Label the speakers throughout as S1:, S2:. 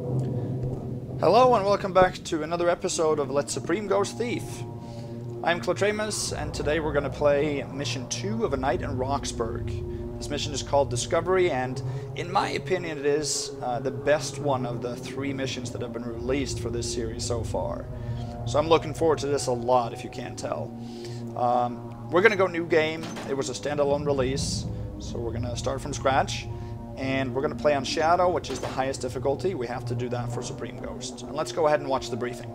S1: Hello and welcome back to another episode of Let Supreme Goes Thief. I'm Klatremus and today we're going to play Mission 2 of A Night in Rocksbourg. This mission is called Discovery and in my opinion it is the best one of the 3 missions that have been released for this series so far. So I'm looking forward to this a lot if you can't tell. We're going to go new game. It was a standalone release, so we're going to start from scratch. And we're going to play on Shadow, which is the highest difficulty. We have to do that for Supreme Ghost. And let's go ahead and watch the briefing.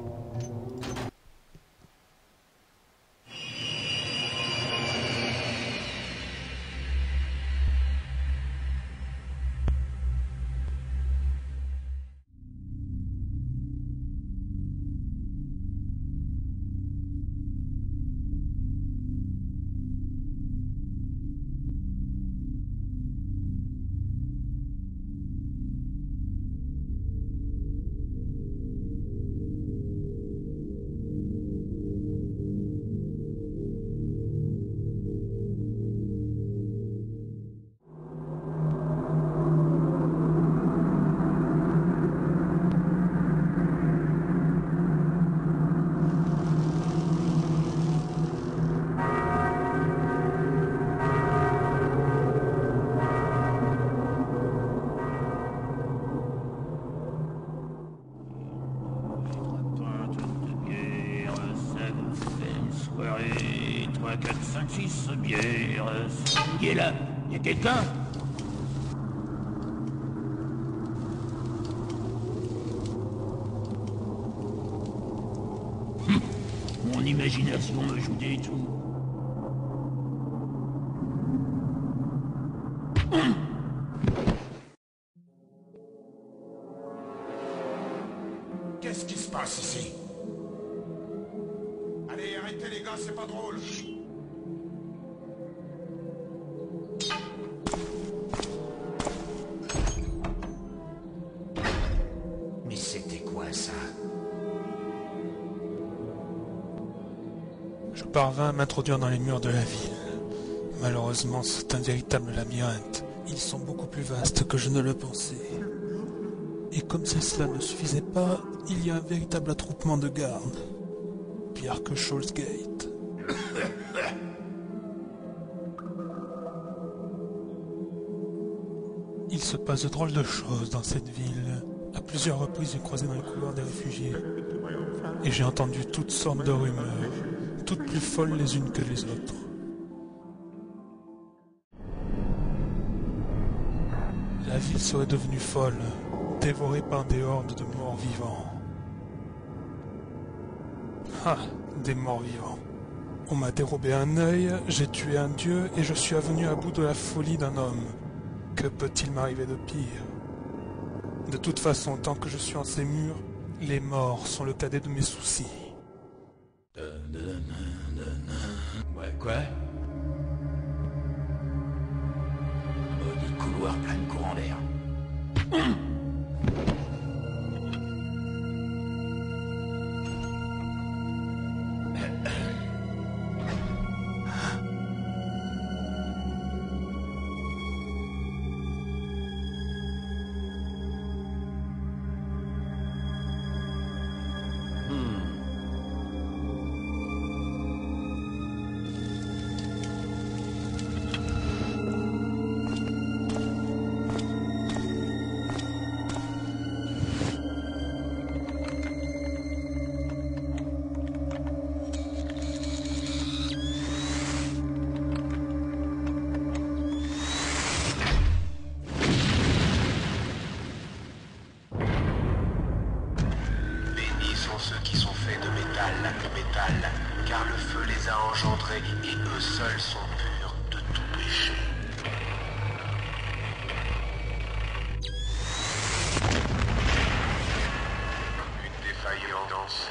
S2: Qui est là? Y a quelqu'un? Mon imagination me joue des tours.
S3: Qu'est-ce qui se passe ici? Allez, arrêtez les gars, c'est pas drôle. Mais c'était quoi ça?
S4: Je parvins à m'introduire dans les murs de la ville. Malheureusement, c'est un véritable labyrinthe. Ils sont beaucoup plus vastes que je ne le pensais. Et comme si cela ne suffisait pas, il y a un véritable attroupement de gardes. Pire que Shoals Gate. Il se passe de drôles de choses dans cette ville. À plusieurs reprises, j'ai croisé dans les couloirs des réfugiés. Et j'ai entendu toutes sortes de rumeurs, toutes plus folles les unes que les autres. La ville serait devenue folle, dévorée par des hordes de morts vivants. Ah, des morts vivants. On m'a dérobé un œil, j'ai tué un dieu et je suis venu à bout de la folie d'un homme. Que peut-il m'arriver de pire? De toute façon, tant que je suis en ces murs, les morts sont le cadet de mes soucis.
S2: Ouais, quoi? Maudit couloir plein de courant d'air.
S5: Car le feu les a engendrés et eux seuls sont purs de tout péché. Une défaillance.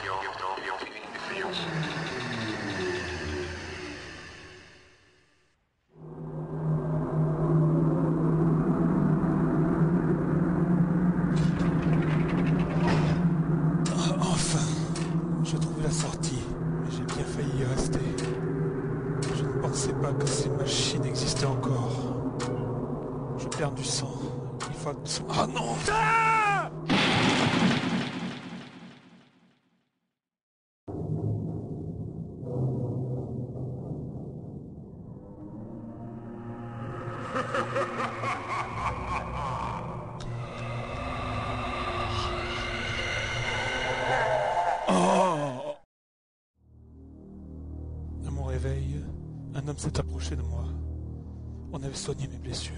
S4: Enfin, j'ai trouvé la sortie, mais j'ai bien failli y rester. Je ne pensais pas que homme s'est approché de moi. On avait soigné mes blessures.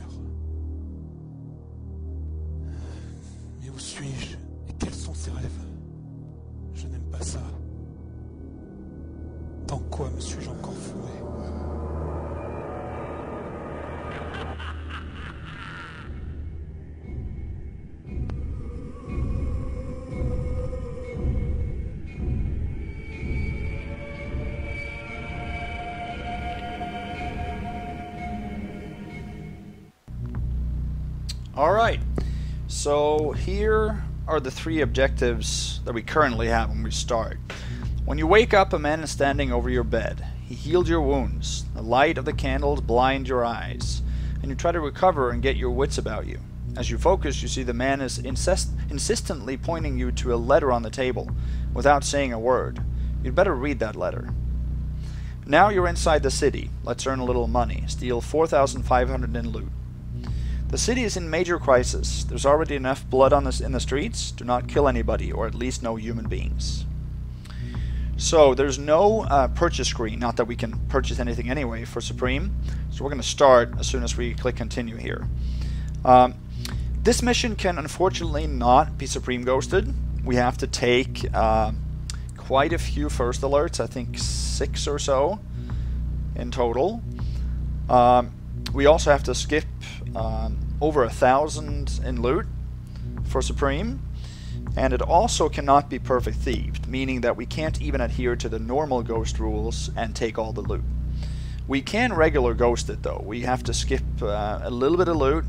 S4: Mais où suis-je et quels sont ces rêves? Je n'aime pas ça. Dans quoi me suis-je encore fourré?
S1: Alright, so here are the 3 objectives that we currently have when we start. When you wake up, a man is standing over your bed. He healed your wounds. The light of the candles blind your eyes, and you try to recover and get your wits about you. As you focus, you see the man is insistently pointing you to a letter on the table, without saying a word. You'd better read that letter. Now you're inside the city. Let's earn a little money. Steal 4,500 in loot. The city is in major crisis. There's already enough blood in the streets. Do not kill anybody, or at least no human beings. So there's no purchase screen, not that we can purchase anything anyway for Supreme. So we're going to start as soon as we click continue here. This mission can unfortunately not be Supreme Ghosted. We have to take quite a few first alerts, I think 6 or so in total. We also have to skip over 1,000 in loot for Supreme, and it also cannot be perfect thieved, meaning that we can't even adhere to the normal ghost rules and take all the loot. We can regular ghost it though. We have to skip a little bit of loot,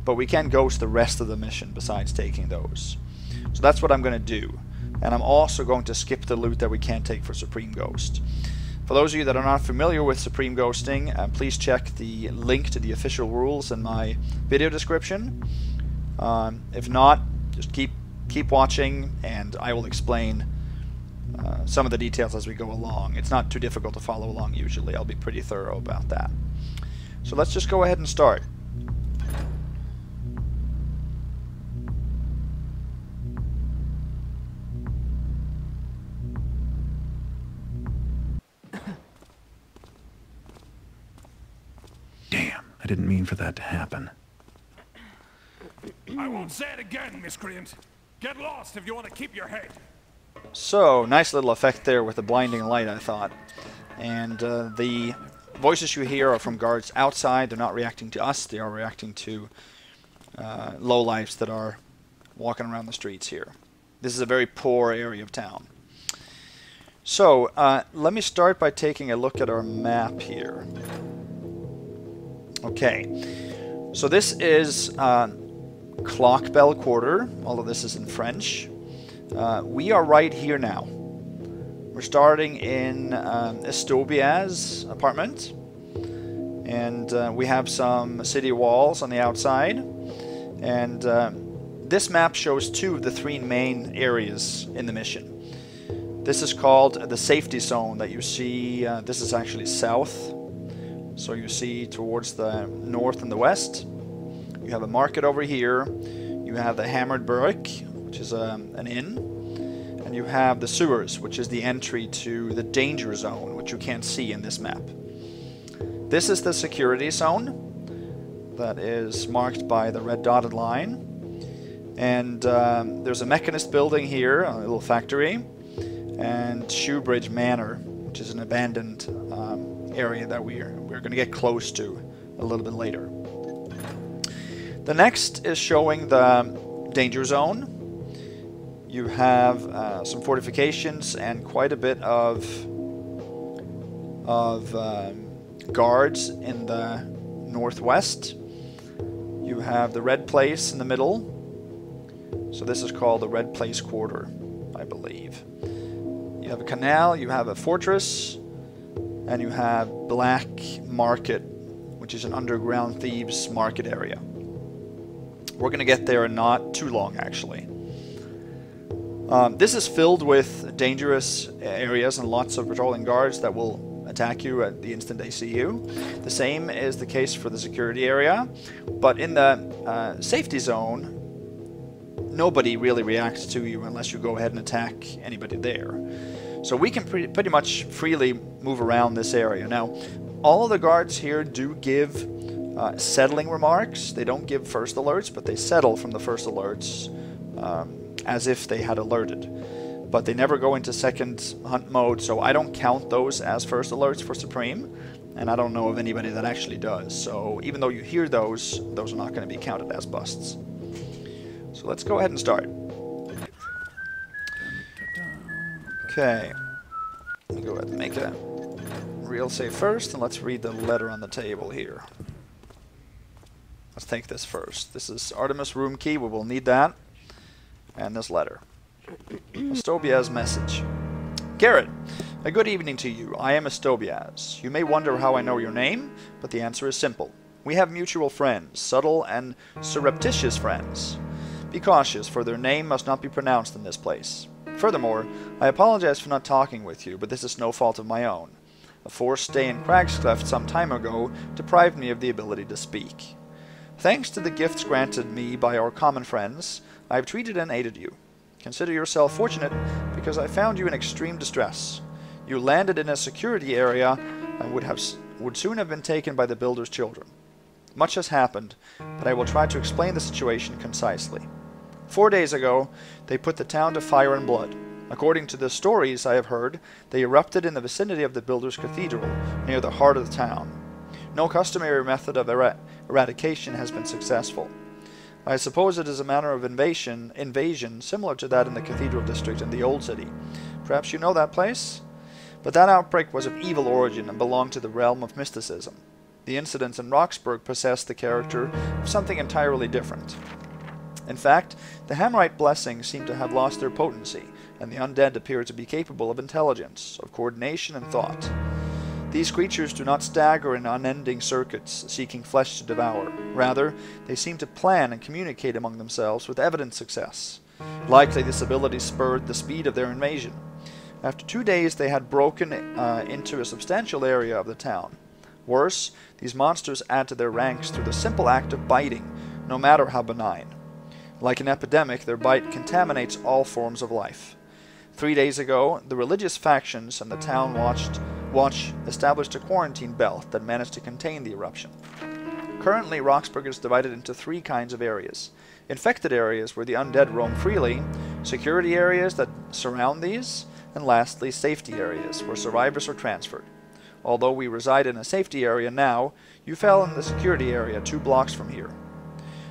S1: but we can ghost the rest of the mission besides taking those. So that's what I'm going to do, and I'm also going to skip the loot that we can't take for Supreme Ghost. For those of you that are not familiar with Supreme Ghosting, please check the link to the official rules in my video description. If not, just keep watching and I will explain some of the details as we go along. It's not too difficult to follow along usually. I'll be pretty thorough about that. So let's just go ahead and start.
S6: Damn, I didn't mean for that to happen.
S3: I won't say it again, miscreant. Get lost if you want to keep your head.
S1: So, nice little effect there with the blinding light, I thought. And the voices you hear are from guards outside. They're not reacting to us. They are reacting to lowlifes that are walking around the streets here. This is a very poor area of town. So, let me start by taking a look at our map here. Okay, so this is Clock Bell Quarter, although this is in French. We are right here now. We're starting in Estobia's apartment, and we have some city walls on the outside, and this map shows 2 of the 3 main areas in the mission. This is called the safety zone that you see. This is actually south. So you see towards the north and the west, you have a market over here, you have the Hammered Burrick, which is an inn, and you have the sewers, which is the entry to the danger zone, which you can't see in this map. This is the security zone that is marked by the red dotted line, and there's a mechanist building here, a little factory, and Shoebridge Manor, which is an abandoned area that we're going to get close to a little bit later. The next is showing the danger zone. You have some fortifications and quite a bit of guards in the northwest. You have the Red Place in the middle. So this is called the Red Place Quarter, I believe. You have a canal, you have a fortress, and you have Black Market, which is an underground thieves market area. We're going to get there in not too long, actually. This is filled with dangerous areas and lots of patrolling guards that will attack you at the instant they see you. The same is the case for the security area, but in the safety zone, nobody really reacts to you unless you go ahead and attack anybody there. So we can pretty much freely move around this area. Now, All of the guards here do give settling remarks. They don't give first alerts, but they settle from the first alerts as if they had alerted. But they never go into second hunt mode, so I don't count those as first alerts for Supreme, and I don't know of anybody that actually does. So even though you hear those are not going to be counted as busts. So let's go ahead and start. Okay. Let me go ahead and make a real save first, and let's read the letter on the table here. Let's take this first. This is Artemis room key. We will need that. And this letter. Estobiaz's message. Garrett, a good evening to you. I am Estobiaz. You may wonder how I know your name, but the answer is simple. We have mutual friends, subtle and surreptitious friends. Be cautious, for their name must not be pronounced in this place. Furthermore, I apologize for not talking with you, but this is no fault of my own. A forced stay in Cragscleft some time ago deprived me of the ability to speak. Thanks to the gifts granted me by our common friends, I have treated and aided you. Consider yourself fortunate, because I found you in extreme distress. You landed in a security area and would soon have been taken by the Builder's children. Much has happened, but I will try to explain the situation concisely. 4 days ago, they put the town to fire and blood. According to the stories I have heard, they erupted in the vicinity of the Builder's Cathedral, near the heart of the town. No customary method of eradication has been successful. I suppose it is a manner of invasion similar to that in the Cathedral District in the Old City. Perhaps you know that place? But that outbreak was of evil origin and belonged to the realm of mysticism. The incidents in Rocksbourg possessed the character of something entirely different. In fact, the Hammerite blessings seem to have lost their potency, and the undead appear to be capable of intelligence, of coordination and thought. These creatures do not stagger in unending circuits, seeking flesh to devour. Rather, they seem to plan and communicate among themselves with evident success. Likely this ability spurred the speed of their invasion. After 2 days they had broken into a substantial area of the town. Worse, these monsters add to their ranks through the simple act of biting, no matter how benign. Like an epidemic, their bite contaminates all forms of life. 3 days ago, the religious factions and the town watch established a quarantine belt that managed to contain the eruption. Currently, Rocksbourg is divided into 3 kinds of areas. Infected areas where the undead roam freely, security areas that surround these, and lastly, safety areas where survivors are transferred. Although we reside in a safety area now, you fell in the security area 2 blocks from here.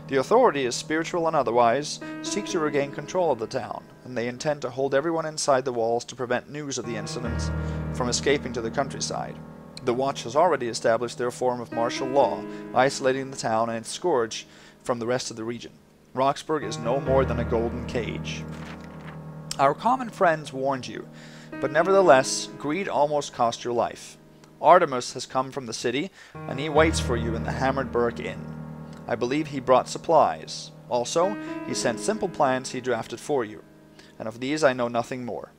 S1: The authorities, spiritual and otherwise, seek to regain control of the town, and they intend to hold everyone inside the walls to prevent news of the incident from escaping to the countryside. The Watch has already established their form of martial law, isolating the town and its scourge from the rest of the region. Rocksbourg is no more than a golden cage. Our common friends warned you, but nevertheless, greed almost cost your life. Artemis has come from the city, and he waits for you in the Hammered Burg Inn. I believe he brought supplies. Also, he sent simple plans he drafted for you, and of these I know nothing more.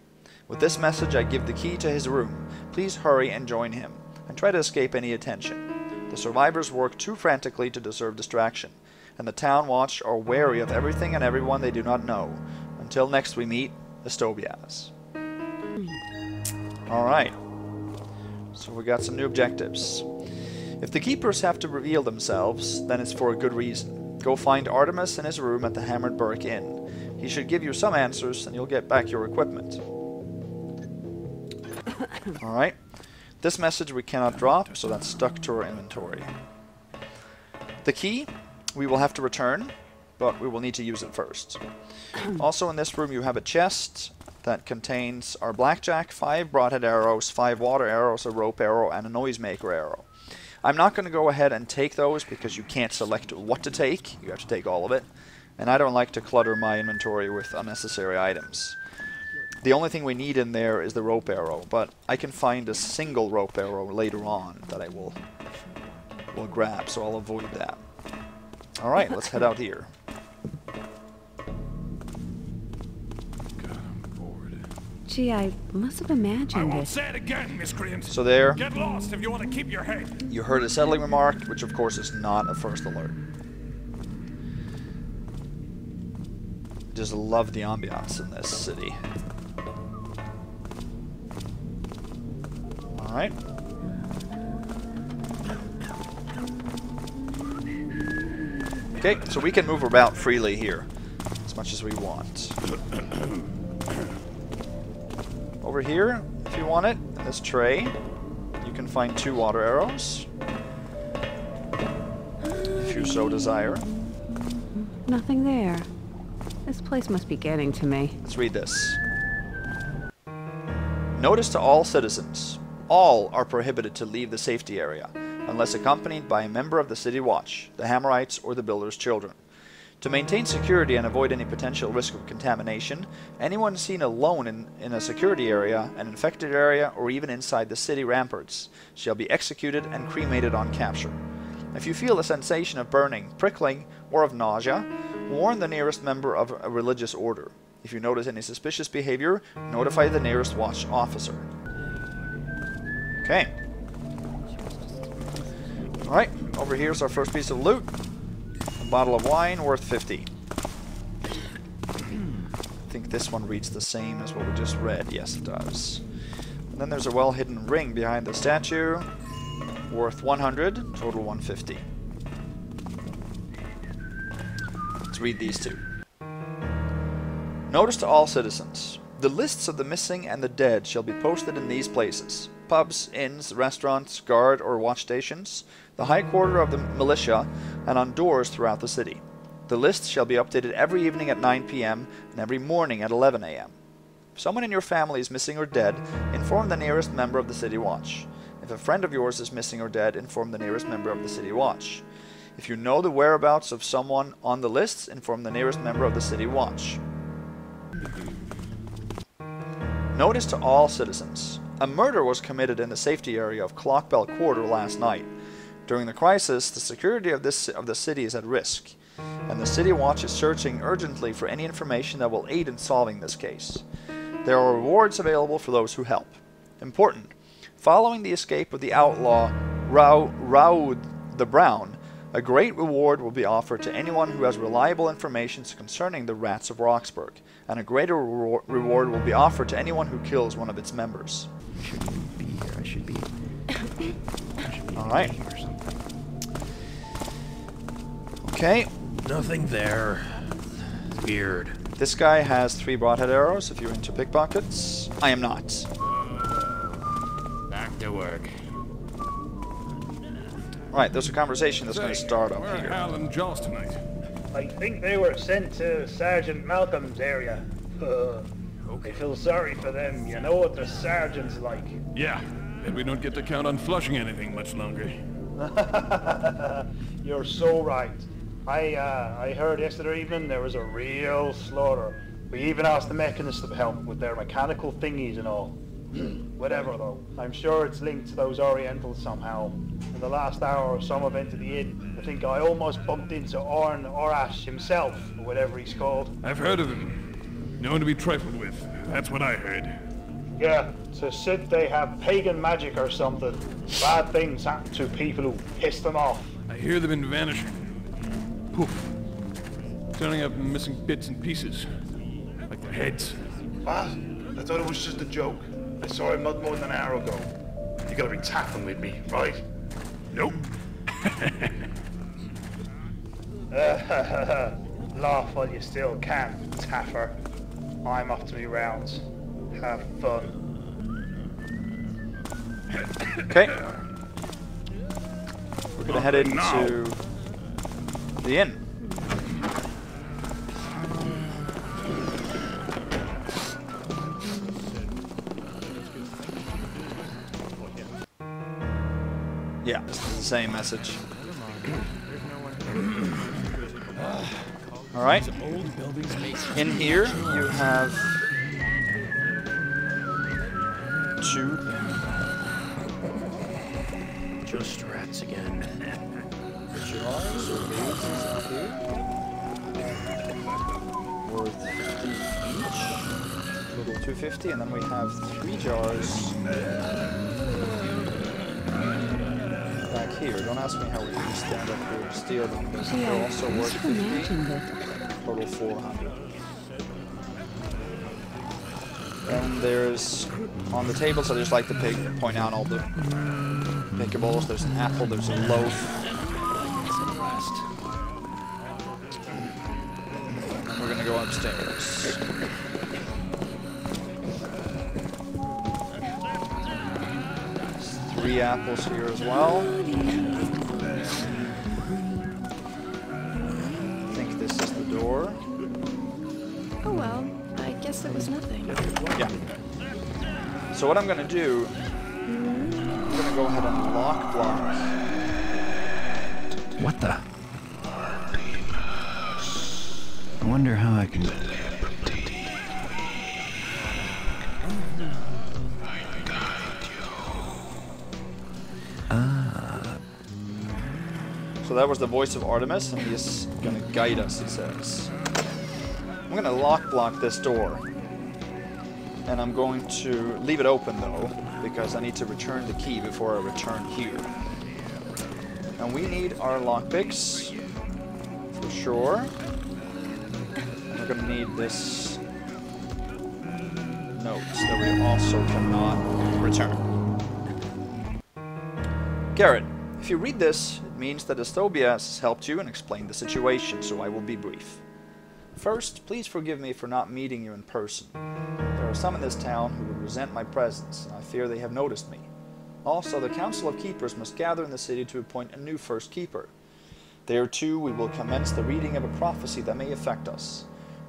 S1: With this message I give the key to his room. Please hurry and join him, and try to escape any attention. The survivors work too frantically to deserve distraction, and the town watch are wary of everything and everyone they do not know. Until next we meet, Estobiaz. Alright. So we got some new objectives. If the keepers have to reveal themselves, then it's for a good reason. Go find Artemis in his room at the Hammered Burg Inn. He should give you some answers, and you'll get back your equipment. Alright. This message we cannot drop, so that's stuck to our inventory. The key we will have to return, but we will need to use it first. Also in this room you have a chest that contains our blackjack, 5 broadhead arrows, 5 water arrows, a rope arrow, and a noisemaker arrow. I'm not going to go ahead and take those because you can't select what to take. You have to take all of it. And I don't like to clutter my inventory with unnecessary items. The only thing we need in there is the rope arrow, but I can find a single rope arrow later on that I will grab, so I'll avoid that. Alright, let's head out here.
S7: Gee, I must have imagined
S3: I
S7: it.
S3: won't say it again, miscreant.
S1: So there,
S3: Get lost if you want to keep your head.
S1: you heard a settling remark, which of course is not a first alert. Just love the ambiance in this city. Alright. Okay, so we can move about freely here, as much as we want. Over here, if you want it, in this tray, you can find 2 water arrows, if you so desire.
S7: Nothing there. This place must be getting to me.
S1: Let's read this. Notice to all citizens. All are prohibited to leave the safety area, unless accompanied by a member of the City Watch, the Hammerites, or the Builder's Children. To maintain security and avoid any potential risk of contamination, anyone seen alone in a security area, an infected area, or even inside the city ramparts shall be executed and cremated on capture. If you feel a sensation of burning, prickling, or of nausea, warn the nearest member of a religious order. If you notice any suspicious behavior, notify the nearest watch officer. Okay. Alright, over here's our first piece of loot. A bottle of wine worth 50. I think this one reads the same as what we just read. Yes, it does. And then there's a well-hidden ring behind the statue, worth 100, total 150. Let's read these 2. Notice to all citizens. The lists of the missing and the dead shall be posted in these places: pubs, inns, restaurants, guard or watch stations, the high quarter of the militia, and on doors throughout the city. The list shall be updated every evening at 9 p.m. and every morning at 11 a.m. If someone in your family is missing or dead, inform the nearest member of the City Watch. If a friend of yours is missing or dead, inform the nearest member of the City Watch. If you know the whereabouts of someone on the lists, inform the nearest member of the City Watch. Notice to all citizens. A murder was committed in the safety area of Clockbell Quarter last night. During the crisis, the security of the city is at risk, and the City Watch is searching urgently for any information that will aid in solving this case. There are rewards available for those who help. Important. Following the escape of the outlaw Raoud the Brown, a great reward will be offered to anyone who has reliable information concerning the Rats of Rocksbourg, and a greater reward will be offered to anyone who kills one of its members.
S6: Shouldn't be here. I should be.
S1: Alright. Okay.
S6: Nothing there. Weird.
S1: This guy has 3 broadhead arrows if you're into pickpockets. I am not.
S2: Back to work.
S1: Right, there's a conversation that's going to start up
S3: Where are
S1: here.
S3: Hal and Joss tonight?
S8: I think they were sent to Sergeant Malcolm's area. I feel sorry for them. You know what the sergeant's like.
S3: Yeah, and we don't get to count on flushing anything much longer.
S8: You're so right. I heard yesterday evening there was a real slaughter. We even asked the mechanists to help with their mechanical thingies and all. Whatever though, I'm sure it's linked to those Orientals somehow. In the last hour or some event at the inn, I think I almost bumped into Orn Orash himself, or whatever he's called.
S3: I've heard of him. Known to be trifled with. That's what I heard.
S8: Yeah, to sit they have pagan magic or something. Bad things happen to people who piss them off.
S3: I hear they've been vanishing. Poof. Turning up missing bits and pieces. Like their heads.
S9: What? I thought it was just a joke. I saw him not more than an hour ago. You gotta be taffing with me, right?
S3: Nope.
S8: Laugh while you still can, Taffer. I'm off to me rounds. Have fun.
S1: Okay. We're going to head into the inn. Yeah, this is the same message. Alright. In here, you have 2.
S6: Just rats again.
S1: Jars or vases in here. Worth 50 each. Total 250, and then we have 3 jars back here. Don't ask me how we can stand up here and steal them, because they're also worth 50. Total 400. And there's, on the tables, I just like to point out all the pickables. There's an apple, there's a loaf. apples. There's 3 apples here as well. I think this is the door.
S7: Oh well, I guess it was nothing.
S1: Yeah. So what I'm going to do, I'm going to go ahead and lock block.
S6: What the? I wonder how I can...
S1: So that was the voice of Artemis, and he's going to guide us, it says. I'm going to lock block this door. And I'm going to leave it open, though, because I need to return the key before I return here. And we need our lockpicks, for sure. And we're going to need this note that we also cannot return. Garrett, if you read this, it means that Estobias has helped you and explained the situation, so I will be brief. First, please forgive me for not meeting you in person. There are some in this town who would resent my presence, and I fear they have noticed me. Also, the Council of Keepers must gather in the city to appoint a new first keeper. There, too, we will commence the reading of a prophecy that may affect us.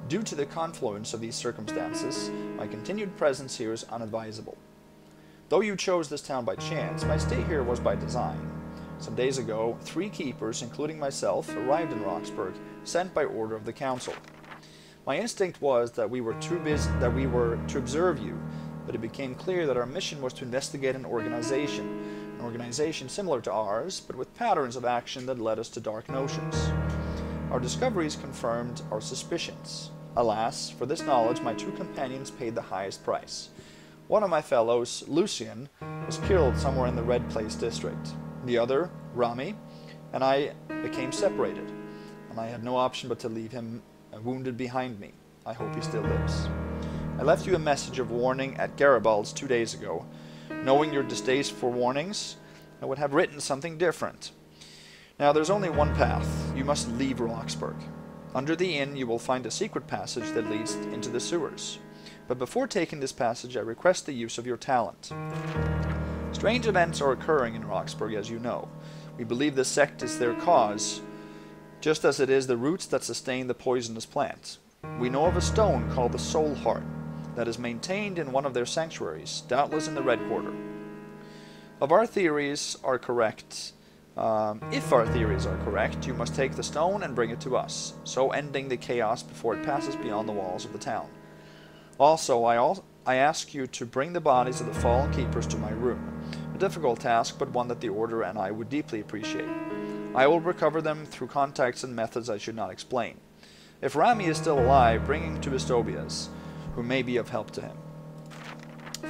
S1: Due to the confluence of these circumstances, my continued presence here is unadvisable. Though you chose this town by chance, my stay here was by design. Some days ago, 3 keepers, including myself, arrived in Rocksbourg, sent by order of the Council. My instinct was that we were to observe you, but it became clear that our mission was to investigate an organization similar to ours, but with patterns of action that led us to dark notions. Our discoveries confirmed our suspicions. Alas, for this knowledge my 2 companions paid the highest price. One of my fellows, Lucian, was killed somewhere in the Red Place district. The other, Rami, and I became separated, and I had no option but to leave him wounded behind me. I hope he still lives. I left you a message of warning at Garibald's 2 days ago. Knowing your distaste for warnings, I would have written something different. Now there's only one path. You must leave Rocksbourg. Under the inn you will find a secret passage that leads into the sewers. But before taking this passage I request the use of your talent. Strange events are occurring in Rocksbourg, as you know. We believe the sect is their cause, just as it is the roots that sustain the poisonous plant. We know of a stone called the Soul Heart that is maintained in one of their sanctuaries, doubtless in the Red Quarter. If our theories are correct, you must take the stone and bring it to us, so ending the chaos before it passes beyond the walls of the town. Also, I ask you to bring the bodies of the fallen keepers to my room. A difficult task, but one that the Order and I would deeply appreciate. I will recover them through contacts and methods I should not explain. If Rami is still alive, bring him to Estobias, who may be of help to him.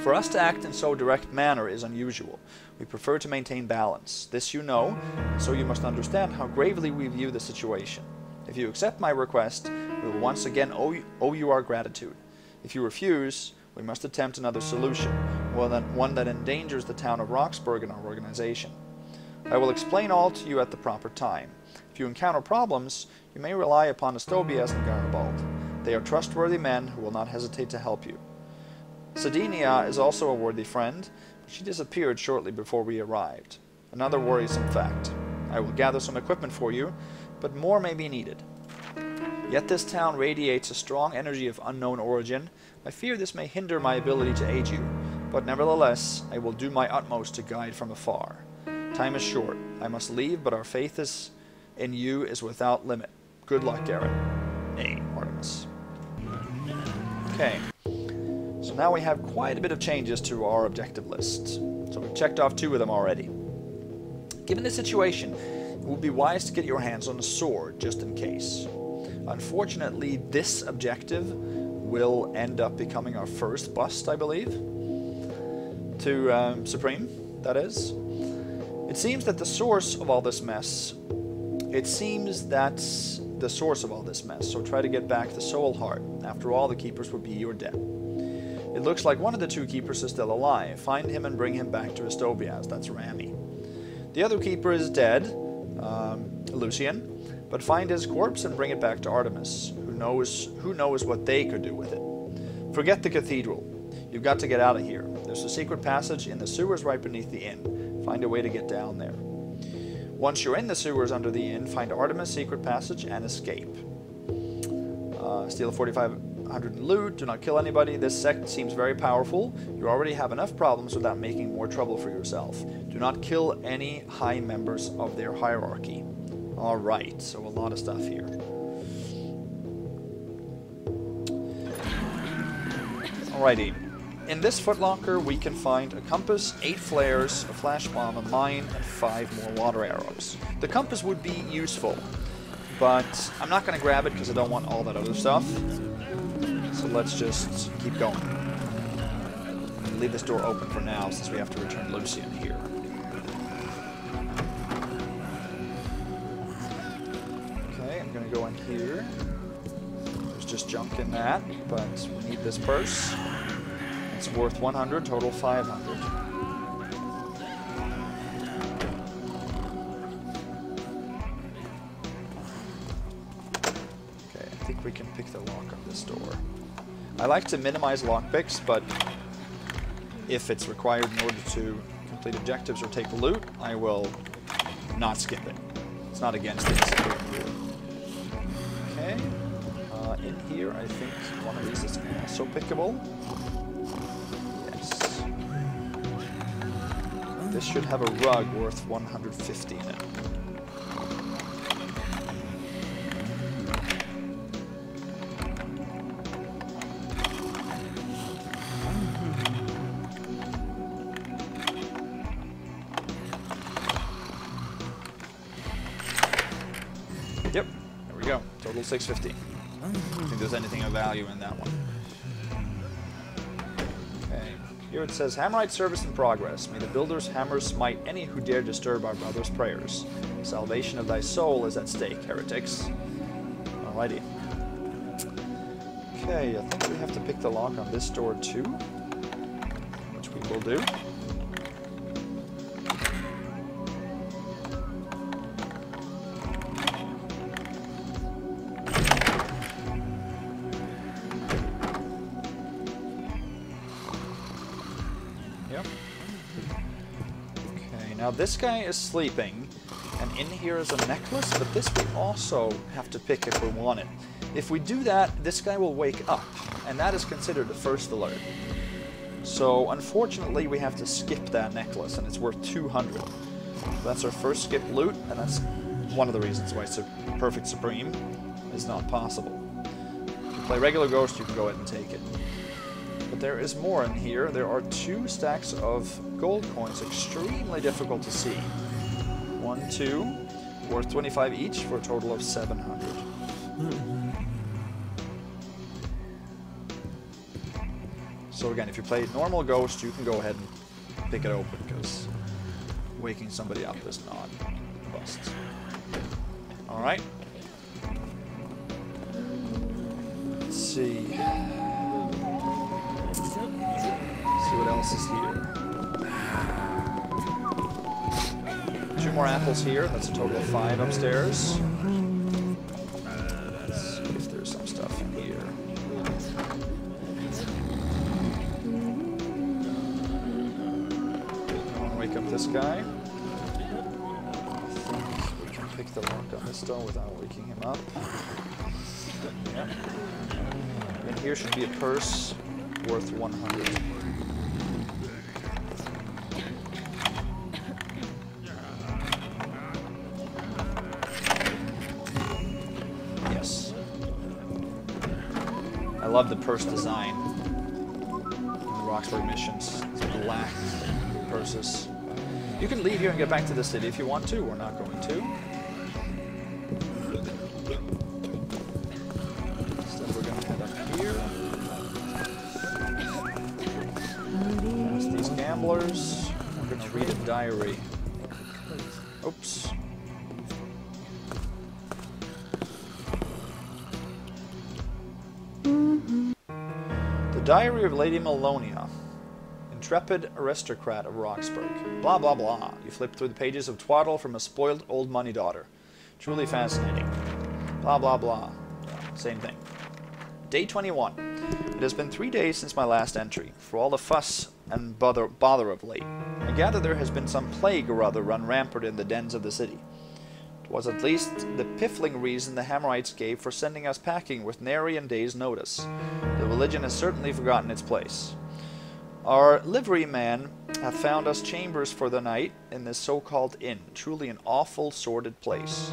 S1: For us to act in so direct manner is unusual. We prefer to maintain balance. This you know, so you must understand how gravely we view the situation. If you accept my request, we will once again owe you our gratitude. If you refuse, we must attempt another solution, one that endangers the town of Rocksbourg and our organization. I will explain all to you at the proper time. If you encounter problems, you may rely upon Estobias and Garibald. They are trustworthy men who will not hesitate to help you. Sedenia is also a worthy friend, but she disappeared shortly before we arrived. Another worrisome fact. I will gather some equipment for you, but more may be needed. Yet this town radiates a strong energy of unknown origin. I fear this may hinder my ability to aid you, but nevertheless, I will do my utmost to guide from afar. Time is short. I must leave, but our faith in you is without limit. Good luck, Garrett. A. Artemis. Okay. So now we have quite a bit of changes to our objective list. So we've checked off 2 of them already. Given the situation, it would be wise to get your hands on a sword, just in case. Unfortunately, this objective will end up becoming our first bust, I believe. To Supreme, that is. It seems that the source of all this mess... so try to get back the Soul Heart. After all, the Keepers would be your debt. It looks like one of the 2 Keepers is still alive. Find him and bring him back to Estobias, that's Rami. The other Keeper is dead, Lucian, but find his corpse and bring it back to Artemis, who knows what they could do with it. Forget the cathedral. You've got to get out of here. There's a secret passage in the sewers right beneath the inn. Find a way to get down there. Once you're in the sewers under the inn, find Artemis' secret passage and escape. Steal 4,500 in loot. Do not kill anybody. This sect seems very powerful. You already have enough problems without making more trouble for yourself. Do not kill any high members of their hierarchy. Alright, so a lot of stuff here. Alrighty. In this footlocker, we can find a compass, 8 flares, a flash bomb, a mine, and 5 more water arrows. The compass would be useful, but I'm not going to grab it because I don't want all that other stuff. So let's just keep going. Leave this door open for now since we have to return Lucian here. Okay, I'm going to go in here. There's just junk in that, but we need this purse. It's worth 100, total 500. Okay, I think we can pick the lock on this door. I like to minimize lockpicks, but if it's required in order to complete objectives or take the loot, I will not skip it. It's not against it. Okay, in here I think one of these is also pickable. This should have a rug worth 150 in it. Yep, there we go. Total 650. I don't think there's anything of value in that one. Here it says, Hammerite service in progress. May the builder's hammer smite any who dare disturb our brother's prayers. The salvation of thy soul is at stake, heretics. Alrighty. Okay, I think we have to pick the lock on this door too, which we will do. Now this guy is sleeping, and in here is a necklace, but this we also have to pick if we want it. If we do that, this guy will wake up, and that is considered the first alert. So unfortunately we have to skip that necklace, and it's worth 200. So that's our first skip loot, and that's one of the reasons why Perfect Supreme is not possible. If you play regular Ghost, you can go ahead and take it. But there is more in here. There are 2 stacks of gold coins, extremely difficult to see. 1, 2, worth 25 each for a total of 700. So again, if you play normal Ghost, you can go ahead and pick it open, because waking somebody up is not a bust. Alright. Let's see. See what else is here. 2 more apples here. That's a total of 5 upstairs. Let's see if there's some stuff in here. I want to wake up this guy. I think we can pick the lock on this door without waking him up. Yep. And here should be a purse worth 100. Yes. I love the purse design in the Rocksbourg missions. It's black purses. You can leave here and get back to the city if you want to. We're not going to. Instead, we're going to head up here. Past these gamblers. We're going to read a diary. Oops. The Diary of Lady Melonia, intrepid aristocrat of Rocksbourg. Blah blah blah. You flip through the pages of twaddle from a spoiled old money daughter. Truly fascinating. Blah blah blah. Same thing. Day 21. It has been 3 days since my last entry, for all the fuss and bother of late. I gather there has been some plague or other run rampant in the dens of the city. It was at least the piffling reason the Hammerites gave for sending us packing with nary a day's notice. The religion has certainly forgotten its place. Our livery man hath found us chambers for the night in this so-called inn, truly an awful, sordid place.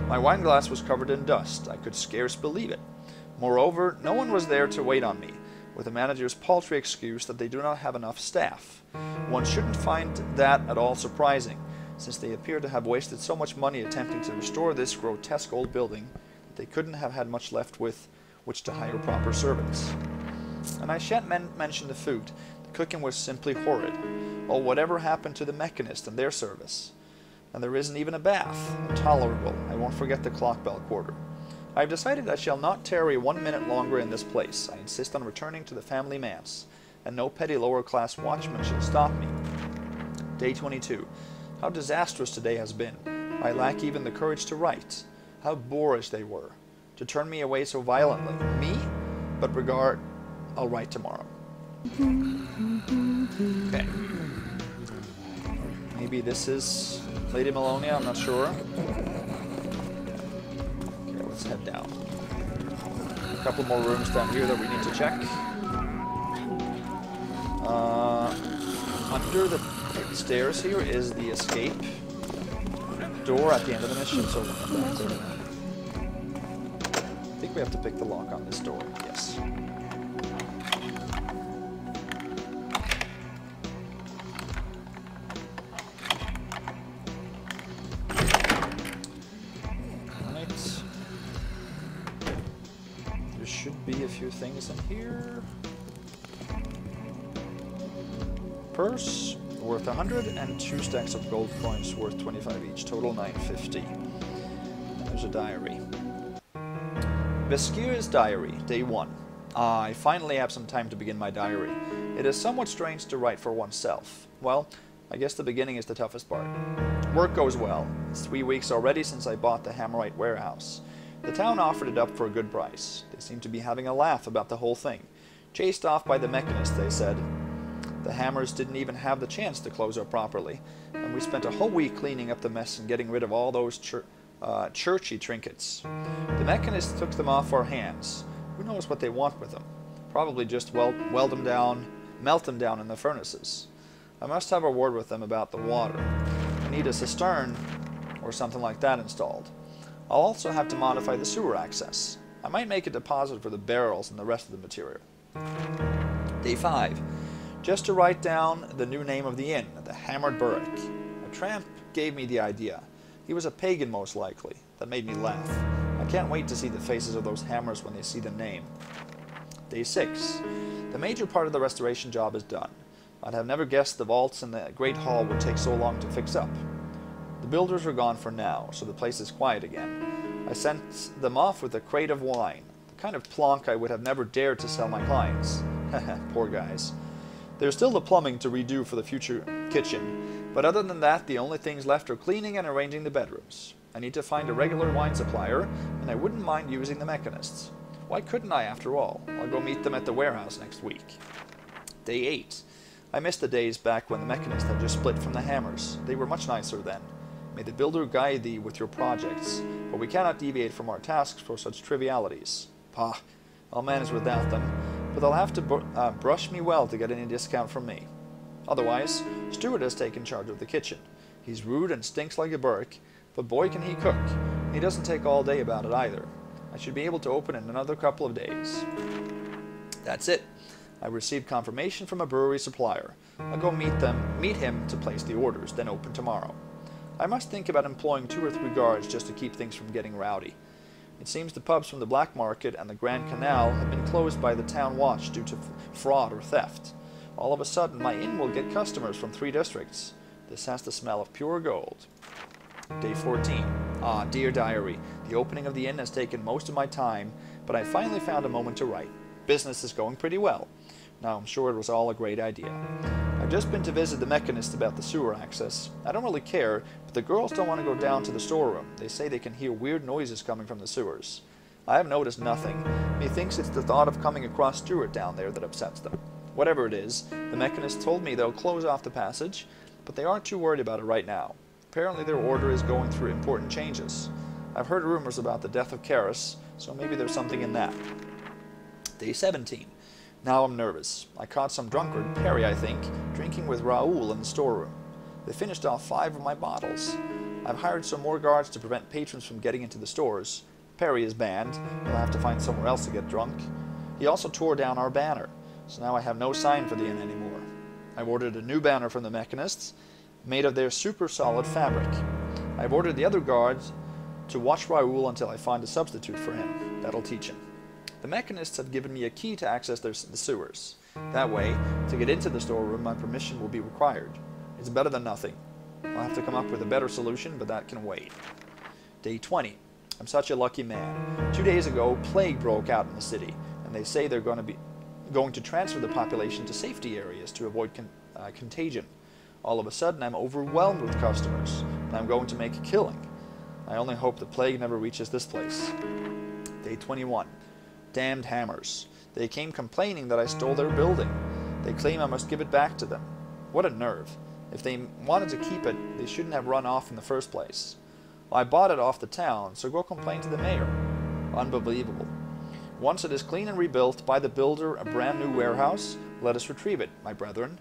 S1: My wineglass was covered in dust. I could scarce believe it. Moreover, no one was there to wait on me, with the manager's paltry excuse that they do not have enough staff. One shouldn't find that at all surprising, since they appear to have wasted so much money attempting to restore this grotesque old building that they couldn't have had much left with which to hire proper servants. And I shan't mention the food. The cooking was simply horrid. Oh, whatever happened to the mechanist and their service? And there isn't even a bath. Intolerable. I won't forget the clock bell quarter. I have decided I shall not tarry 1 minute longer in this place. I insist on returning to the family manse, and no petty lower-class watchman shall stop me. Day 22. How disastrous today has been. I lack even the courage to write. How boorish they were. To turn me away so violently. Me? But regard, I'll write tomorrow. Okay. Maybe this is Lady Melonia, I'm not sure. Okay, let's head down. A couple more rooms down here that we need to check. Under the stairs here is the escape door at the end of the mission, so I think we have to pick the lock on this door, yes. Alright. There should be a few things in here. Purse worth 100 and 2 stacks of gold coins worth 25 each, total 950. There's a diary. Vesquier's diary, day 1. I finally have some time to begin my diary. It is somewhat strange to write for oneself. Well, I guess the beginning is the toughest part. Work goes well. It's 3 weeks already since I bought the Hammerite warehouse. The town offered it up for a good price. They seemed to be having a laugh about the whole thing. Chased off by the mechanist, they said. The hammers didn't even have the chance to close up properly, and we spent a whole week cleaning up the mess and getting rid of all those churchy trinkets. The mechanist took them off our hands. Who knows what they want with them? Probably just weld them down, melt them down in the furnaces. I must have a word with them about the water. I need a cistern or something like that installed. I'll also have to modify the sewer access. I might make a deposit for the barrels and the rest of the material. Day 5. Just to write down the new name of the inn, the Hammered Burrick. A tramp gave me the idea. He was a pagan, most likely. That made me laugh. I can't wait to see the faces of those hammers when they see the name. Day 6. The major part of the restoration job is done. I'd have never guessed the vaults in the Great Hall would take so long to fix up. The builders are gone for now, so the place is quiet again. I sent them off with a crate of wine, the kind of plonk I would have never dared to sell my clients. Poor guys. There's still the plumbing to redo for the future kitchen, but other than that, the only things left are cleaning and arranging the bedrooms. I need to find a regular wine supplier, and I wouldn't mind using the mechanists. Why couldn't I, after all? I'll go meet them at the warehouse next week. Day 8. I missed the days back when the mechanist had just split from the hammers. They were much nicer then. May the builder guide thee with your projects, but we cannot deviate from our tasks for such trivialities. Pah, I'll manage without them, but they'll have to brush me well to get any discount from me. Otherwise, Stuart has taken charge of the kitchen. He's rude and stinks like a burk, but boy can he cook. He doesn't take all day about it either. I should be able to open in another couple of days. That's it. I received confirmation from a brewery supplier. I'll go meet him to place the orders, then open tomorrow. I must think about employing 2 or 3 guards just to keep things from getting rowdy. It seems the pubs from the Black Market and the Grand Canal have been closed by the town watch due to fraud or theft. All of a sudden, my inn will get customers from 3 districts. This has the smell of pure gold. Day 14. Ah, dear diary, the opening of the inn has taken most of my time, but I finally found a moment to write. Business is going pretty well. Now, I'm sure it was all a great idea. I've just been to visit the mechanist about the sewer access. I don't really care, but the girls don't want to go down to the storeroom. They say they can hear weird noises coming from the sewers. I have noticed nothing. He thinks it's the thought of coming across Stuart down there that upsets them. Whatever it is, the mechanists told me they'll close off the passage, but they aren't too worried about it right now. Apparently their order is going through important changes. I've heard rumors about the death of Karis, so maybe there's something in that. Day 17. Now I'm nervous. I caught some drunkard, Perry I think, drinking with Raoul in the storeroom. They finished off 5 of my bottles. I've hired some more guards to prevent patrons from getting into the stores. Perry is banned. He'll have to find somewhere else to get drunk. He also tore down our banner, so now I have no sign for the inn anymore. I've ordered a new banner from the mechanists, made of their super solid fabric. I've ordered the other guards to watch Raoul until I find a substitute for him. That'll teach him. The mechanists have given me a key to access the sewers. That way, to get into the storeroom, my permission will be required. It's better than nothing. I'll have to come up with a better solution, but that can wait. Day 20. I'm such a lucky man. 2 days ago, plague broke out in the city, and they say they're going to transfer the population to safety areas to avoid contagion. All of a sudden, I'm overwhelmed with customers, and I'm going to make a killing. I only hope the plague never reaches this place. Day 21. Damned hammers. They came complaining that I stole their building. They claim I must give it back to them. What a nerve. If they wanted to keep it, they shouldn't have run off in the first place. Well, I bought it off the town, so go complain to the mayor. Unbelievable. Once it is clean and rebuilt, buy the builder a brand new warehouse, let us retrieve it, my brethren.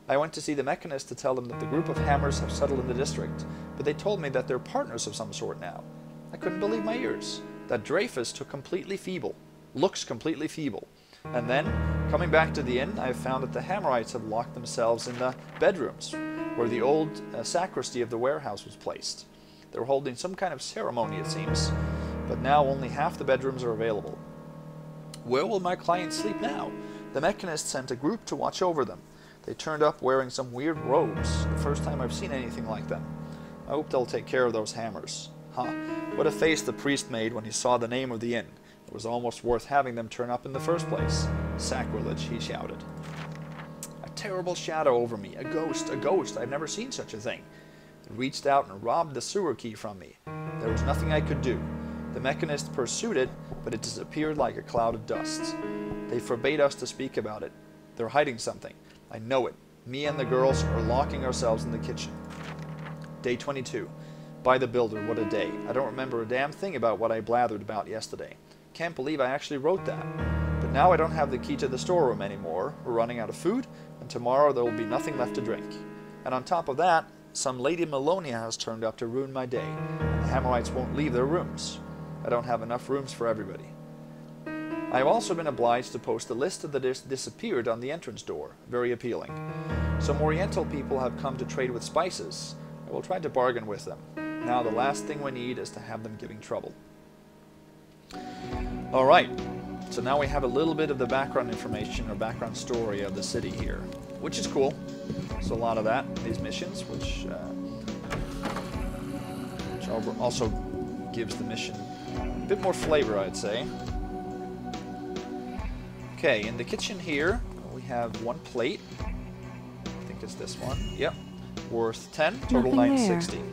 S1: I went to see the mechanist to tell them that the group of hammers have settled in the district, but they told me that they're partners of some sort now. I couldn't believe my ears. That Dreyfus looks completely feeble. And then, coming back to the inn, I have found that the Hammerites have locked themselves in the bedrooms, where the old sacristy of the warehouse was placed. They were holding some kind of ceremony, it seems, but now only half the bedrooms are available. Where will my clients sleep now? The mechanist sent a group to watch over them. They turned up wearing some weird robes, the first time I've seen anything like them. I hope they'll take care of those hammers. What a face the priest made when he saw the name of the inn. It was almost worth having them turn up in the first place. Sacrilege, he shouted. A terrible shadow over me. A ghost, a ghost. I've never seen such a thing. It reached out and robbed the sewer key from me. There was nothing I could do. The mechanist pursued it, but it disappeared like a cloud of dust. They forbade us to speak about it. They're hiding something. I know it. Me and the girls are locking ourselves in the kitchen. Day 22. By the builder, what a day. I don't remember a damn thing about what I blathered about yesterday. Can't believe I actually wrote that. But now I don't have the key to the storeroom anymore. We're running out of food, and tomorrow there will be nothing left to drink. And on top of that, some Lady Melonia has turned up to ruin my day, and the Hammerites won't leave their rooms. I don't have enough rooms for everybody. I have also been obliged to post a list of the disappeared on the entrance door. Very appealing. Some Oriental people have come to trade with spices. I will try to bargain with them. Now the last thing we need is to have them giving trouble. Alright, so now we have a little bit of the background information or background story of the city here, which is cool. There's a lot of that in these missions, which also gives the mission a bit more flavor, I'd say. Okay, in the kitchen here, we have one plate. I think it's this one. Yep. Worth 10, total
S7: Nothing
S1: 960.
S7: there.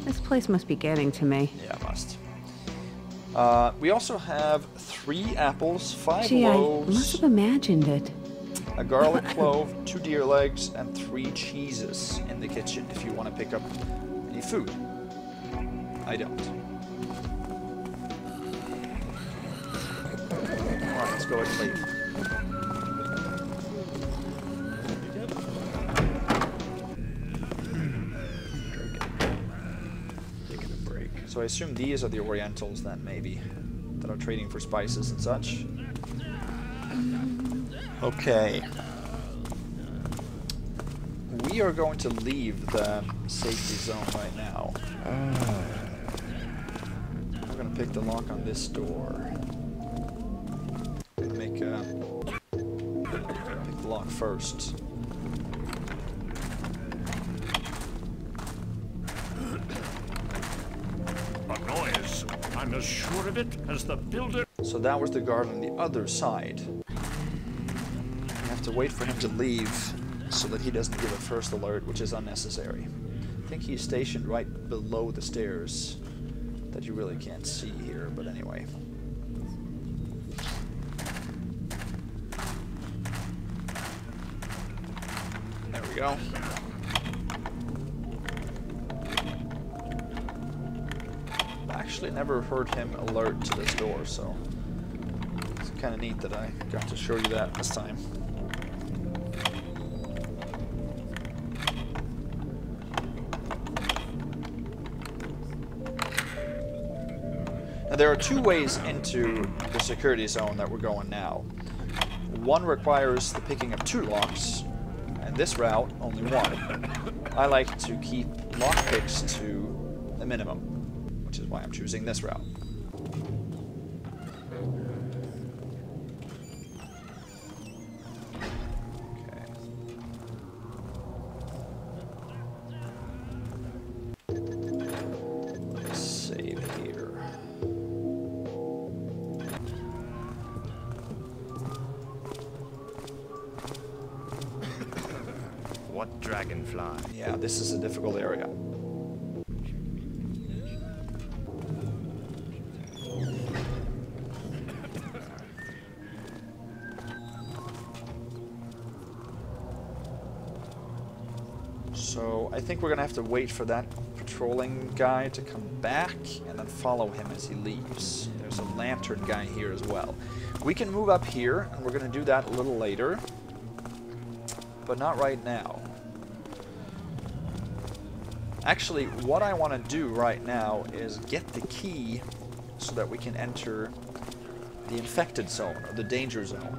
S7: This place must be getting to me.
S1: Yeah, it must. We also have 3 apples, 5
S7: Gee,
S1: loaves,
S7: I must have imagined it.
S1: a garlic clove, 2 deer legs, and 3 cheeses in the kitchen if you want to pick up any food. I don't. Alright, let's go ahead and leave. So I assume these are the Orientals then, maybe, that are trading for spices and such. Okay. We are going to leave the safety zone right now. We're going to pick the lock on this door. I'm going to pick the lock first.
S10: I'm as sure of it as the builder.
S1: So that was the guard on the other side. I have to wait for him to leave so that he doesn't give a first alert, which is unnecessary. I think he's stationed right below the stairs that you really can't see here, but anyway. we go. Actually never heard him alert to this door, so it's kind of neat that I got to show you that this time. Now, there are two ways into the security zone that we're going now. One requires the picking of 2 locks, and this route, only 1. I like to keep lockpicks to a minimum, which is why I'm choosing this route.
S10: What dragonfly?
S1: Yeah, this is a difficult area. So I think we're gonna have to wait for that patrolling guy to come back and then follow him as he leaves. There's a lantern guy here as well. We can move up here, and we're gonna do that a little later, but not right now. Actually, what I want to do right now is get the key so that we can enter the infected zone, or the danger zone.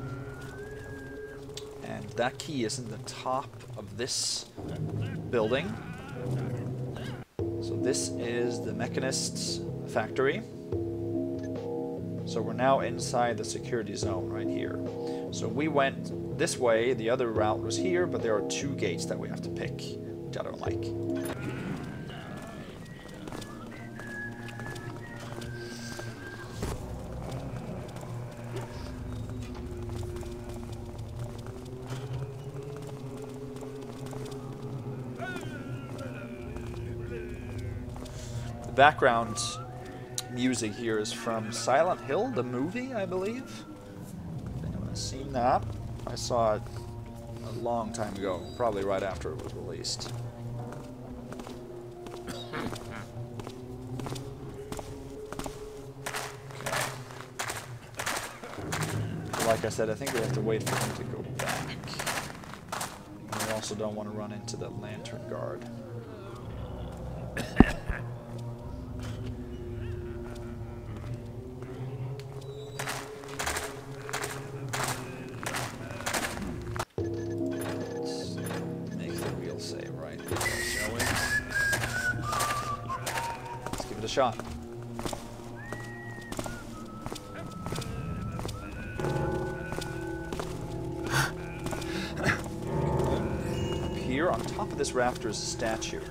S1: And that key is in the top of this building. So this is the Mechanist's factory. So we're now inside the security zone right here. So we went this way, the other route was here, but there are 2 gates that we have to pick, which I don't like. The background music here is from Silent Hill, the movie, I believe. Anyone has seen that? I saw it a long time ago, probably right after it was released. Okay. But like I said, I think we have to wait for him to go back. And we also don't want to run into the lantern guard. Shot. Here on top of this rafter is a statue,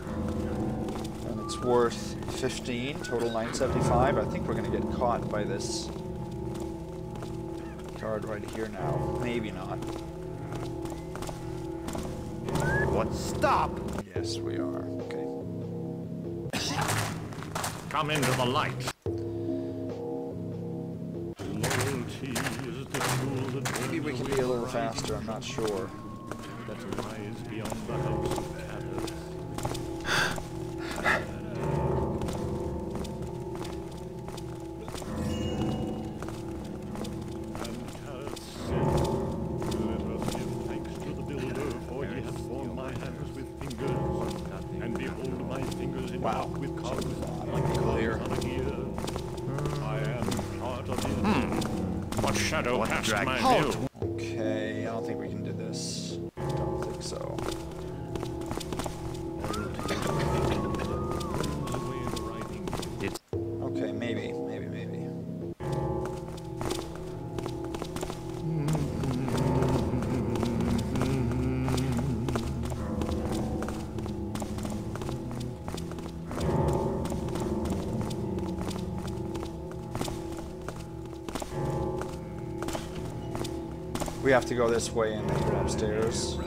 S1: and it's worth 15, total 975. I think we're gonna get caught by this guard right here now. Maybe not.
S10: What? Stop!
S1: Yes, we are. Okay.
S10: Come into the light.
S1: Maybe we can be a little faster, I'm not sure. Wow.
S10: What shadow cast my view?
S1: Okay, I don't think we can do this. I don't think so. Okay, maybe. We have to go this way and then go upstairs.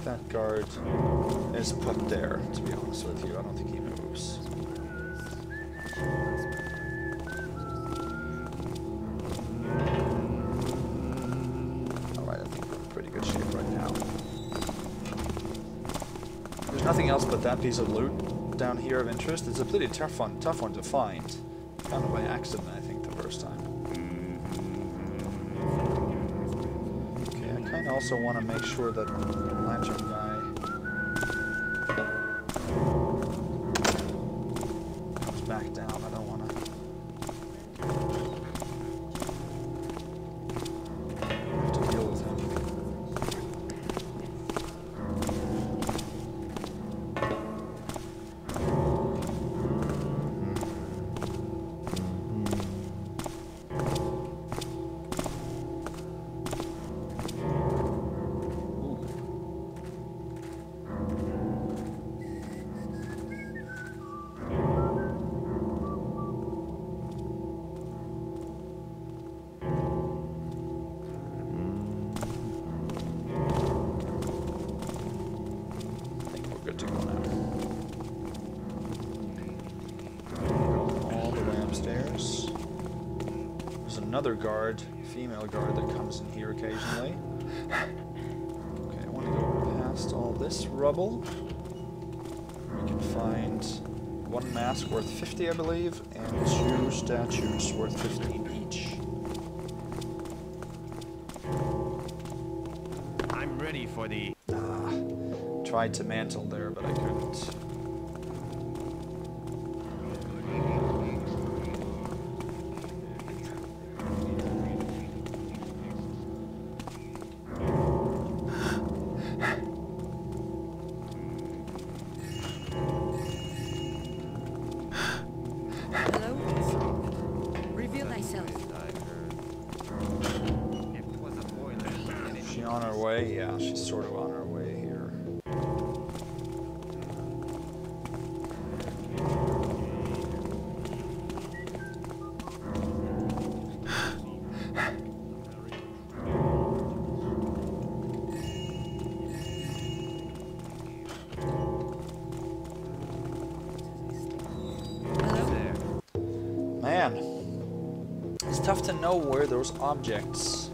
S1: That guard is put there, to be honest with you. I don't think he moves. anything else but that piece of loot down here of interest. It's a pretty tough one to find. Found it by accident, I think, the first time. Okay, I kind of also want to make sure that the lantern guy comes back down. I don't want to have to deal with him. Good to go now. All the way upstairs. There's another guard, female guard, that comes in here occasionally. Okay, I want to go past all this rubble. We can find one mask worth 50, I believe, and 2 statues worth 15 each.
S10: I'm ready for the...
S1: Tried to mantle there, but I couldn't.
S11: Hello? Reveal thyself.
S1: Is she on her way? Yeah, she's sort of on her way here. Man, it's tough to know where those objects,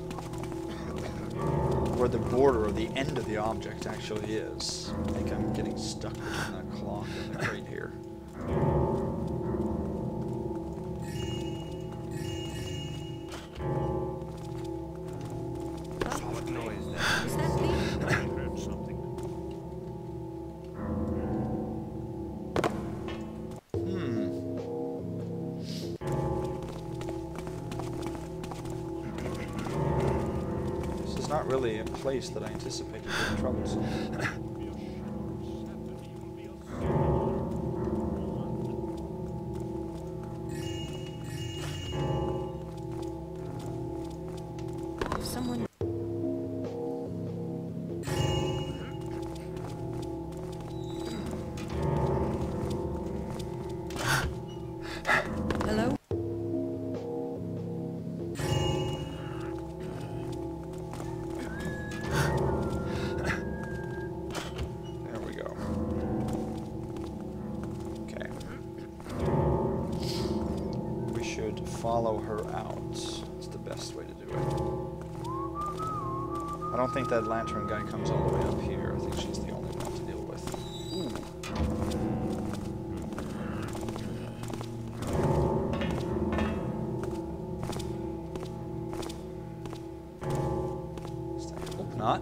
S1: where the border or the end of the object actually is. I think I'm getting stuck between that clock and the crate here.
S10: What noise that?
S11: Is that me?
S10: I heard something.
S1: This is not really a place that I anticipated being troublesome.
S11: If someone... Hello?
S1: There we go. Okay. We should follow her out. It's the best way to do it. I don't think that lantern guy comes all the way up here. I think she's the only one to deal with. Hope not.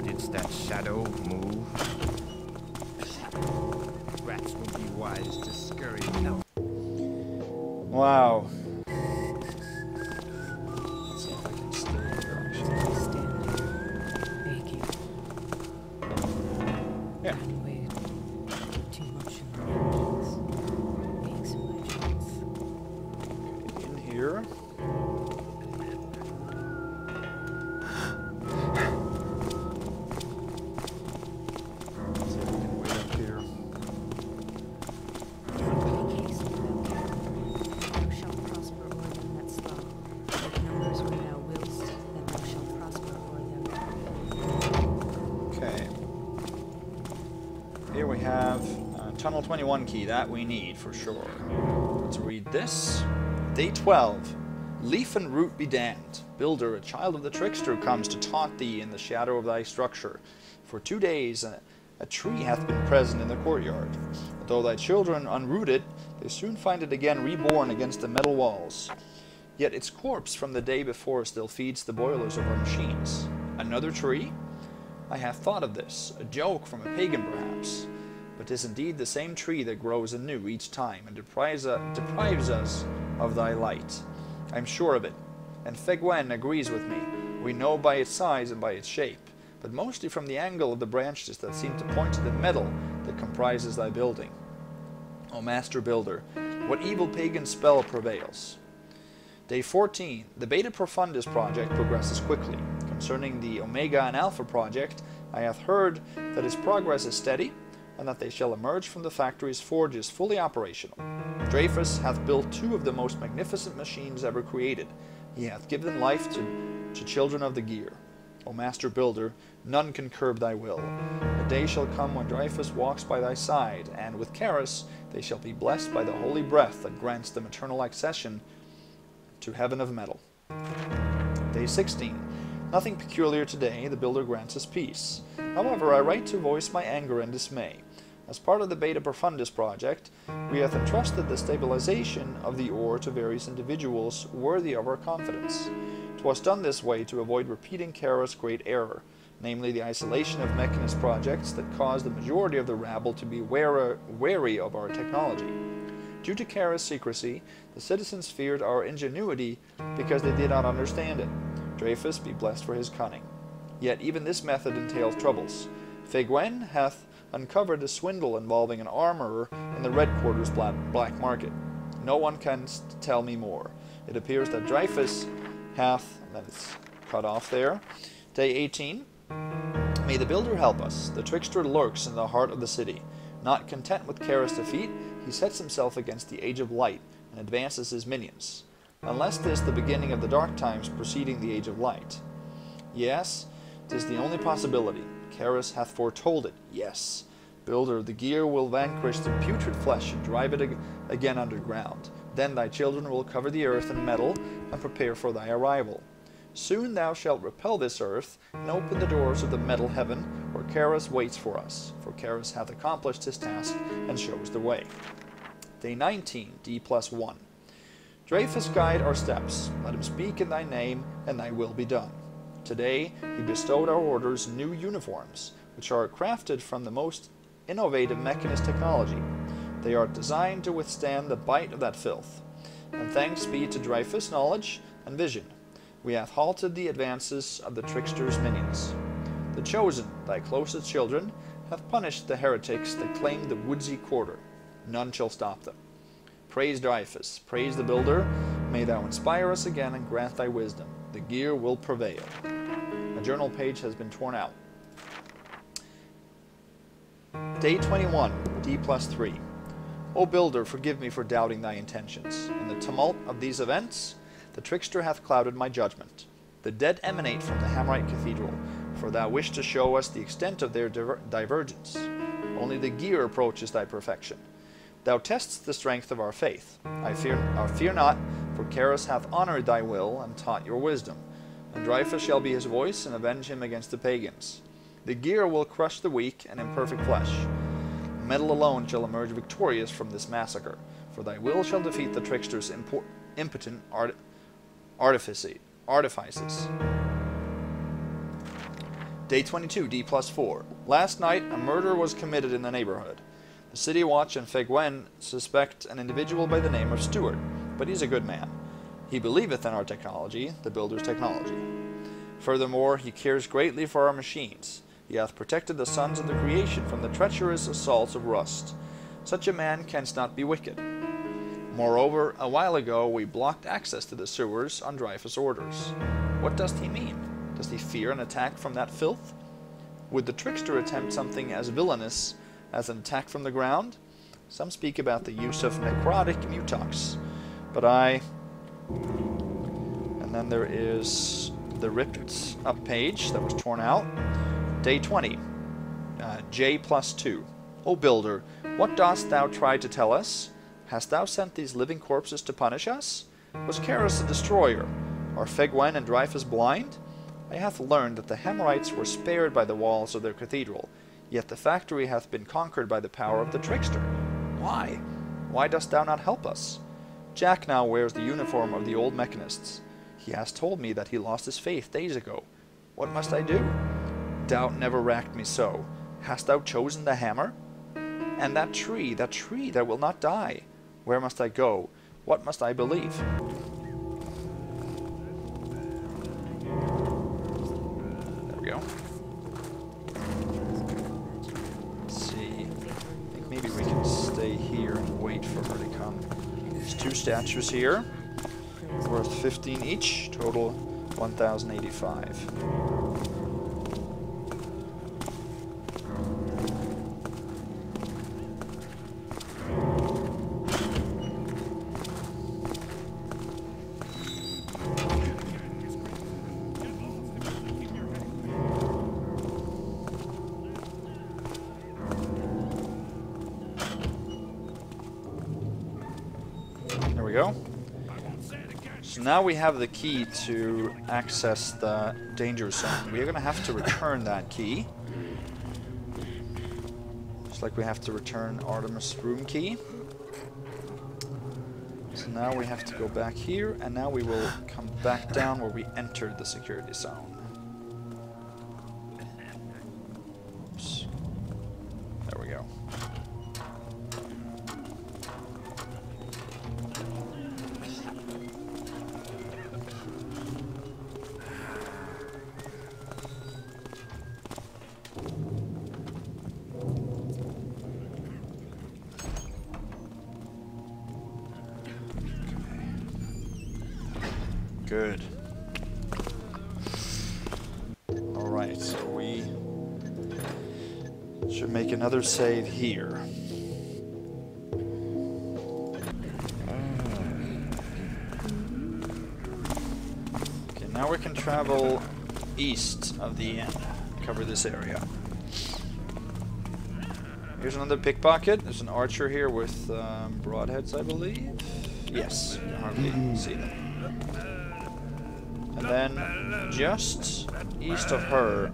S10: Did that shadow move? Rats would be wise to scurry out.
S1: Wow. Let's see if I can stay here, actually.
S11: Stand begging.
S1: Yeah.
S11: Anyway, too much in the engines. Makes my choice.
S1: In here. Let's see if we can wait up here.
S11: In case thou shalt prosper o'er them that slow. Like numbers when thou willst, that thou shalt prosper o'er them that
S1: Okay. Here we have Tunnel 21 key. That we need for sure. Let's read this. Day 12. Leaf and root be damned. Builder, a child of the trickster, comes to taunt thee in the shadow of thy structure. For 2 days a tree hath been present in the courtyard. Though thy children unroot it, they soon find it again reborn against the metal walls. Yet its corpse from the day before still feeds the boilers of our machines. Another tree? I have thought of this, a joke from a pagan perhaps. But 'tis indeed the same tree that grows anew each time, and deprives us of thy light. I am sure of it, and Fegwen agrees with me. We know by its size and by its shape, but mostly from the angle of the branches that seem to point to the metal that comprises thy building. O Master Builder, what evil pagan spell prevails? Day 14. The Beta Profundus project progresses quickly. Concerning the Omega and Alpha project, I have heard that its progress is steady, and that they shall emerge from the factory's forges fully operational. Dreyfus hath built 2 of the most magnificent machines ever created. He hath given life to children of the gear. O Master Builder, none can curb thy will. A day shall come when Dreyfus walks by thy side, and with Karis they shall be blessed by the holy breath that grants them eternal accession to heaven of metal. Day 16. Nothing peculiar today, the Builder grants us peace. However, I write to voice my anger and dismay. As part of the Beta Profundus project, we have entrusted the stabilization of the ore to various individuals worthy of our confidence. 'Twas done this way to avoid repeating Kara's great error, namely the isolation of mechanist projects that caused the majority of the rabble to be wary of our technology. Due to Kara's secrecy, the citizens feared our ingenuity because they did not understand it. Dreyfus be blessed for his cunning. Yet even this method entails troubles. Fegwen hath uncovered a swindle involving an armorer in the Red Quarter's black market. No one can tell me more. It appears that Dreyfus hath, and then it's cut off there. Day 18. May the Builder help us. The trickster lurks in the heart of the city. Not content with Kara's defeat, he sets himself against the Age of Light and advances his minions. Unless 'tis the beginning of the dark times preceding the Age of Light. Yes, 'tis the only possibility. Karis hath foretold it. Yes. Builder, the gear will vanquish the putrid flesh and drive it again underground. Then thy children will cover the earth in metal and prepare for thy arrival. Soon thou shalt repel this earth and open the doors of the metal heaven where Karis waits for us, for Karis hath accomplished his task and shows the way. Day 19, D+1. Dreyfus guide our steps. Let him speak in thy name, and thy will be done. Today he bestowed our orders new uniforms, which are crafted from the most innovative mechanist technology. They are designed to withstand the bite of that filth. And thanks be to Dreyfus' knowledge and vision, we hath halted the advances of the trickster's minions. The chosen, thy closest children, hath punished the heretics that claimed the woodsy quarter. None shall stop them. Praise Dreyfus, praise the Builder. May thou inspire us again and grant thy wisdom. The gear will prevail. A journal page has been torn out. Day 21, D+3. O Builder, forgive me for doubting thy intentions. In the tumult of these events, the trickster hath clouded my judgment. The dead emanate from the Hammerite Cathedral, for thou wish to show us the extent of their divergence. Only the gear approaches thy perfection. Thou testest the strength of our faith. I fear not, for Karis hath honored thy will and taught your wisdom. And Dreyfus shall be his voice and avenge him against the pagans. The gear will crush the weak and imperfect flesh. Metal alone shall emerge victorious from this massacre, for thy will shall defeat the trickster's impotent artifices. Day 22, D+4. Last night a murder was committed in the neighborhood. The City Watch and Fegwen suspect an individual by the name of Stewart, but he's a good man. He believeth in our technology, the Builder's technology. Furthermore, he cares greatly for our machines. He hath protected the sons of the creation from the treacherous assaults of rust. Such a man canst not be wicked. Moreover, a while ago we blocked access to the sewers on Dreyfus' orders. What does he mean? Does he fear an attack from that filth? Would the trickster attempt something as villainous as an attack from the ground? Some speak about the use of necrotic mutox, but and then there is the ripped up page that was torn out. Day 20, J+2. O Builder, what dost thou try to tell us? Hast thou sent these living corpses to punish us? Was Karis the destroyer? Are Fegwen and Dreyfus blind? I hath learned that the Hemorites were spared by the walls of their cathedral, yet the factory hath been conquered by the power of the trickster. Why? Why dost thou not help us? Jack now wears the uniform of the old mechanists. He has told me that he lost his faith days ago. What must I do? Doubt never racked me so. Hast thou chosen the hammer? And that tree that will not die. Where must I go? What must I believe? There we go. Let's see. I think maybe we can stay here and wait for her to come. There's 2 statues here. Worth 15 each. Total 1,085. There we go. So now we have the key to access the danger zone. We're going to have to return that key. Just like we have to return Artemis' room key. So now we have to go back here, and now we will come back down where we entered the security zone. Oops. There we go. Good. Alright, so we should make another save here. Okay, now we can travel east of the inn, cover this area. Here's another pickpocket. There's an archer here with broadheads, I believe. Yes, you can hardly see them. And then, just east of her,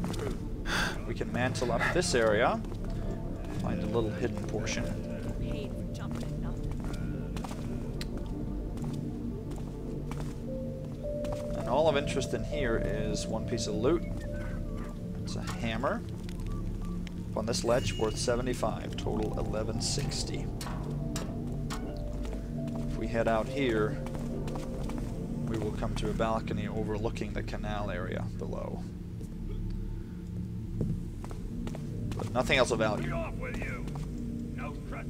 S1: we can mantle up this area, find a little hidden portion. And all of interest in here is one piece of loot. It's a hammer. Up on this ledge, worth 75, total 1160. If we head out here, we will come to a balcony overlooking the canal area below. But nothing else of value.
S10: Off with you. No crud.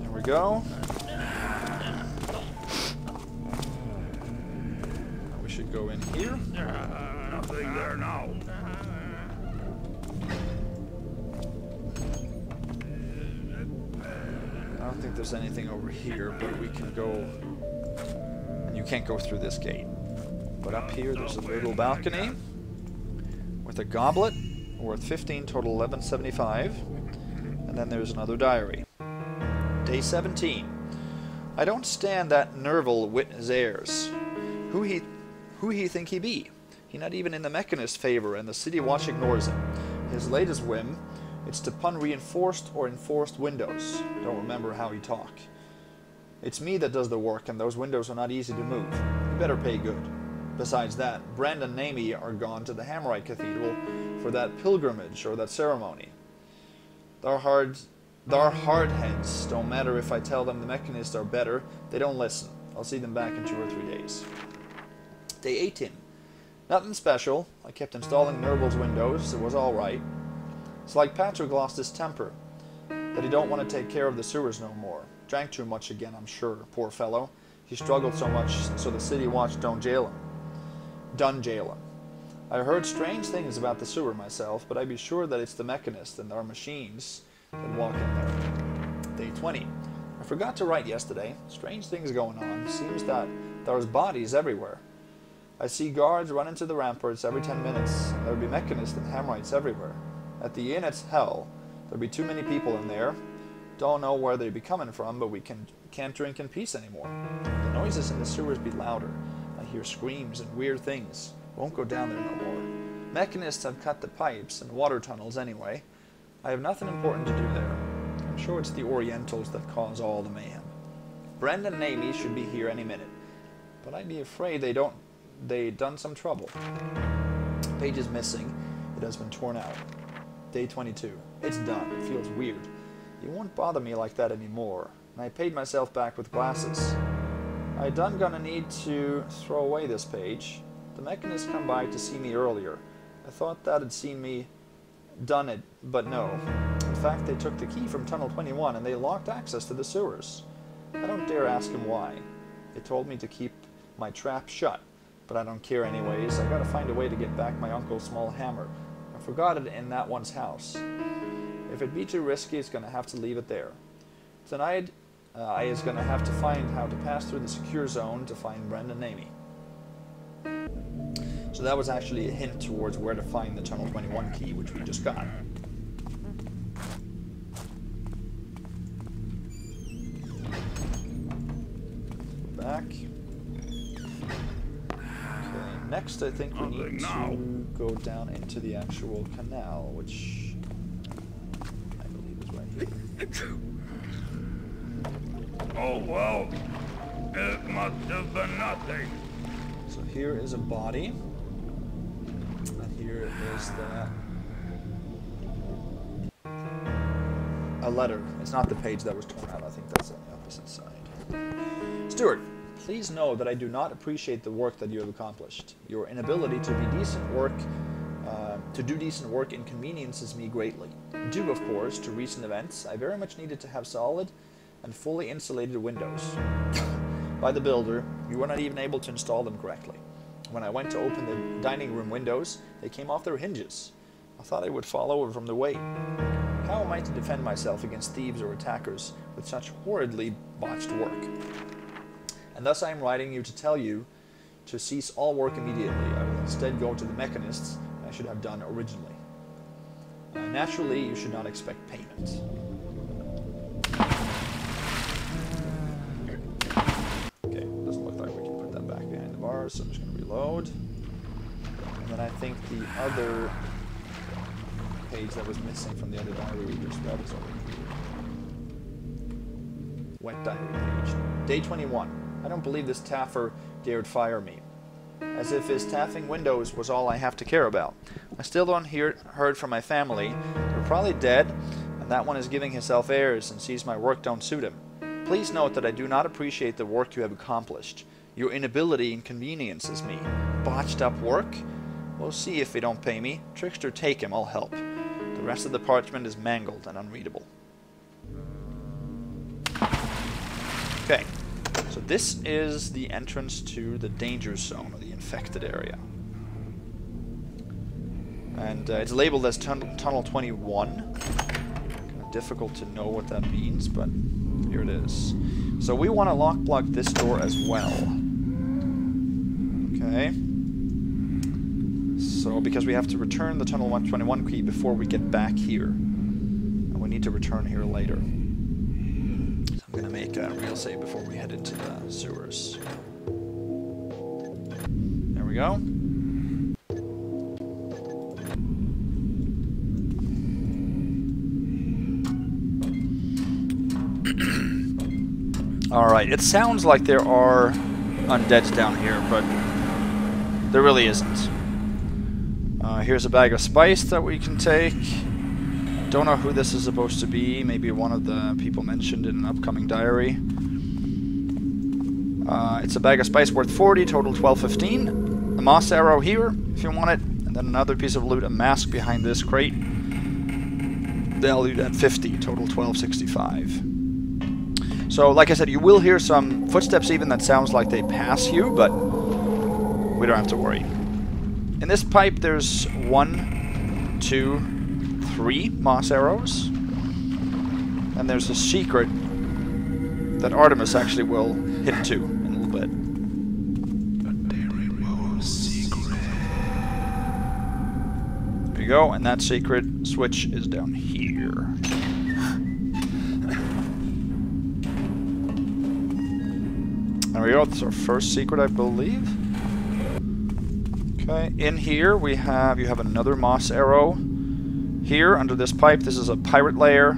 S1: There we go. We should go in here.
S10: Nothing there now.
S1: I don't think there's anything over here, but we can go... And you can't go through this gate. But up here there's a little balcony with a goblet worth 15, total 1175. And then there's another diary. Day 17. I don't stand that Nerval witness airs. Who he think he be? He not even in the Mechanist favor, and the City Watch ignores him. His latest whim, it's to pun reinforced or enforced windows. Don't remember how he talk. It's me that does the work, and those windows are not easy to move. You better pay good. Besides that, Brand and Namie are gone to the Hammerite Cathedral for that pilgrimage or that ceremony. They're hardheads. Don't matter if I tell them the Mechanists are better, they don't listen. I'll see them back in 2 or 3 days. Day 18. Nothing special. I kept installing Nerval's windows. It was alright. It's like Patrick lost his temper. That he don't want to take care of the sewers no more. Drank too much again, I'm sure. Poor fellow. He struggled so much so the City Watch don't jail him. Done jail him. I heard strange things about the sewer myself, but I'd be sure that it's the Mechanists and our machines that walk in there. Day 20. I forgot to write yesterday. Strange things going on. Seems that there's bodies everywhere. I see guards run into the ramparts every 10 minutes. There would be mechanists and Hamrites everywhere. At the inn, it's hell. There'd be too many people in there. Don't know where they'd be coming from, but we can't drink in peace anymore. The noises in the sewers be louder. I hear screams and weird things. Won't go down there no more. Mechanists have cut the pipes and water tunnels anyway. I have nothing important to do there. I'm sure it's the Orientals that cause all the mayhem. Brendan and Amy should be here any minute, but I'd be afraid they done some trouble. Page is missing. It has been torn out. Day 22. It's done. It feels weird. It won't bother me like that anymore. And I paid myself back with glasses. I done gonna need to throw away this page. The mechanists come by to see me earlier. I thought that had seen me done it, but no. In fact, they took the key from Tunnel 21 and they locked access to the sewers. I don't dare ask him why. They told me to keep my trap shut, but I don't care anyways. I gotta find a way to get back my uncle's small hammer. I forgot it in that one's house. If it be too risky, it's gonna have to leave it there. Tonight, I is gonna have to find how to pass through the secure zone to find Brendan and Amy. So that was actually a hint towards where to find the Tunnel 21 key, which we just got. Back. Okay, next I think we need to go down into the actual canal, which I believe is right here.
S10: Oh, well, it must have been nothing.
S1: So here is a body, and here is a letter. It's not the page that was torn out. I think that's on the opposite side. Stuart, please know that I do not appreciate the work that you have accomplished. Your inability to do decent work inconveniences me greatly. Due, of course, to recent events, I very much needed to have solid and fully insulated windows. By the builder, you were not even able to install them correctly. When I went to open the dining room windows, they came off their hinges. I thought I would fall over from the weight. How am I to defend myself against thieves or attackers with such horridly botched work? And thus I am writing you to tell you to cease all work immediately. I will instead go to the mechanists I should have done originally. Naturally, you should not expect payment. Okay, doesn't look like we can put that back behind the bars, so I'm just going to reload. And then I think the other page that was missing from the other diary we just read is over here. Wet diary page. Day 21. I don't believe this taffer dared fire me. As if his taffing windows was all I have to care about. I still don't heard from my family. They're probably dead, and that one is giving himself airs and sees my work don't suit him. Please note that I do not appreciate the work you have accomplished. Your inability inconveniences me. Botched up work? We'll see if they don't pay me. Trickster, take him, I'll help. The rest of the parchment is mangled and unreadable. Okay. So this is the entrance to the danger zone, or the infected area. And it's labeled as Tunnel 21. Kind of difficult to know what that means, but here it is. So we want to lockblock this door as well. Okay. So, because we have to return the Tunnel 121 key before we get back here. And we need to return here later. I'm going to make a real save before we head into the sewers. There we go. Alright, it sounds like there are undeads down here, but there really isn't. Here's a bag of spice that we can take. Don't know who this is supposed to be. Maybe one of the people mentioned in an upcoming diary. It's a bag of spice worth 40, total 12.15. A moss arrow here, if you want it. And then another piece of loot, a mask behind this crate. Valued at 50, total 12.65. So, like I said, you will hear some footsteps even that sounds like they pass you, but we don't have to worry. In this pipe, there's 1, 2, 3 moss arrows, and there's a secret that Artemis actually will hit to in a little bit.
S6: But there it was.
S1: you go, and that secret switch is down here. There we go, that's our first secret, I believe. Okay, in here you have another moss arrow. Here, under this pipe, this is a pirate lair,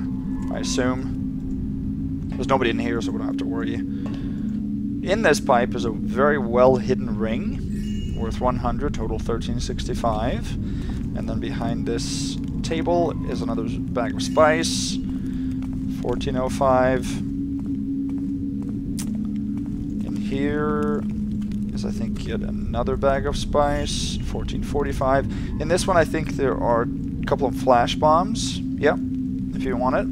S1: I assume. There's nobody in here, so we don't have to worry. In this pipe is a very well-hidden ring, worth 100, total 1365. And then behind this table is another bag of spice, 1405. In here is, I think, yet another bag of spice, 1445. In this one, I think there are a couple of flash bombs. Yep, if you want it.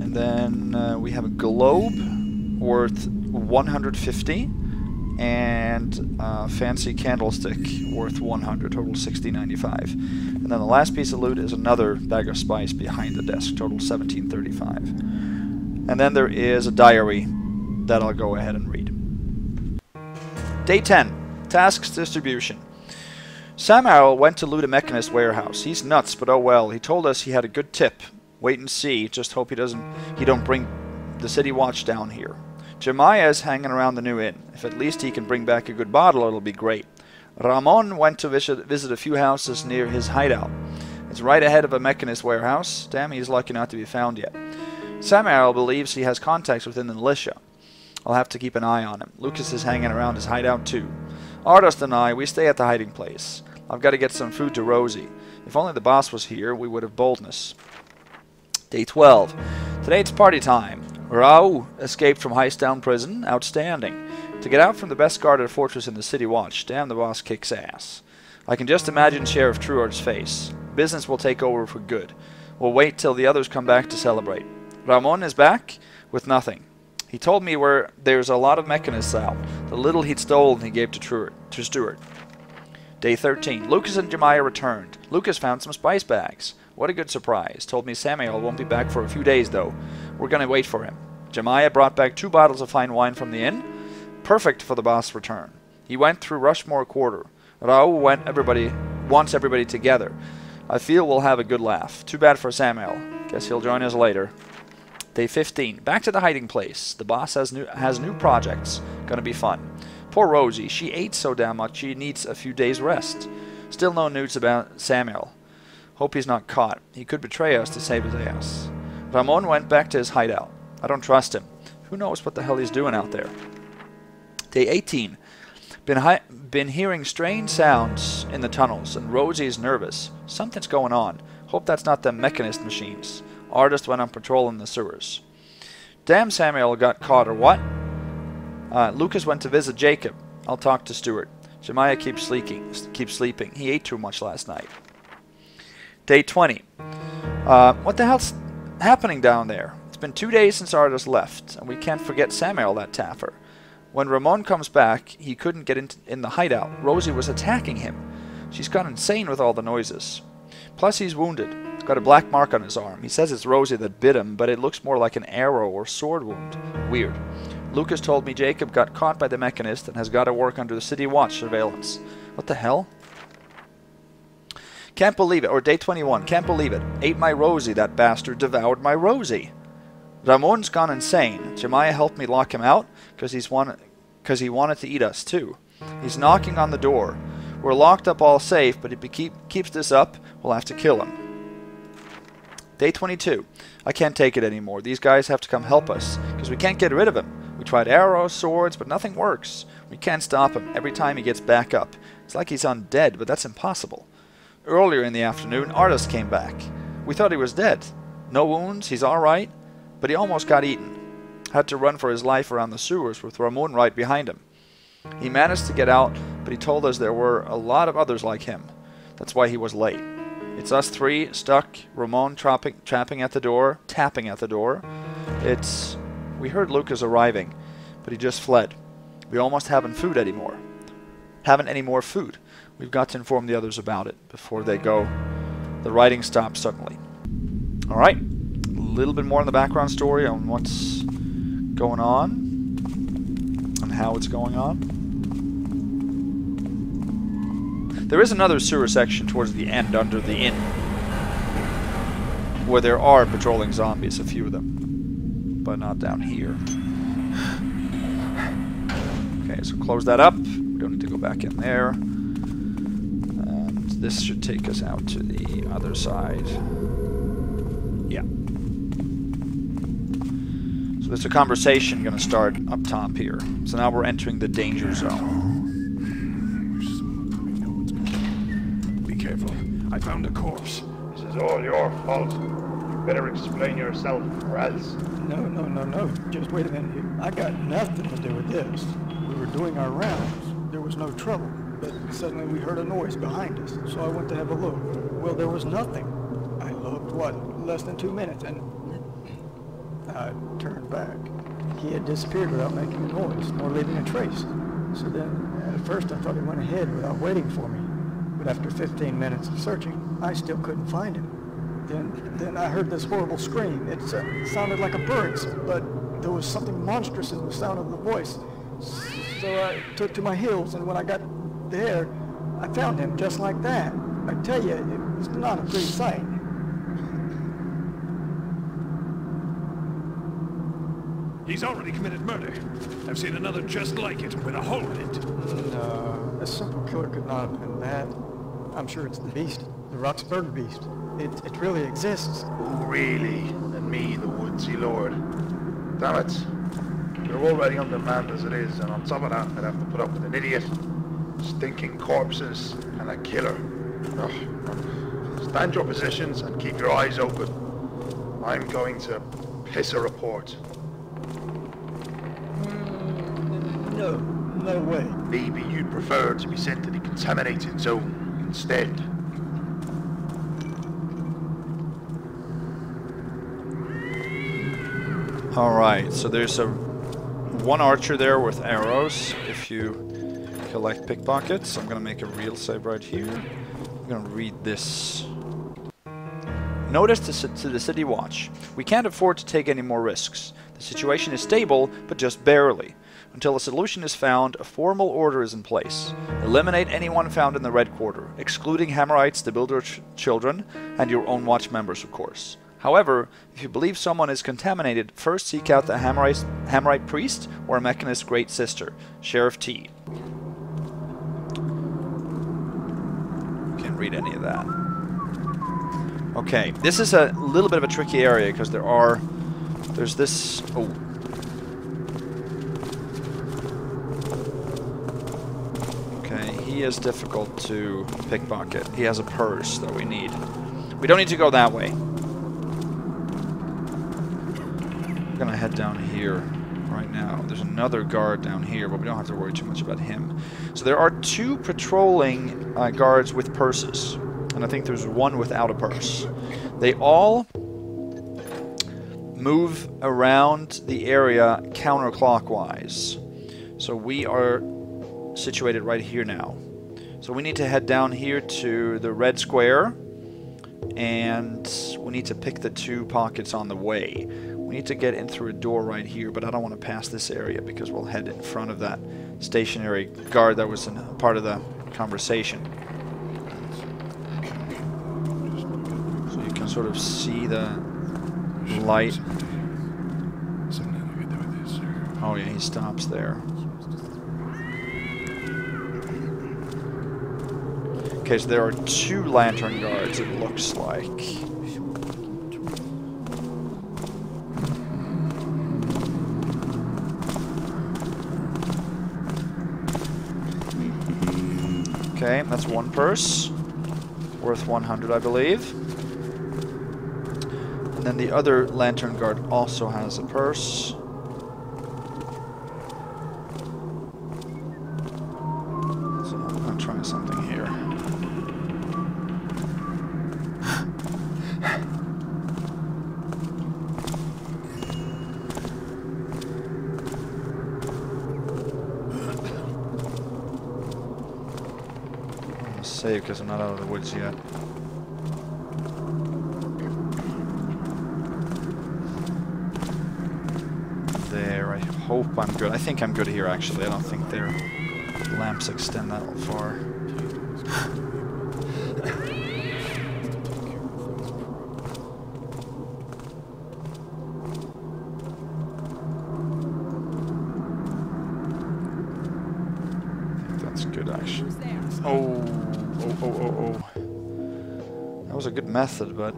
S1: And then we have a globe worth 150. And a fancy candlestick worth 100, total 60.95. And then the last piece of loot is another bag of spice behind the desk, total 17.35. And then there is a diary that I'll go ahead and read. Day 10, tasks distribution. Samuel went to loot a mechanist warehouse. He's nuts, but oh well. He told us he had a good tip. Wait and see. Just hope he don't bring the city watch down here. Jemiah's hanging around the new inn. If at least he can bring back a good bottle, it'll be great. Ramon went to visit a few houses near his hideout. It's right ahead of a mechanist warehouse. Damn, he's lucky not to be found yet. Samuel believes he has contacts within the militia. I'll have to keep an eye on him. Lucas is hanging around his hideout too. Artist and I, we stay at the hiding place. I've got to get some food to Rosie. If only the boss was here, we would have boldness. Day 12. Today it's party time. Raoul escaped from Heisttown prison. Outstanding. To get out from the best guarded fortress in the city watch. Damn, the boss kicks ass. I can just imagine Sheriff Truard's face. Business will take over for good. We'll wait till the others come back to celebrate. Ramon is back with nothing. He told me where there's a lot of mechanists out. The little he'd stolen he gave to Stuart. Day 13. Lucas and Jemiah returned. Lucas found some spice bags. What a good surprise. Told me Samuel won't be back for a few days, though. We're going to wait for him. Jemiah brought back 2 bottles of fine wine from the inn. Perfect for the boss' return. He went through Rushmore Quarter. Raoul wants everybody together. I feel we'll have a good laugh. Too bad for Samuel. Guess he'll join us later. Day 15. Back to the hiding place. The boss has new projects. Gonna be fun. Poor Rosie. She ate so damn much she needs a few days rest. Still no news about Samuel. Hope he's not caught. He could betray us to save his ass. Ramon went back to his hideout. I don't trust him. Who knows what the hell he's doing out there. Day 18. Been hearing strange sounds in the tunnels, and Rosie's nervous. Something's going on. Hope that's not them mechanist machines. Artist went on patrol in the sewers. Damn, Samuel got caught, or what? Lucas went to visit Jacob. I'll talk to Stuart. Jemiah keeps sleeping. He ate too much last night. Day 20. What the hell's happening down there? It's been 2 days since Artist left, and we can't forget Samuel, that taffer. When Ramon comes back, he couldn't get in the hideout. Rosie was attacking him. She's gone insane with all the noises. Plus, he's wounded. He's got a black mark on his arm. He says it's Rosie that bit him, but it looks more like an arrow or sword wound. Weird. Lucas told me Jacob got caught by the mechanist and has got to work under the city watch surveillance. What the hell? Can't believe it. Or day 21. Can't believe it. Ate my Rosie, that bastard. Devoured my Rosie. Ramon's gone insane. Jemiah helped me lock him out because he wanted to eat us too. He's knocking on the door. We're locked up all safe, but if he keeps this up, we'll have to kill him. Day 22. I can't take it anymore. These guys have to come help us because we can't get rid of him. We tried arrows, swords, but nothing works. We can't stop him every time he gets back up. It's like he's undead, but that's impossible. Earlier in the afternoon, Artist came back. We thought he was dead. No wounds, he's alright, but he almost got eaten. Had to run for his life around the sewers with Ramon right behind him. He managed to get out, but he told us there were a lot of others like him. That's why he was late. It's us 3 stuck, Ramon tapping at the door. We heard Lucas arriving, but he just fled. We almost haven't any more food. We've got to inform the others about it before they go. The writing stops suddenly. Alright, a little bit more in the background story on what's going on and how it's going on. There is another sewer section towards the end under the inn, where there are patrolling zombies, a few of them, but not down here. Okay, so close that up. We don't need to go back in there. And this should take us out to the other side. Yeah. So there's a conversation going to start up top here. So now we're entering the danger zone.
S10: Be careful. I found a corpse.
S9: This is all your fault. You better explain yourself, or else.
S12: No. Just wait a minute here. I got nothing to do with this. We were doing our rounds. There was no trouble. But suddenly we heard a noise behind us. So I went to have a look. Well, there was nothing. I looked, less than 2 minutes, and I turned back. He had disappeared without making a noise, nor leaving a trace. So then, at first I thought he went ahead without waiting for me. But after 15 minutes of searching, I still couldn't find him. Then I heard this horrible scream. It sounded like a bird's, but there was something monstrous in the sound of the voice. So I took to my heels, and when I got there, I found him just like that. I tell you, it was not a pretty sight.
S10: He's already committed murder. I've seen another just like it, with a hole in it.
S12: No, a simple killer could not have been that. I'm sure it's the beast, the Rocksbourg beast. It really exists.
S9: Oh, really? And me, the woodsy lord. Damn it. You're already undermanned as it is, and on top of that, I'd have to put up with an idiot, stinking corpses, and a killer. Ugh. Stand your positions and keep your eyes open. I'm going to piss a report.
S12: No way.
S9: Maybe you'd prefer to be sent to the contaminated zone instead.
S1: Alright, so there's one archer there with arrows if you collect pickpockets. I'm gonna make a real save right here. I'm gonna read this. Notice to the City Watch. We can't afford to take any more risks. The situation is stable, but just barely. Until a solution is found, a formal order is in place. Eliminate anyone found in the Red Quarter, excluding Hammerites, the Builder children, and your own watch members, of course. However, if you believe someone is contaminated, first seek out the Hammerite priest or a Mechanist great sister, Sheriff T. Can't read any of that. Okay, this is a little bit of a tricky area because there's this. Oh. Okay, he is difficult to pickpocket. He has a purse that we need. We don't need to go that way. I'm gonna head down here right now. There's another guard down here, but we don't have to worry too much about him. So there are 2 patrolling guards with purses, and I think there's one without a purse. They all move around the area counterclockwise. So we are situated right here now. So we need to head down here to the red square, and we need to pick the 2 pockets on the way. We need to get in through a door right here, but I don't want to pass this area because we'll head in front of that stationary guard that was in part of the conversation. So you can sort of see the light. Oh yeah, he stops there. Okay, so there are 2 lantern guards, it looks like. Okay, that's 1 purse. Worth 100, I believe. And then the other lantern guard also has a purse. So I'm gonna try something here. Save because I'm not out of the woods yet. There, I hope I'm good. I think I'm good here actually. I don't think their lamps extend that far. That's good, actually. Oh. That was a good method, but...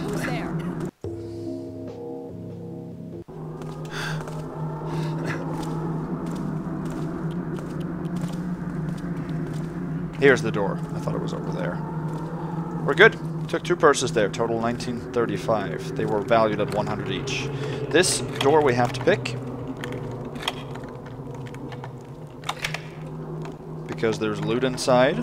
S11: Who's there?
S1: Here's the door. I thought it was over there. We're good. Took 2 purses there. Total 1935. They were valued at 100 each. This door we have to pick. Because there's loot inside.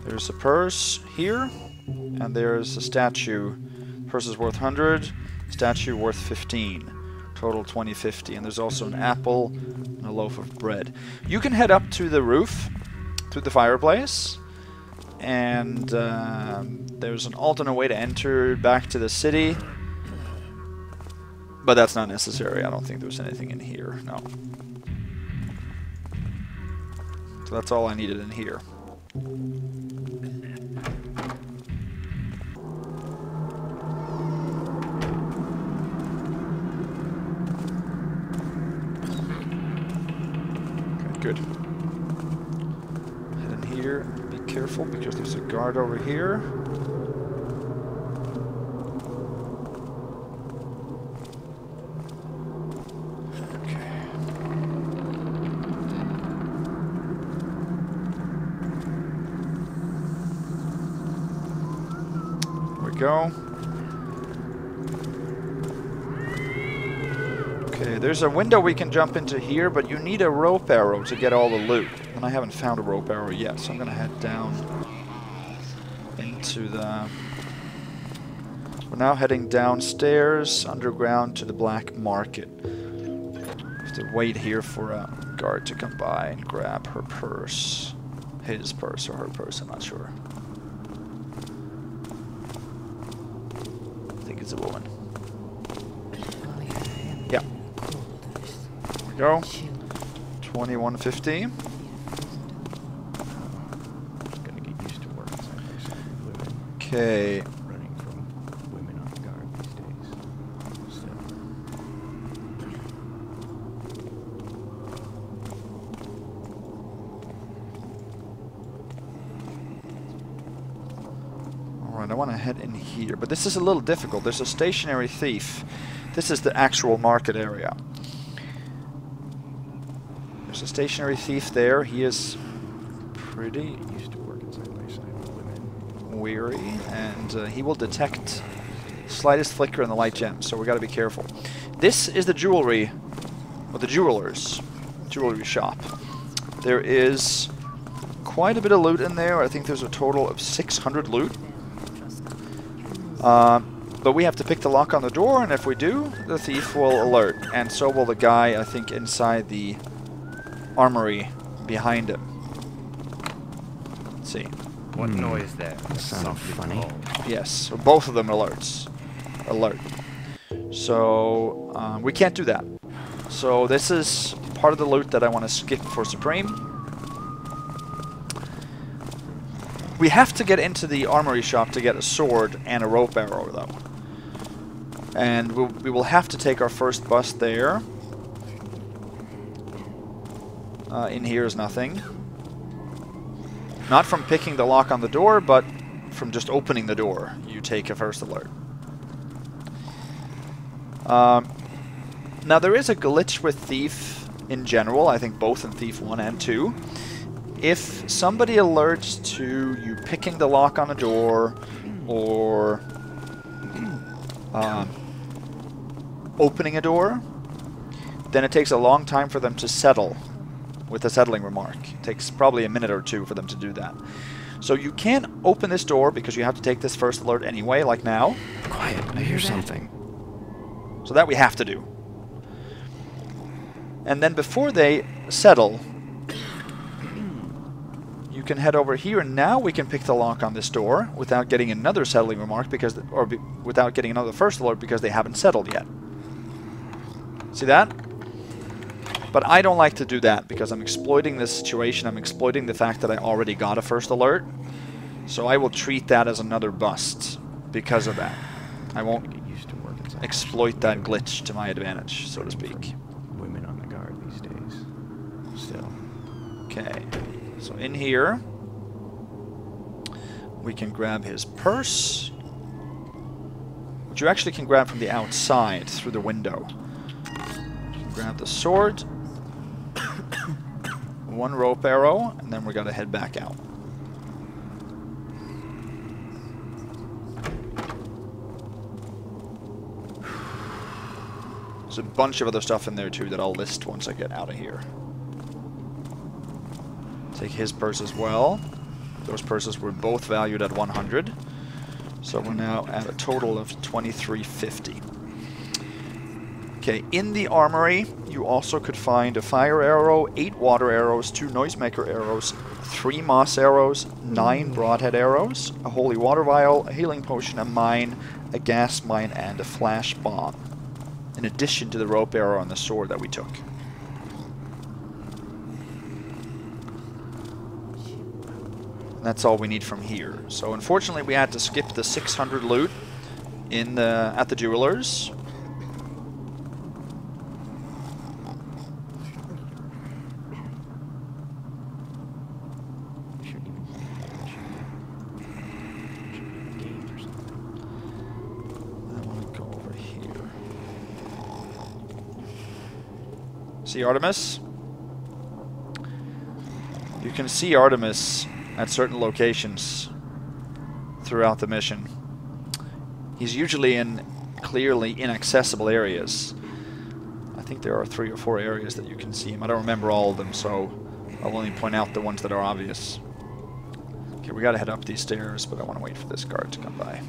S1: There's a purse here. And there's a statue. Purse is worth 100. Statue worth 15. Total 2050. And there's also an apple and a loaf of bread. You can head up to the roof, to the fireplace, and there's an alternate way to enter back to the city. But that's not necessary. I don't think there's anything in here. No. So that's all I needed in here. Good. Head in here. Be careful because there's a guard over here. Okay. There we go. Okay, there's a window we can jump into here, but you need a rope arrow to get all the loot. And I haven't found a rope arrow yet, so I'm gonna head down into the... We're now heading downstairs, underground, to the black market. Have to wait here for a guard to come by and grab her purse. His purse or her purse, I'm not sure. I think it's a woman. Yeah. There we go. 2150.
S6: Gonna get used to working someplace like living.
S1: Okay.
S6: Running from women on guard these days. Still.
S1: Alright, I want to head in here, but this is a little difficult. There's a stationary thief. This is the actual market area. There's a stationary thief there. He is pretty
S6: Used to working someplace like women.
S1: weary, and he will detect slightest flicker in the light gem, so we got to be careful. This is the jewelry, or the jewelry shop. There is quite a bit of loot in there. I think there's a total of 600 loot. But we have to pick the lock on the door, and if we do, the thief will alert, and so will the guy, I think, inside the armory behind him. Let's see.
S6: What noise there? That sounded funny.
S1: Yes, so both of them alert. So we can't do that. So this is part of the loot that I want to skip for Supreme. We have to get into the armory shop to get a sword and a rope arrow, though. And we will have to take our first bus there. In here is nothing. Not from picking the lock on the door, but from just opening the door. You take a first alert. Now there is a glitch with Thief in general. I think both in Thief 1 and 2. If somebody alerts to you picking the lock on a door or opening a door, then it takes a long time for them to settle with a settling remark. It takes probably a minute or two for them to do that. So you can't open this door because you have to take this first alert anyway, like now.
S6: Quiet, I hear something.
S1: So that we have to do. And then before they settle, you you can head over here, and now we can pick the lock on this door without getting another settling remark because, without getting another first alert because they haven't settled yet. See that? But I don't like to do that because I'm exploiting this situation. I'm exploiting the fact that I already got a first alert. So I will treat that as another bust because of that. I won't exploit that glitch to my advantage, so to speak.
S6: Women on the guard these days. Still.
S1: Okay. So in here, we can grab his purse, which you actually can grab from the outside through the window. You can grab the sword, one rope arrow, and then we're gonna head back out. There's a bunch of other stuff in there too that I'll list once I get out of here. Take his purse as well. Those purses were both valued at 100. So we're now at a total of 2350. Okay, in the armory, you also could find a fire arrow, 8 water arrows, 2 noisemaker arrows, 3 moss arrows, 9 broadhead arrows, a holy water vial, a healing potion, a mine, a gas mine, and a flash bomb. In addition to the rope arrow and the sword that we took. And that's all we need from here. So unfortunately we had to skip the 600 loot in the at the jewelers. See Artemis? You can see Artemis at certain locations throughout the mission. He's usually in clearly inaccessible areas. I think there are 3 or 4 areas that you can see him. I don't remember all of them, so I'll only point out the ones that are obvious. Okay, we gotta head up these stairs, but I want to wait for this guard to come by.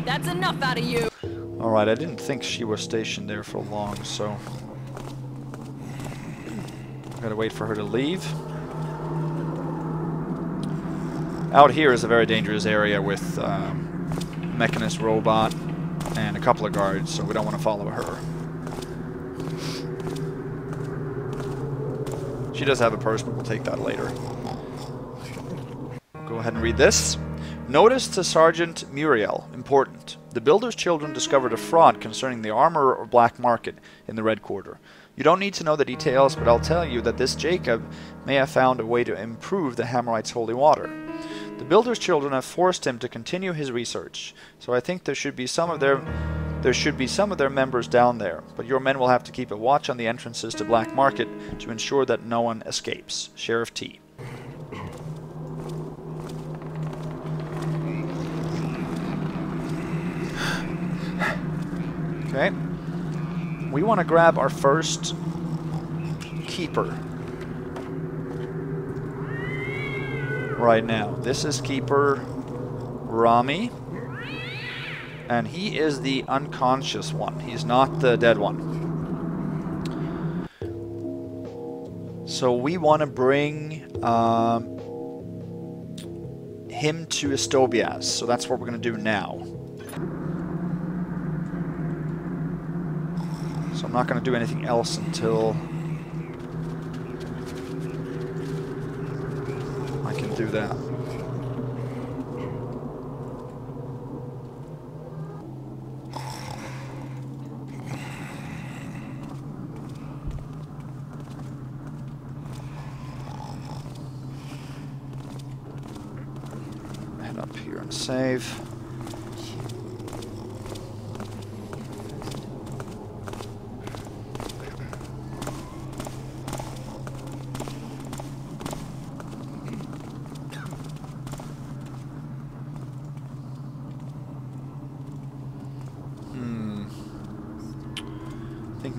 S11: That's enough out of you.
S1: Alright, I didn't think she was stationed there for long, so gotta wait for her to leave. Out here is a very dangerous area with Mechanist robot and a couple of guards, so we don't want to follow her. She does have a purse, but we'll take that later. Go ahead and read this. Notice to Sergeant Muriel. Important. The builder's children discovered a fraud concerning the armor or black market in the Red Quarter. You don't need to know the details, but I'll tell you that this Jacob may have found a way to improve the Hammerites' holy water. The builder's children have forced him to continue his research, so I think there should be some of their members down there, but your men will have to keep a watch on the entrances to Black Market to ensure that no one escapes. Sheriff T. Okay. We want to grab our first keeper right now. This is Keeper Rami, and he is the unconscious one. He's not the dead one. So we want to bring him to Estobias. So that's what we're going to do now. So I'm not going to do anything else until I can do that. Head up here and save.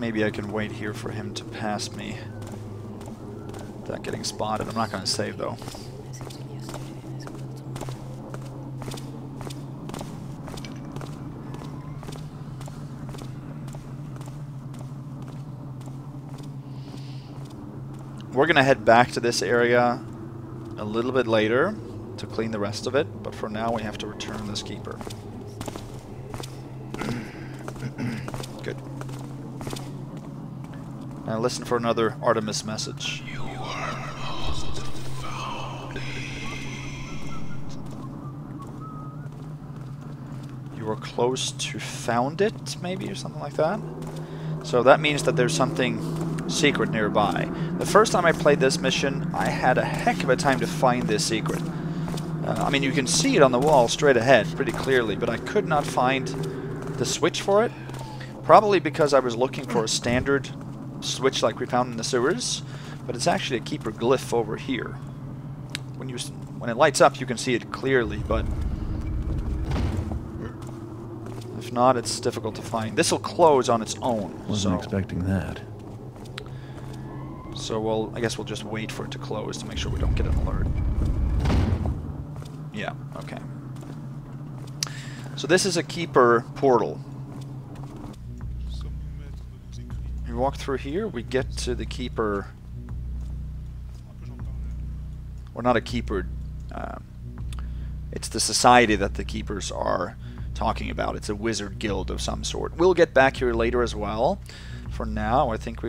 S1: maybe I can wait here for him to pass me without getting spotted. I'm not going to save though. We're going to head back to this area a little bit later to clean the rest of it, but for now we have to return this keeper. Good. Now listen for another Artemis message.
S5: You are lost and found.
S1: You were close to found it, maybe, or something like that. So that means that there's something secret nearby. The first time I played this mission, I had a heck of a time to find this secret. I mean, you can see it on the wall straight ahead pretty clearly, but I could not find the switch for it. Probably because I was looking for a standard switch like we found in the sewers, but it's actually a keeper glyph over here. When it lights up, you can see it clearly, but if not, it's difficult to find. This will close on its own.
S6: Wasn't expecting that.
S1: So I guess we'll just wait for it to close to make sure we don't get an alert. Yeah, okay. So this is a keeper portal. We walk through here, we get to the keeper. Or not a keeper. It's the society that the keepers are talking about. It's a wizard guild of some sort. We'll get back here later as well. For now, I think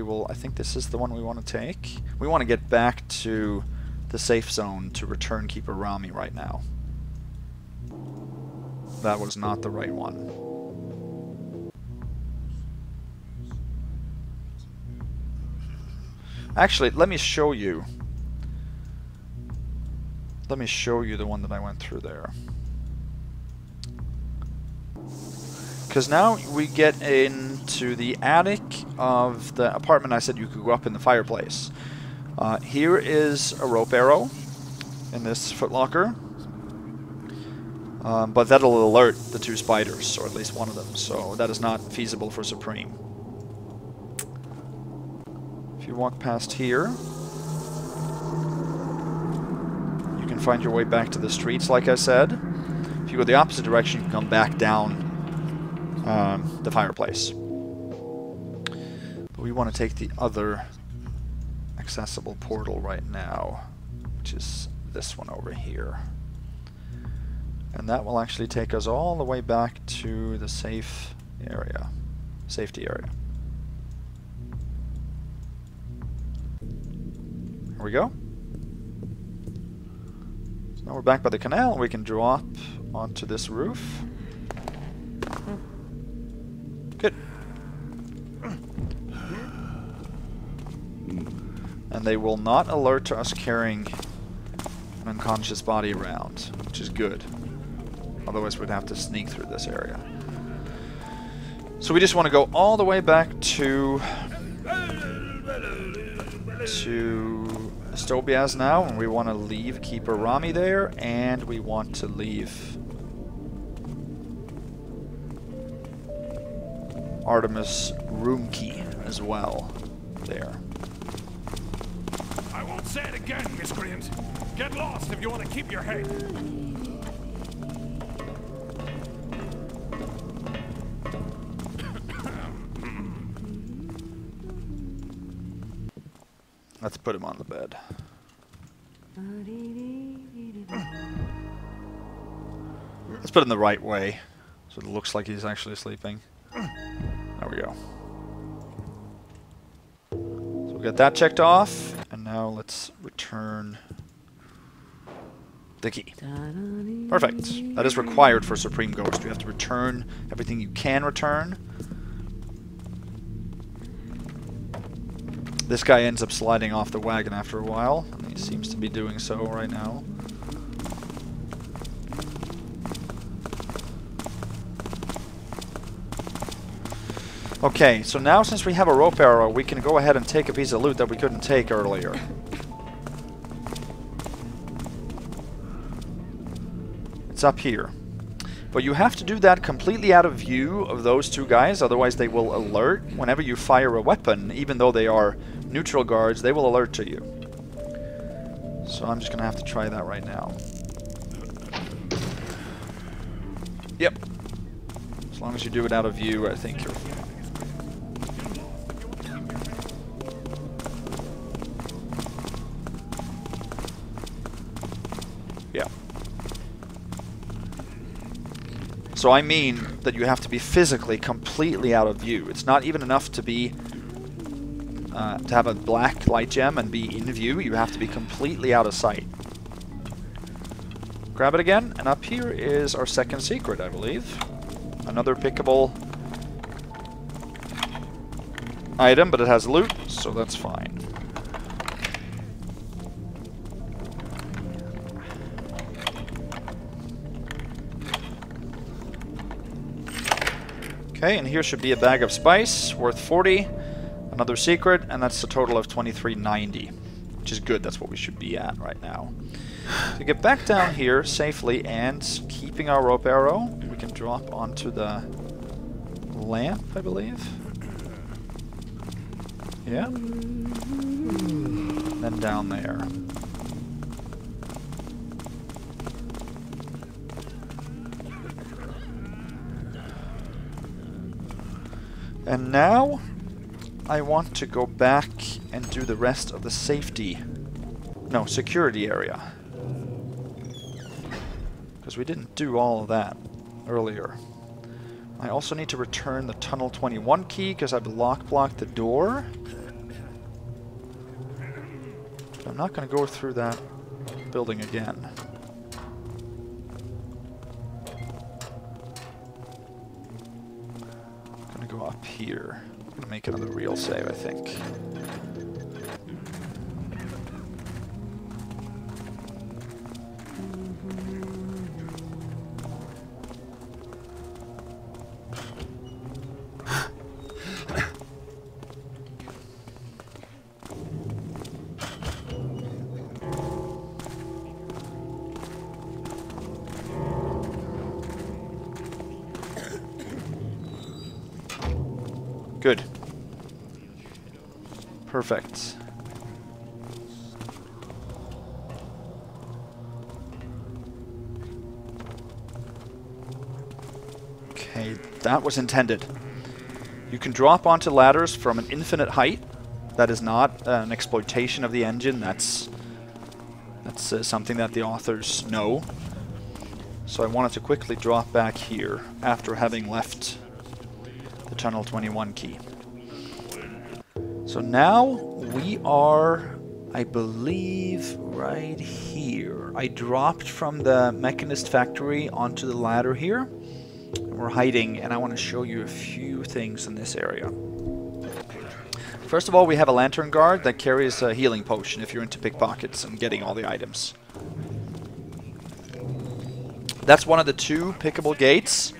S1: this is the one we want to take. We want to get back to the safe zone to return Keeper Rami right now. That was not the right one. Actually, let me show you. Let me show you the one that I went through there. Because now we get into the attic of the apartment I said you could go up in the fireplace. Here is a rope arrow in this footlocker. But that'll alert the two spiders, or at least one of them, so that is not feasible for Supreme. If you walk past here, you can find your way back to the streets, like I said. If you go the opposite direction, you can come back down the fireplace. But we want to take the other accessible portal right now, which is this one over here. And that will actually take us all the way back to the safety area. Here we go. So now we're back by the canal, and we can drop onto this roof. Good. And they will not alert to us carrying an unconscious body around, which is good. Otherwise we'd have to sneak through this area. So we just want to go all the way back to Estobias now, and we want to leave Keeper Rami there, and we want to leave Artemis room key as well there.
S10: I won't say it again, miscreant. Get lost if you want to keep your head.
S1: Let's put him on the bed. Let's put him the right way, so it looks like he's actually sleeping. There we go. So we got that checked off, and now let's return the key. Perfect. That is required for Supreme Ghost. You have to return everything you can return. This guy ends up sliding off the wagon after a while, and he seems to be doing so right now. Okay, so now since we have a rope arrow, we can go ahead and take a piece of loot that we couldn't take earlier. It's up here. But you have to do that completely out of view of those two guys, otherwise they will alert. Whenever you fire a weapon, even though they are neutral guards, they will alert to you. So I'm just gonna have to try that right now. Yep. As long as you do it out of view, I think you're fine. Yeah. So I mean that you have to be physically completely out of view. It's not even enough to be to have a black light gem and be in view. You have to be completely out of sight. Grab it again, and up here is our second secret, I believe. Another pickable item, but it has loot, so that's fine. Okay, and here should be a bag of spice worth 40. Another secret, and that's a total of 2390, which is good. That's what we should be at right now. To get back down here safely and keeping our rope arrow, we can drop onto the lamp, I believe. Yeah. Then down there. And now I want to go back and do the rest of the security area. Because we didn't do all of that earlier. I also need to return the Tunnel 21 key because I've blocked the door. But I'm not going to go through that building again. I'm going to go up here. I'm going to make another real save, I think. Good. Perfect. Okay, that was intended. You can drop onto ladders from an infinite height. That is not an exploitation of the engine. That's something that the authors know. So I wanted to quickly drop back here after having left the Tunnel 21 key. So now we are, I believe, right here. I dropped from the Mechanist factory onto the ladder here. We're hiding, and I want to show you a few things in this area. First of all, we have a lantern guard that carries a healing potion if you're into pickpockets and getting all the items. That's one of the two pickable gates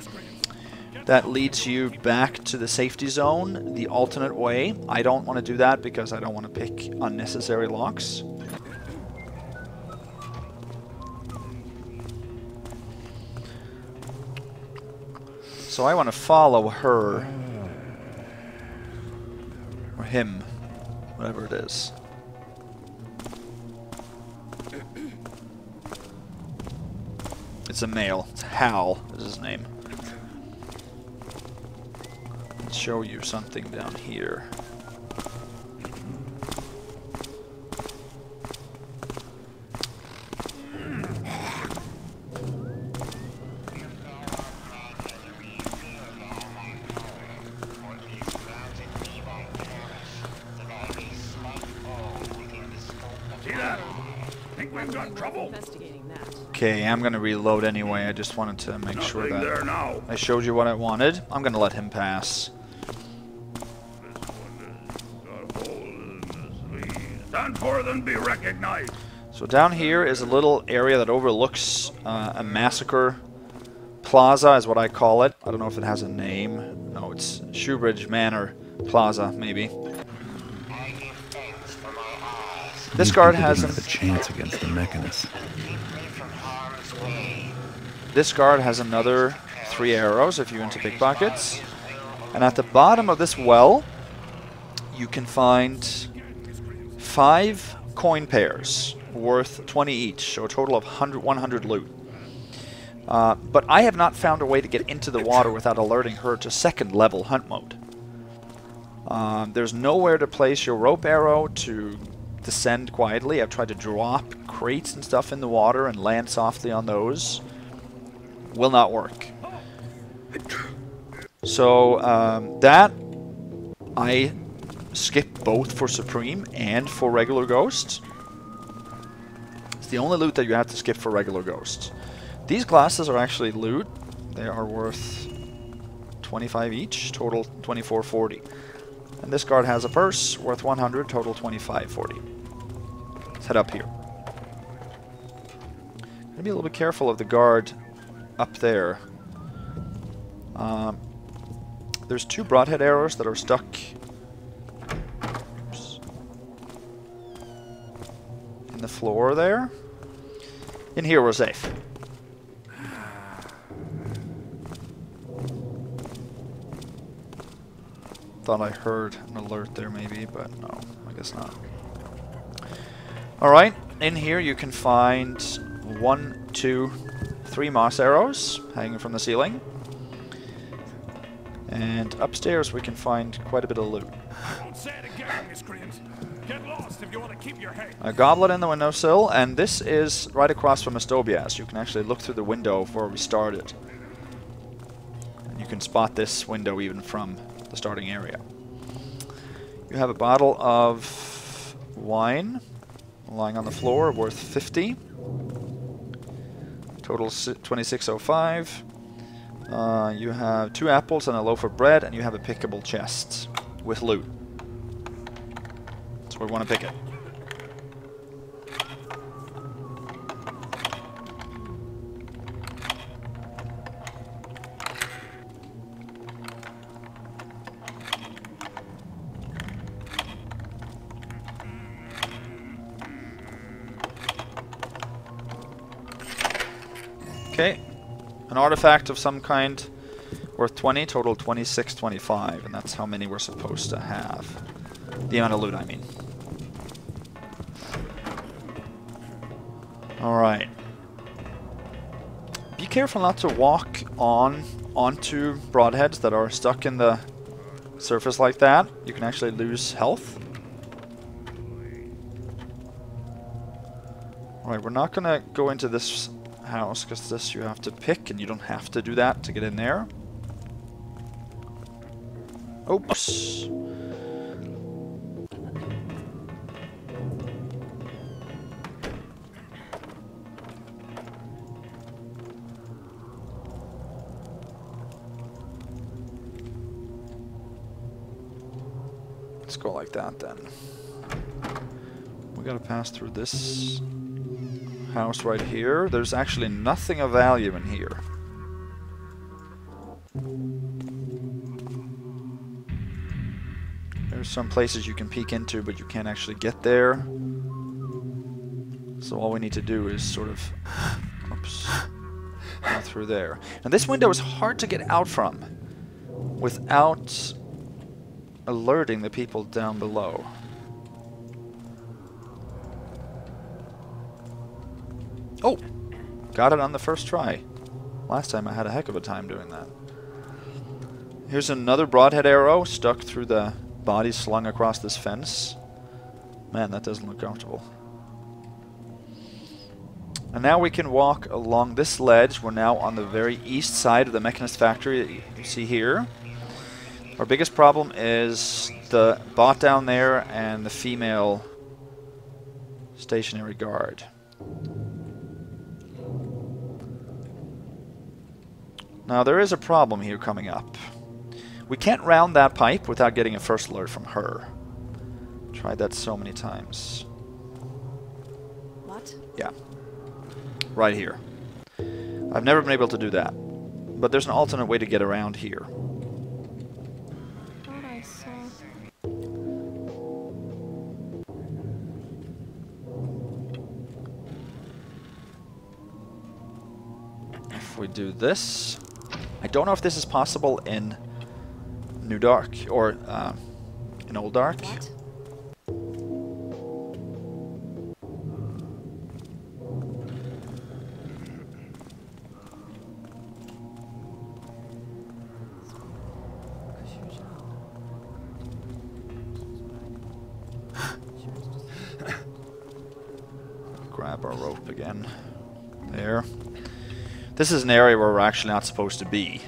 S1: that leads you back to the safety zone the alternate way. I don't want to do that because I don't want to pick unnecessary locks. So I want to follow her. Or him. Whatever it is. It's a male. It's Hal is his name. Let's show you something down here.
S10: See that? Think we've got trouble?
S1: Okay, I'm gonna reload anyway. I just wanted to make sure
S10: Nothing there
S1: that
S10: now.
S1: I showed you what I wanted. I'm gonna let him pass.
S10: Stand forth and be recognized.
S1: So down here is a little area that overlooks a massacre plaza, is what I call it. I don't know if it has a name. No, it's Shoebridge Manor Plaza, maybe. This guard has
S13: a chance against the Mechanists.
S1: this guard has another 3 arrows if you're into pickpockets. And at the bottom of this well, you can find 5 coin pairs worth 20 each, so a total of 100 loot. But I have not found a way to get into the water without alerting her to 2nd level hunt mode. There's nowhere to place your rope arrow to descend quietly. I've tried to drop crates and stuff in the water and land softly on those. Will not work. So that I skip both for Supreme and for regular Ghost. It's the only loot that you have to skip for regular Ghost. These glasses are actually loot. They are worth 25 each, total 24.40. And this guard has a purse worth 100, total 25.40. Let's head up here. Gotta be a little bit careful of the guard up there. There's 2 broadhead arrows that are stuck. Oops. In the floor there. In here we're safe. Thought I heard an alert there maybe, but no, I guess not. Alright, in here you can find 1, 2, 3 moss arrows hanging from the ceiling. And upstairs we can find quite a bit of loot. A goblet in the windowsill, and this is right across from Astobias. You can actually look through the window of where we started. And you can spot this window even from the starting area. You have a bottle of wine lying on the floor worth 50. Total 26.05. You have 2 apples and a loaf of bread, and you have a pickable chest with loot. So we want to pick it. Okay, an artifact of some kind worth 20, total 26.25, and that's how many we're supposed to have. The amount of loot, I mean. Alright. Be careful not to walk onto broadheads that are stuck in the surface like that. You can actually lose health. Alright, we're not gonna go into this house because this you have to pick, and you don't have to do that to get in there. Oops. Let's go like that then. We gotta pass through this house right here. There's actually nothing of value in here. There's some places you can peek into, but you can't actually get there. So all we need to do is sort of oops, go through there. And this window is hard to get out from without alerting the people down below. Oh! Got it on the first try. Last time I had a heck of a time doing that. Here's another broadhead arrow stuck through the body slung across this fence. Man, that doesn't look comfortable. And now we can walk along this ledge. We're now on the very east side of the Mechanist factory that you see here. Our biggest problem is the bot down there and the female stationary guard. Now there is a problem here coming up. We can't round that pipe without getting a first alert from her. Tried that so many times.
S11: What?
S1: Yeah. Right here. I've never been able to do that. But there's an alternate way to get around here.
S11: Thought I saw.
S1: If we do this. I don't know if this is possible in New Dark or in Old Dark. Grab our rope again. There. This is an area where we're actually not supposed to be.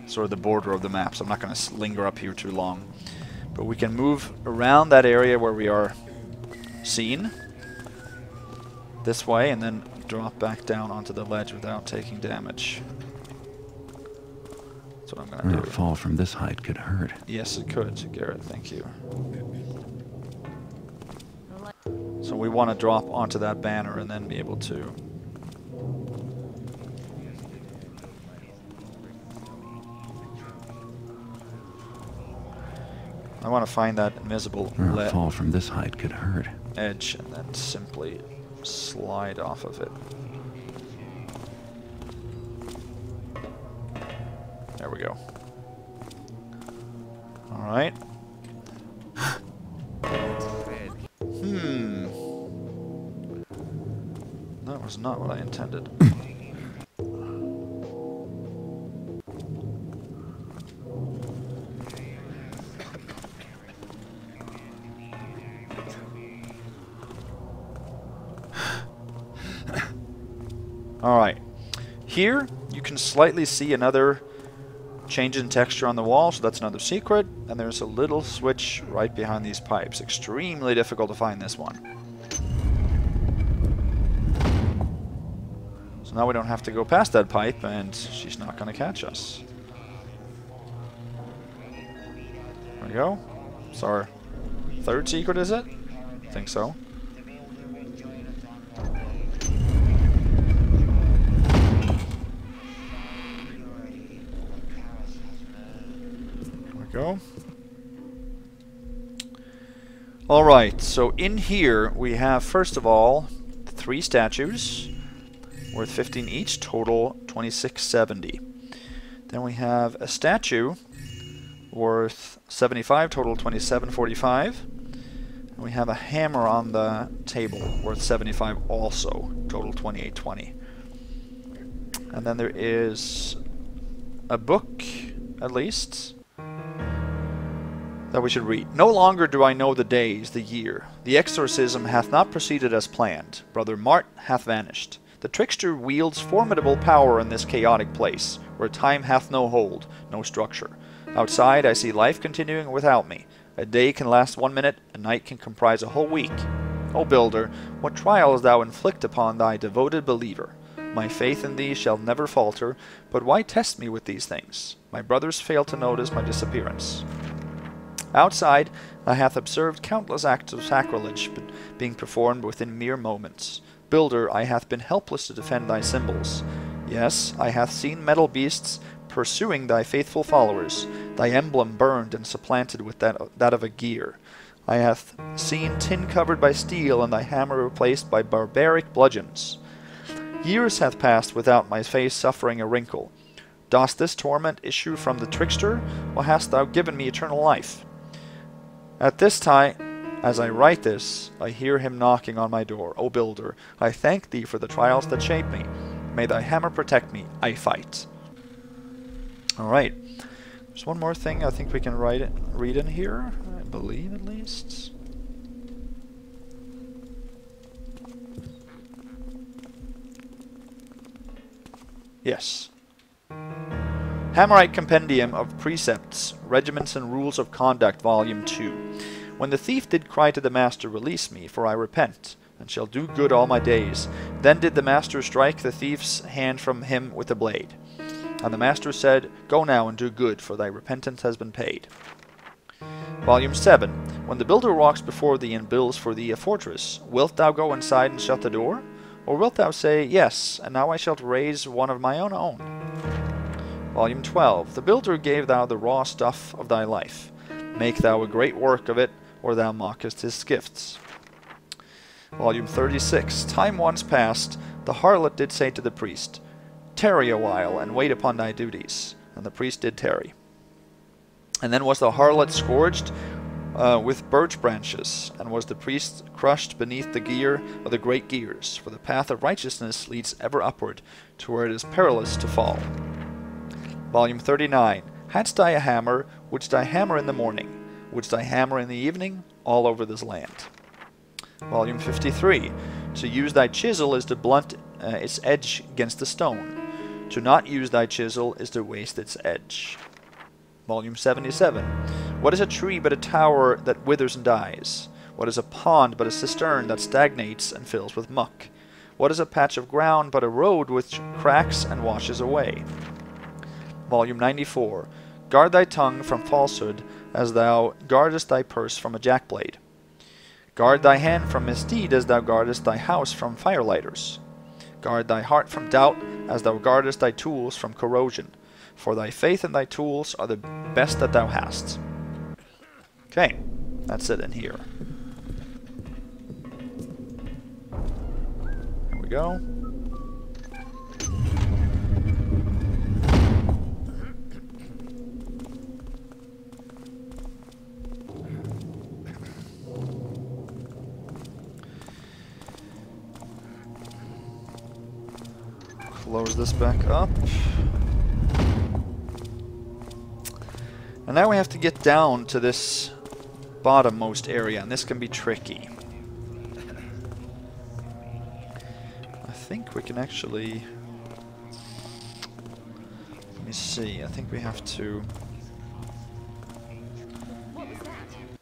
S1: Sort of the border of the map, so I'm not going to linger up here too long. But we can move around that area where we are seen. This way, and then drop back down onto the ledge without taking damage. That's what I'm going to do.
S6: A fall from this height could hurt.
S1: Yes, it could, Garrett. Thank you. So we want to drop onto that banner and then be able to... I want to find that invisible
S6: A fall from this height could hurt.
S1: edge and then simply slide off of it. There we go. Alright. That was not what I intended. Alright. Here, you can slightly see another change in texture on the wall, so that's another secret. And there's a little switch right behind these pipes. Extremely difficult to find this one. So now we don't have to go past that pipe, and she's not going to catch us. There we go. It's our third secret, is it? I think so. Go. Alright, so in here we have, first of all, 3 statues worth 15 each, total 2670. Then we have a statue worth 75, total 2745. And we have a hammer on the table worth 75 also, total 2820. And then there is a book, at least, that we should read. No longer do I know the days, the year. The exorcism hath not proceeded as planned. Brother Mart hath vanished. The trickster wields formidable power in this chaotic place, where time hath no hold, no structure. Outside I see life continuing without me. A day can last 1 minute, a night can comprise a whole week. O Builder, what trials thou inflict upon thy devoted believer. My faith in thee shall never falter, but why test me with these things? My brothers fail to notice my disappearance. Outside, I hath observed countless acts of sacrilege being performed within mere moments. Builder, I hath been helpless to defend thy symbols. Yes, I hath seen metal beasts pursuing thy faithful followers, thy emblem burned and supplanted with that of a gear. I hath seen tin covered by steel and thy hammer replaced by barbaric bludgeons. Years hath passed without my face suffering a wrinkle. Dost this torment issue from the trickster, or hast thou given me eternal life? At this time, as I write this, I hear him knocking on my door. O Builder, I thank thee for the trials that shape me. May thy hammer protect me. I fight. Alright. There's one more thing I think we can read in here. I believe, at least. Yes. Hammerite Compendium of Precepts, Regiments and Rules of Conduct, Volume 2. When the thief did cry to the master, Release me, for I repent, and shall do good all my days. Then did the master strike the thief's hand from him with a blade. And the master said, Go now and do good, for thy repentance has been paid. Volume 7. When the builder walks before thee and builds for thee a fortress, wilt thou go inside and shut the door? Or wilt thou say, Yes, and now I shall raise one of my own? Volume 12. The builder gave thou the raw stuff of thy life. Make thou a great work of it, or thou mockest his gifts. Volume 36. Time once past, the harlot did say to the priest, tarry a while, and wait upon thy duties. And the priest did tarry. And then was the harlot scourged with birch branches, and was the priest crushed beneath the gear of the great gears, for the path of righteousness leads ever upward, to where it is perilous to fall. Volume 39. Hadst I a hammer, wouldst I hammer in the morning? Wouldst I hammer in the evening, all over this land? Volume 53. To use thy chisel is to blunt its edge against the stone. To not use thy chisel is to waste its edge. Volume 77. What is a tree but a tower that withers and dies? What is a pond but a cistern that stagnates and fills with muck? What is a patch of ground but a road which cracks and washes away? Volume 94. Guard thy tongue from falsehood, as thou guardest thy purse from a jackblade. Guard thy hand from misdeed, as thou guardest thy house from firelighters. Guard thy heart from doubt, as thou guardest thy tools from corrosion. For thy faith and thy tools are the best that thou hast. Okay, that's it in here. Here we go. Close this back up. And now we have to get down to this bottommost area, and this can be tricky. I think we can actually... Let me see, I think we have to...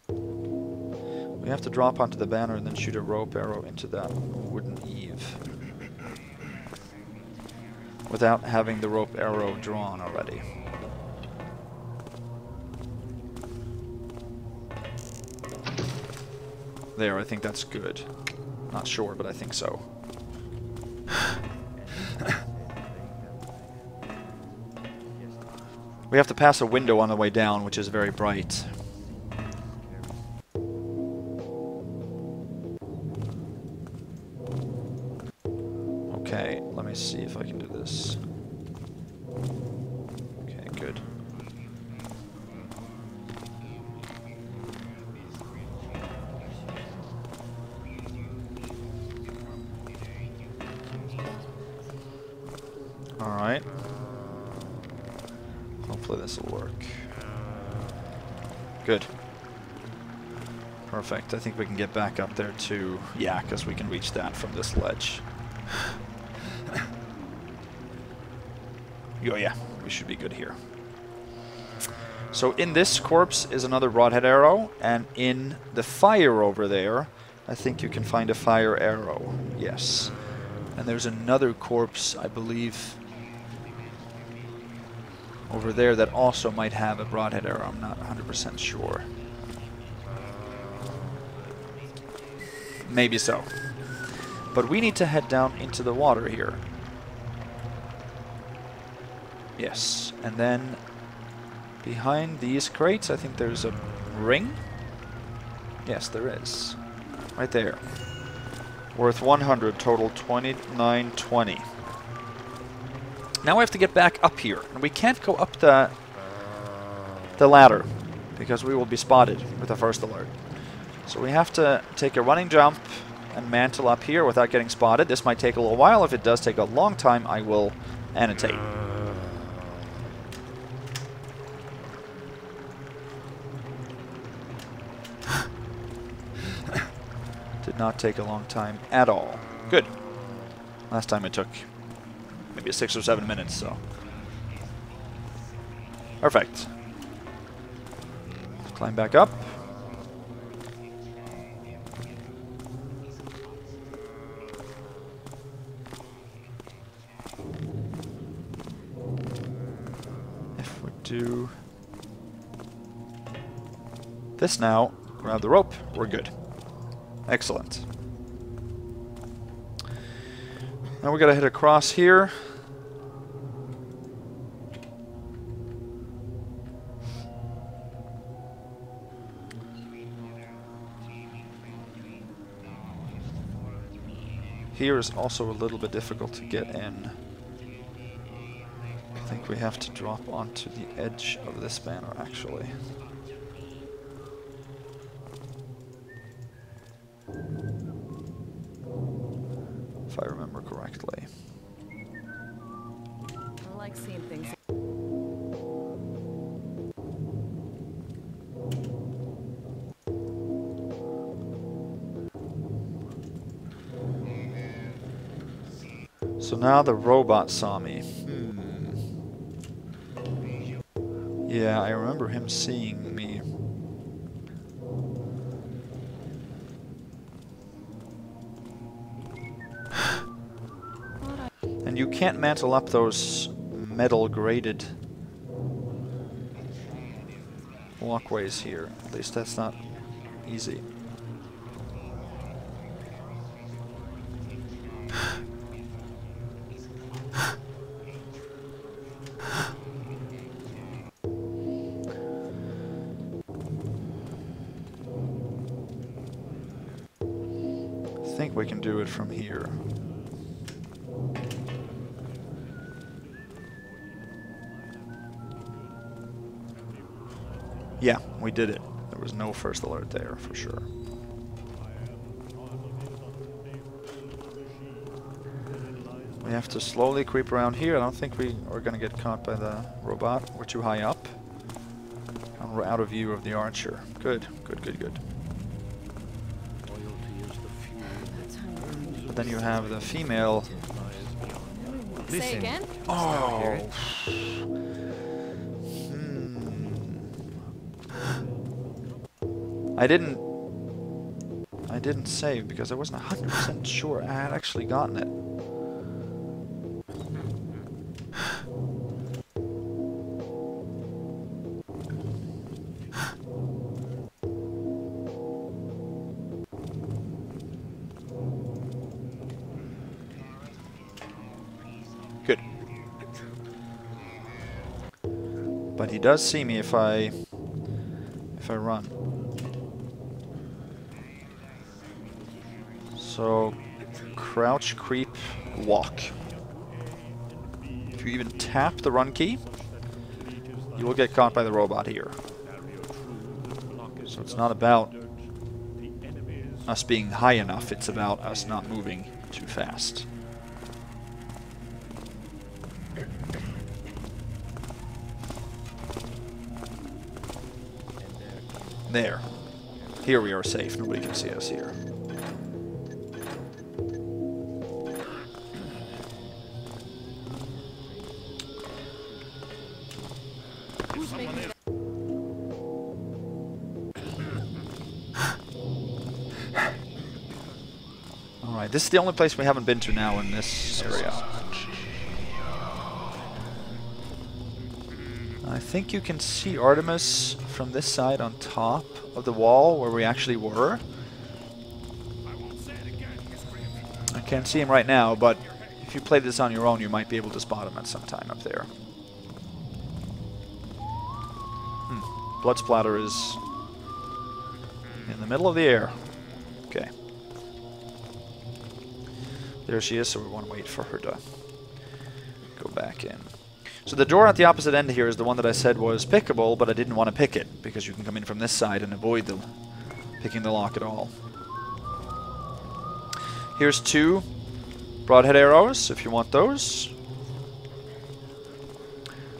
S1: We have to drop onto the banner and then shoot a rope arrow into that wooden eave. Without having the rope arrow drawn already. There, I think that's good. Not sure, but I think so. We have to pass a window on the way down, which is very bright. Okay, let me see if I can do this. Okay, good. Alright. Hopefully this will work. Good. Perfect. I think we can get back up there too. Yeah, because we can reach that from this ledge. Oh yeah, we should be good here. So in this corpse is another broadhead arrow, and in the fire over there, I think you can find a fire arrow. Yes. And there's another corpse, I believe, over there that also might have a broadhead arrow. I'm not 100% sure. Maybe so. But we need to head down into the water here. Yes, and then behind these crates, I think there's a ring. Yes, there is. Right there. Worth 100, total 2920. Now we have to get back up here, and we can't go up the ladder because we will be spotted with the first alert. So we have to take a running jump and mantle up here without getting spotted. This might take a little while. If it does take a long time, I will annotate. Did not take a long time at all. Good. Last time it took maybe 6 or 7 minutes, so. Perfect. Climb back up. If we do this now, grab the rope, we're good. Excellent. Now we gotta head across here. Here is also a little bit difficult to get in. we have to drop onto the edge of this banner, actually. If I remember correctly.
S11: I like seeing things.
S1: So now the robot saw me. Yeah, I remember him seeing me. And you can't mantle up those metal grated walkways here. At least that's not easy. I think we can do it from here. Yeah, we did it. There was no first alert there, for sure. We have to slowly creep around here. I don't think we are going to get caught by the robot. We're too high up. And we're out of view of the archer. Good, good, good, good. But then you have the female.
S11: Say again?
S1: Oh. I didn't save because I wasn't 100% sure I had actually gotten it. Good. But he does see me if I run. So, crouch, creep, walk. If you even tap the run key, you will get caught by the robot here. So it's not about us being high enough, it's about us not moving too fast. There. Here we are safe. Nobody can see us here. Alright, this is the only place we haven't been to now in this area. I think you can see Artemis from this side on top of the wall where we actually were. I can't see him right now, but if you play this on your own, you might be able to spot him at some time up there. Blood splatter is in the middle of the air. Okay. There she is, so we want to wait for her to go back in. So the door at the opposite end here is the one that I said was pickable, but I didn't want to pick it, because you can come in from this side and avoid picking the lock at all. Here's 2 broadhead arrows, if you want those.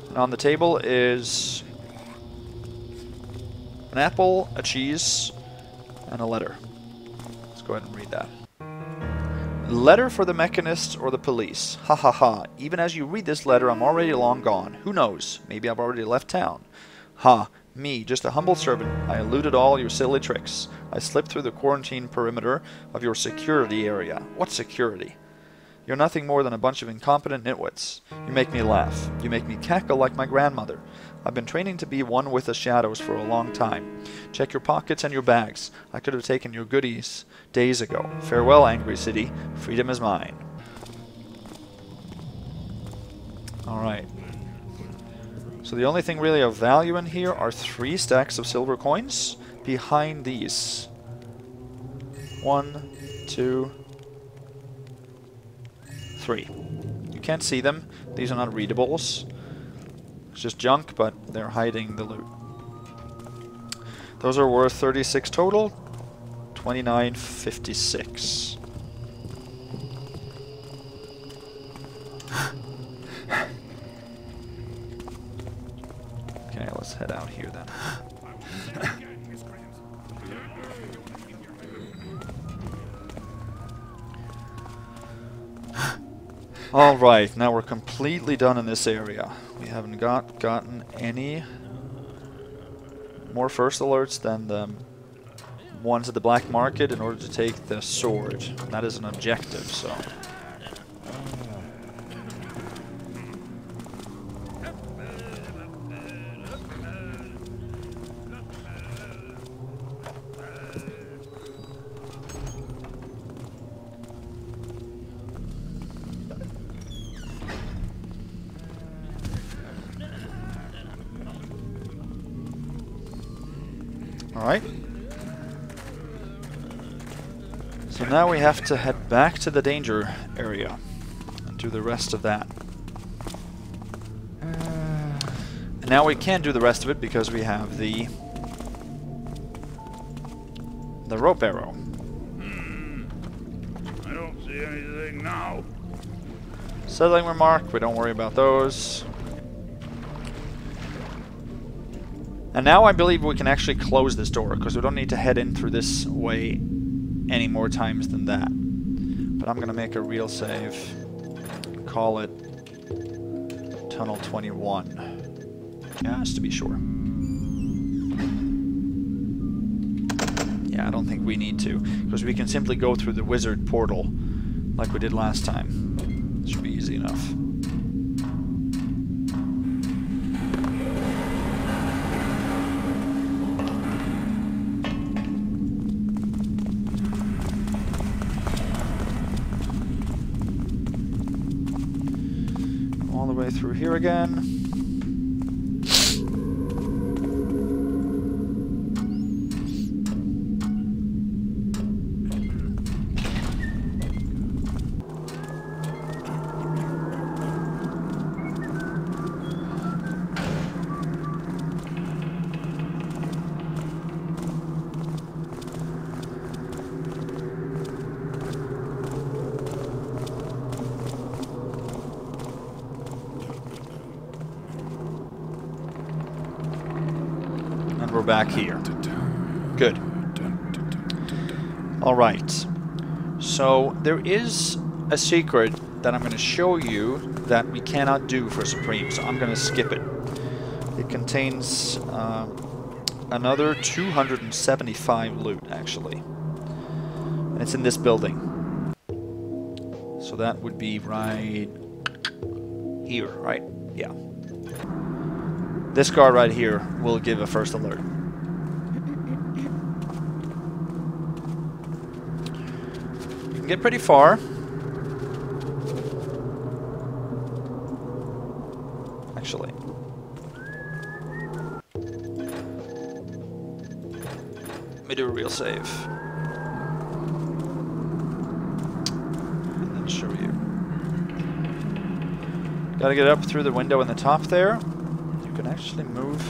S1: And on the table is an apple, a cheese, and a letter. Let's go ahead and read that. Letter for the mechanist or the police. Ha ha ha. Even as you read this letter, I'm already long gone. Who knows? Maybe I've already left town. Ha. Me, just a humble servant. I eluded all your silly tricks. I slipped through the quarantine perimeter of your security area. What security? You're nothing more than a bunch of incompetent nitwits. You make me laugh. You make me cackle like my grandmother. I've been training to be one with the shadows for a long time. Check your pockets and your bags. I could have taken your goodies days ago. Farewell, angry city. Freedom is mine. Alright. So the only thing really of value in here are 3 stacks of silver coins behind these. 1, 2, 3. You can't see them. These are not readables. It's just junk, but they're hiding the loot. Those are worth 36 total. 29.56. Okay, let's head out here then. Alright, now we're completely done in this area. We haven't gotten any more first alerts than the ones at the black market in order to take the sword. That is an objective, so... Alright. So now we have to head back to the danger area and do the rest of that. And now we can't do the rest of it because we have the rope arrow.
S10: I don't see anything now.
S1: Settling remark, we don't worry about those. And now I believe we can actually close this door, because we don't need to head in through this way any more times than that. But I'm going to make a real save. Call it Tunnel 21. Just to be sure. Yeah, I don't think we need to, because we can simply go through the wizard portal like we did last time. Should be easy enough. All the way through here again. We're back here. Good. Alright. So, there is a secret that I'm going to show you that we cannot do for Supreme, so I'm going to skip it. It contains another 275 loot, actually. And it's in this building. So that would be right here, right? Yeah. This guard right here will give a first alert. You can get pretty far. Actually. Let me do a real save. And then show you. Gotta get up through the window in the top there. You can actually move.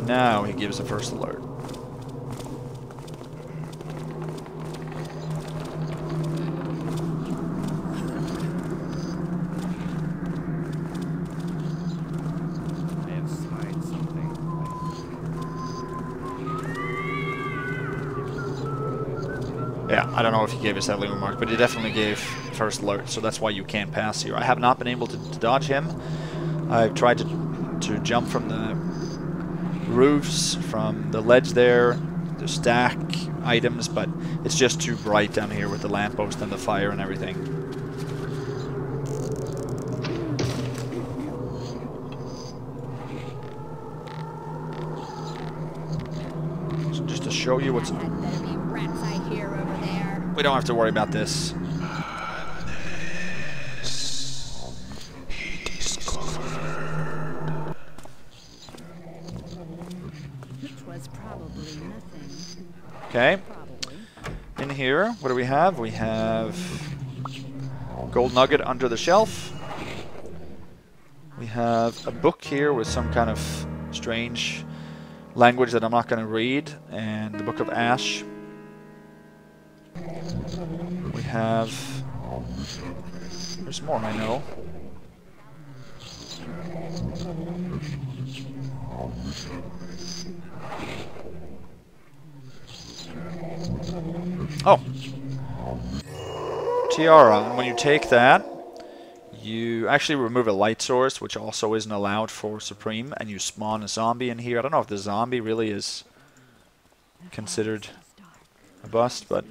S1: Now he gives a first alert. Yeah, I don't know if he gave a settling remark, but he definitely gave first alert, so that's why you can't pass here. I have not been able to dodge him. I've tried to jump from the roofs, from the ledge there, to stack items, but it's just too bright down here with the lamppost and the fire and everything. So just to show you what's... We don't have to worry about this. Okay. In here, what do we have? We have gold nugget under the shelf. We have a book here with some kind of strange language that I'm not going to read, and the Book of Ash. We have... There's more, I know. Oh! Tiara, and when you take that, you actually remove a light source, which also isn't allowed for Supreme, and you spawn a zombie in here. I don't know if the zombie really is considered a bust, but...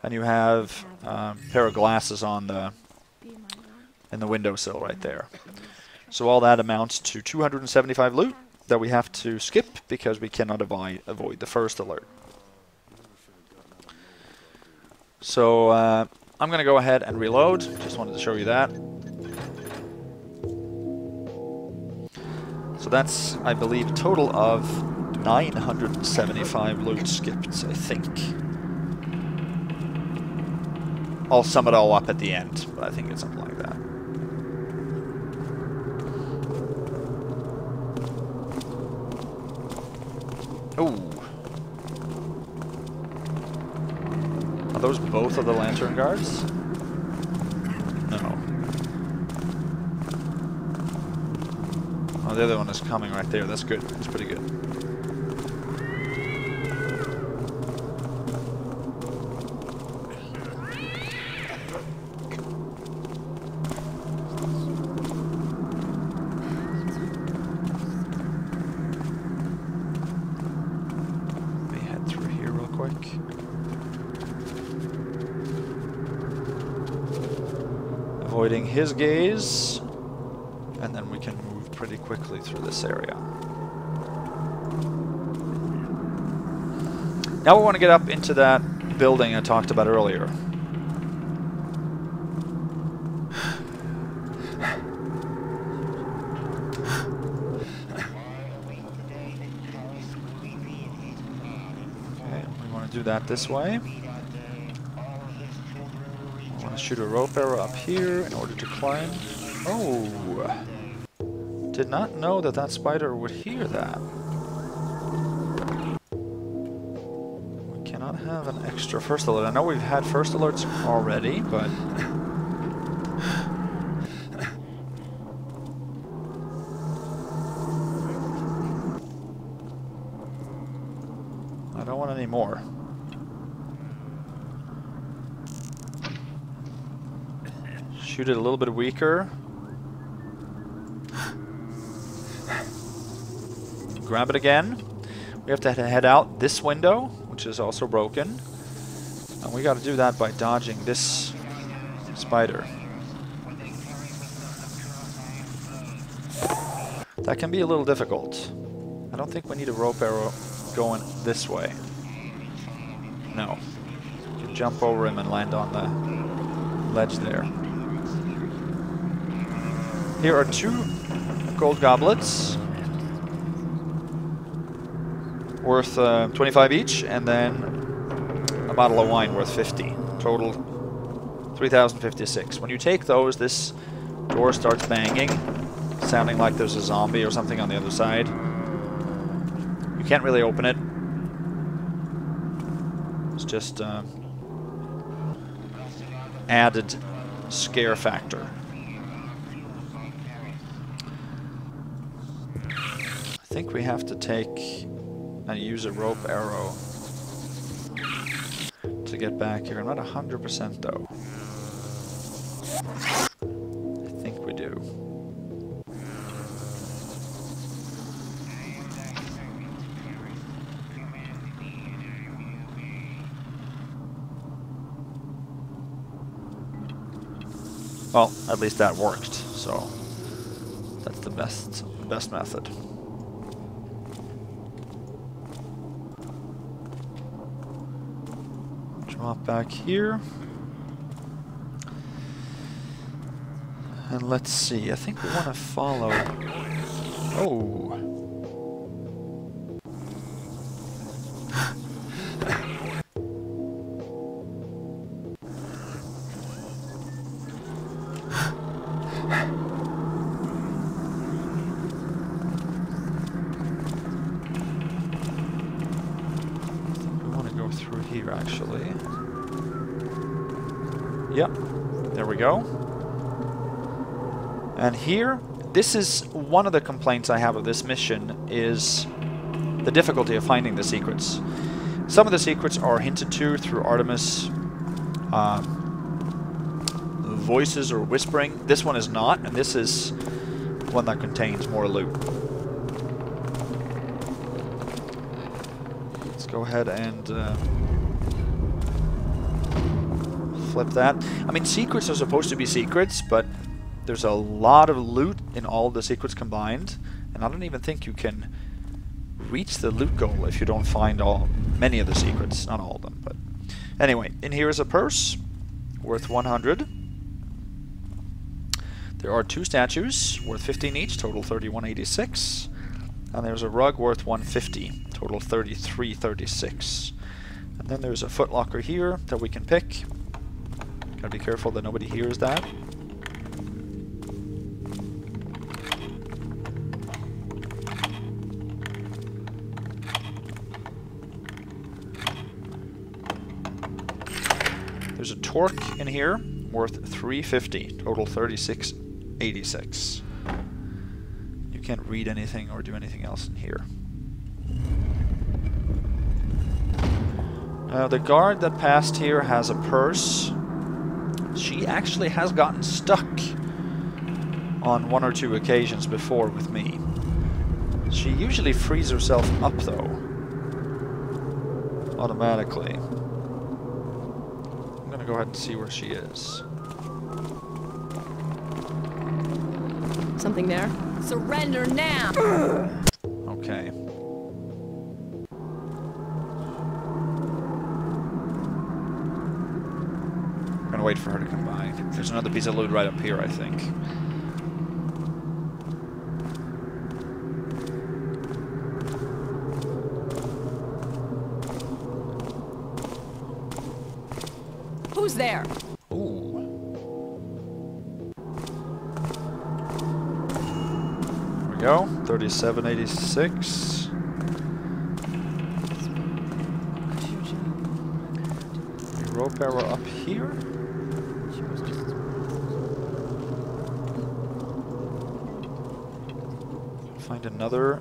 S1: And you have a pair of glasses on the in the windowsill right there. So all that amounts to 275 loot that we have to skip because we cannot avoid the first alert. So I'm going to go ahead and reload. Just wanted to show you that. So that's, I believe, a total of 975 loot skipped, I think. I'll sum it all up at the end, but I think it's something like that. Ooh. Are those both of the lantern guards? No. Oh, the other one is coming right there. That's good. That's pretty good. Let me head through here real quick. Avoiding his gaze, and then we can move pretty quickly through this area. Now we want to get up into that building I talked about earlier. Okay, we want to do that this way. I want to shoot a rope arrow up here in order to climb. Oh! Did not know that that spider would hear that. We cannot have an extra first alert. I know we've had first alerts already, but... I don't want any more. Shoot it a little bit weaker. Grab it again. We have to head out this window, which is also broken. And we got to do that by dodging this spider. That can be a little difficult. I don't think we need a rope arrow going this way. No. You can jump over him and land on the ledge there. Here are 2 gold goblets. Worth 25 each, and then a bottle of wine worth 50. Total 3,056. When you take those, this door starts banging, sounding like there's a zombie or something on the other side. You can't really open it. It's just added scare factor. I think we have to take and use a rope arrow to get back here. I'm not 100% though. I think we do. Well, at least that worked, so that's the best method. Drop back here. And let's see, I think we want to follow... Oh! We want to go through here, actually. Yep, there we go. And here, this is one of the complaints I have of this mission, is the difficulty of finding the secrets. Some of the secrets are hinted to through Artemis voices or whispering. This one is not, and this is one that contains more loot. Let's go ahead and flip that. I mean, secrets are supposed to be secrets, but there's a lot of loot in all the secrets combined, and I don't even think you can reach the loot goal if you don't find many of the secrets. Not all of them, but anyway, in here is a purse worth 100. There are 2 statues worth 15 each, total 31.86, and there's a rug worth 150, total 33.36. And then there's a footlocker here that we can pick. Gotta be careful that nobody hears that. There's a torque in here, worth 350, total 36.86. You can't read anything or do anything else in here. The guard that passed here has a purse. She actually has gotten stuck on 1 or 2 occasions before with me. She usually frees herself up though, automatically. I'm gonna go ahead and see where she is.
S11: Something there? Surrender now!
S1: Okay. I'm gonna wait for her to come by. There's another piece of loot right up here, I think.
S11: Who's there?
S1: Ooh. There we go. 37.86. Rope arrow up here. Find another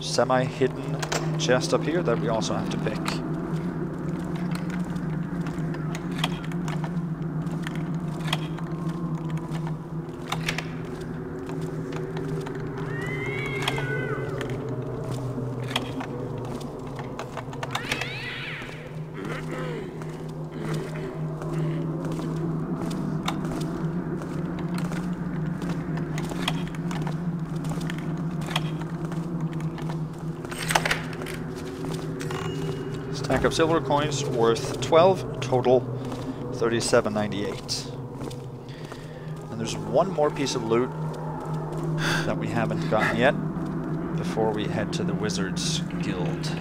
S1: semi-hidden chest up here that we also have to pick. Stack of silver coins worth 12, total 37.98. And there's one more piece of loot that we haven't gotten yet before we head to the Wizards Guild.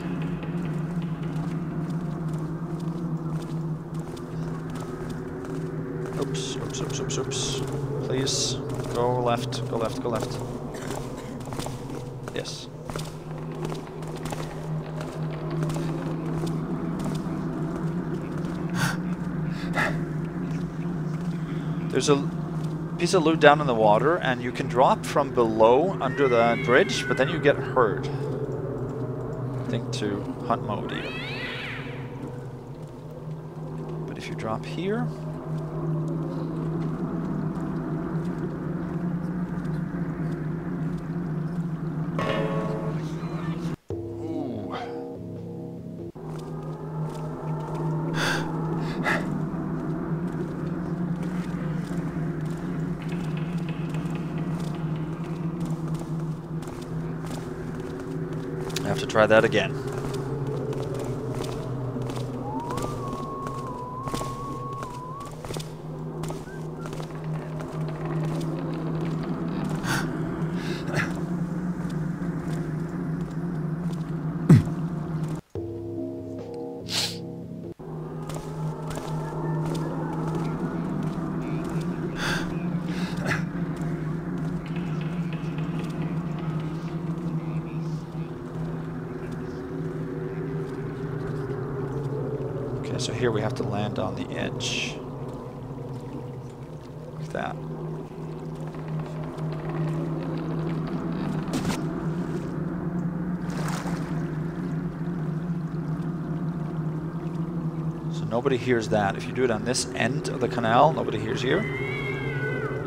S1: Oops, oops, oops, oops, oops. Please, go left, go left, go left. Yes. There's a piece of loot down in the water, and you can drop from below under the bridge, but then you get hurt. I think to hunt mode even. But if you drop here... I have to try that again. Okay, so here we have to land on the edge. Like that. So nobody hears that. If you do it on this end of the canal, nobody hears you.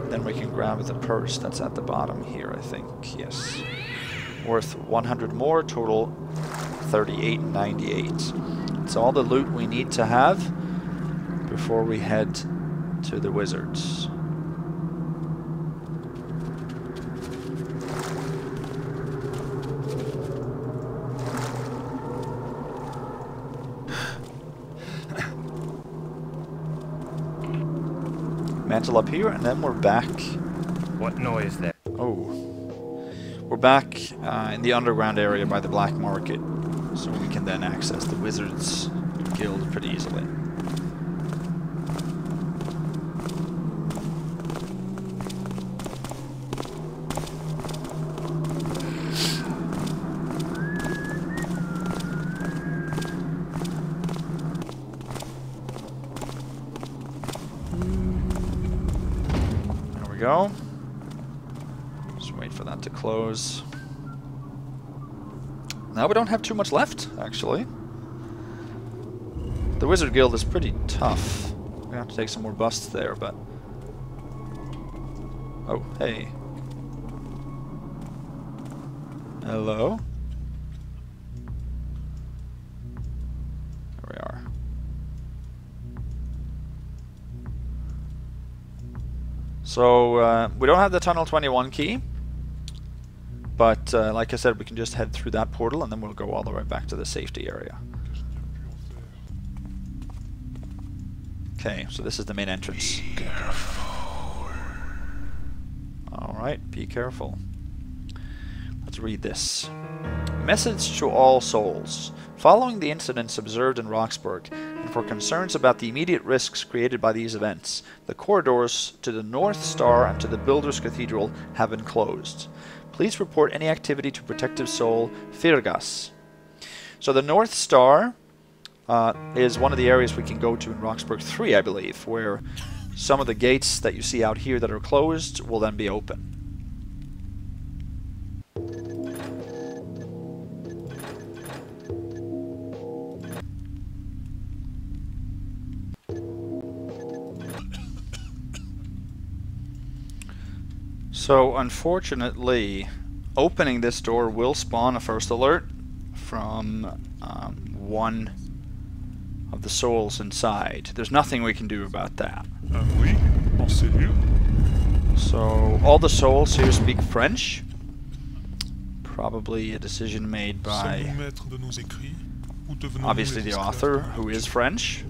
S1: Then we can grab the purse that's at the bottom here, I think. Yes. Worth 100 more, total 38.98. It's all the loot we need to have before we head to the wizards. Mantle up here, and then we're back.
S13: What noise there?
S1: Oh. We're back in the underground area by the black market, so we can then access the Wizards Guild pretty easily. There we go. Just wait for that to close. Now we don't have too much left, actually. The Wizard Guild is pretty tough. We have to take some more busts there, but... Oh, hey. Hello? There we are. So, we don't have the Tunnel 21 key. But, like I said, we can just head through that portal and then we'll go all the way back to the safety area. Okay, so this is the main entrance. Be careful. Alright, be careful. Let's read this. Message to all souls. Following the incidents observed in Rocksbourg, and for concerns about the immediate risks created by these events, the corridors to the North Star and to the Builder's Cathedral have been closed. Please report any activity to Protective Soul Firgas. So the North Star is one of the areas we can go to in Rocksbourg 3, I believe, where some of the gates that you see out here that are closed will then be open. So, unfortunately, opening this door will spawn a first alert from one of the souls inside. There's nothing we can do about that.
S10: Oui, pensez-vous?
S1: So, all the souls here speak French. Probably a decision made by, obviously, the author, who is French.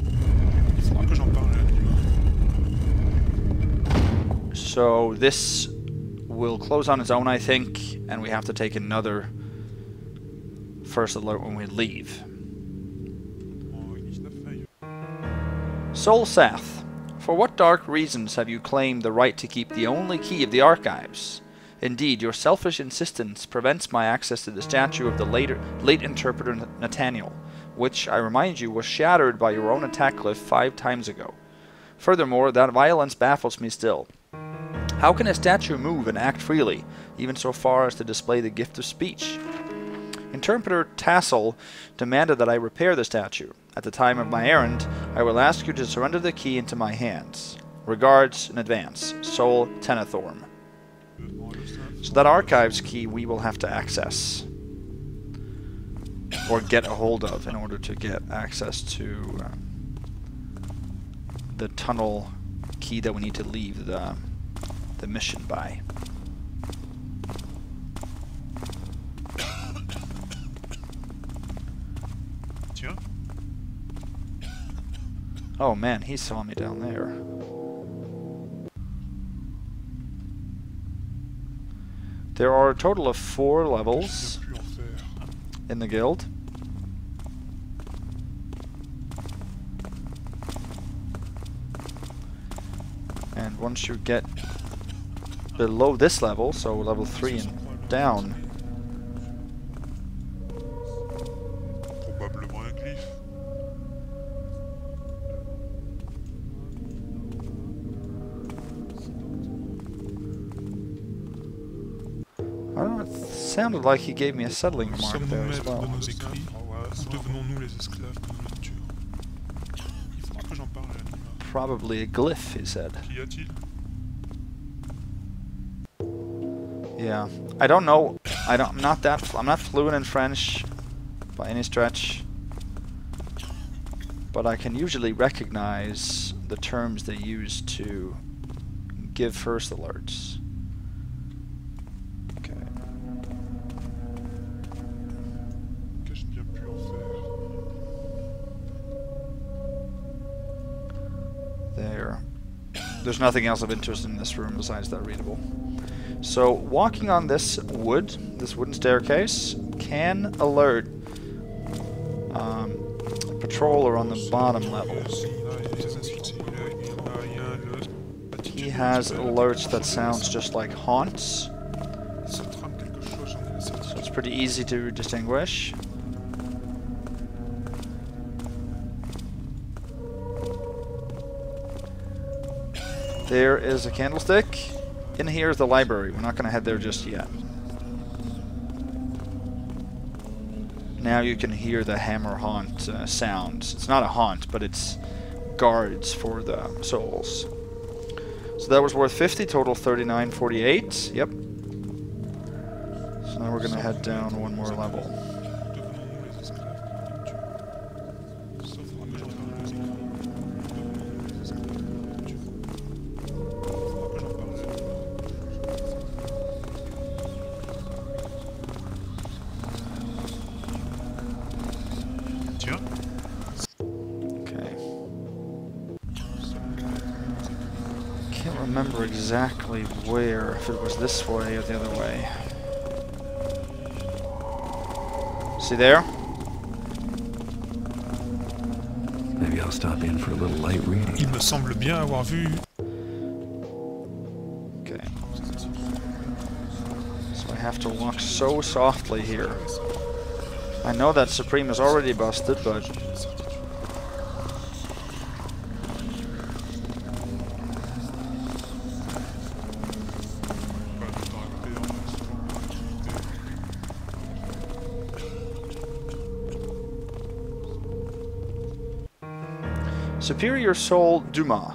S1: So, this will close on its own, I think, and we have to take another first alert when we leave. Soul Sath, for what dark reasons have you claimed the right to keep the only key of the archives? Indeed, your selfish insistence prevents my access to the statue of the late interpreter Nathaniel, which, I remind you, was shattered by your own attack cliff 5 times ago. Furthermore, that violence baffles me still. How can a statue move and act freely, even so far as to display the gift of speech? Interpreter Tassel demanded that I repair the statue. At the time of my errand, I will ask you to surrender the key into my hands. Regards in advance, Soul Tenethorm. So that archives key we will have to access. Or get a hold of in order to get access to the tunnel key that we need to leave the mission by. Oh man, he saw me down there. There are a total of 4 levels in the guild. And once you get below this level, so level 3 and down, I don't know, it sounded like he gave me a settling remark
S4: Sommes-nous
S1: there as
S4: maîtres
S1: well.
S4: de nos écrits ou devenons-nous les esclaves de nos lectures? Il faudra que j'en parle à l'anima.
S1: Probably a glyph, he said.
S4: Qu'y a-t-il?
S1: Yeah, I don't know. I'm not fluent in French by any stretch, but I can usually recognize the terms they use to give first alerts. Okay.
S4: Qu'ai-je bien pu en faire?
S1: There's nothing else of interest in this room besides that readable. So, walking on this wooden staircase, can alert a patroller on the bottom level. He has alerts that sounds just like haunts, so it's pretty easy to distinguish. There is a candlestick. In here is the library. We're not going to head there just yet. Now you can hear the hammer haunt sounds. It's not a haunt, but it's guards for the souls. So that was worth 50, total 39.48. Yep. So now we're going to head down one more level. Remember exactly where, if it was this way or the other way. See there?
S2: Maybe I'll stop in for a little light reading.
S4: Il me semble bien avoir vu.
S1: Okay. So I have to walk so softly here. I know that Supreme is already busted, but Superior Soul Dumas,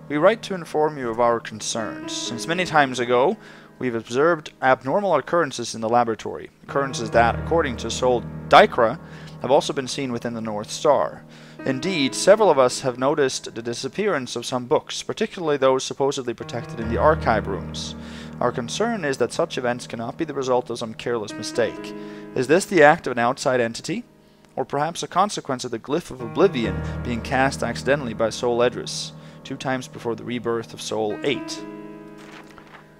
S1: we write to inform you of our concerns. Since many times ago, we've observed abnormal occurrences in the laboratory. Occurrences that, according to Soul Dykra, have also been seen within the North Star. Indeed, several of us have noticed the disappearance of some books, particularly those supposedly protected in the archive rooms. Our concern is that such events cannot be the result of some careless mistake. Is this the act of an outside entity? Or perhaps a consequence of the glyph of oblivion being cast accidentally by Soul Edris, 2 times before the rebirth of Soul 8.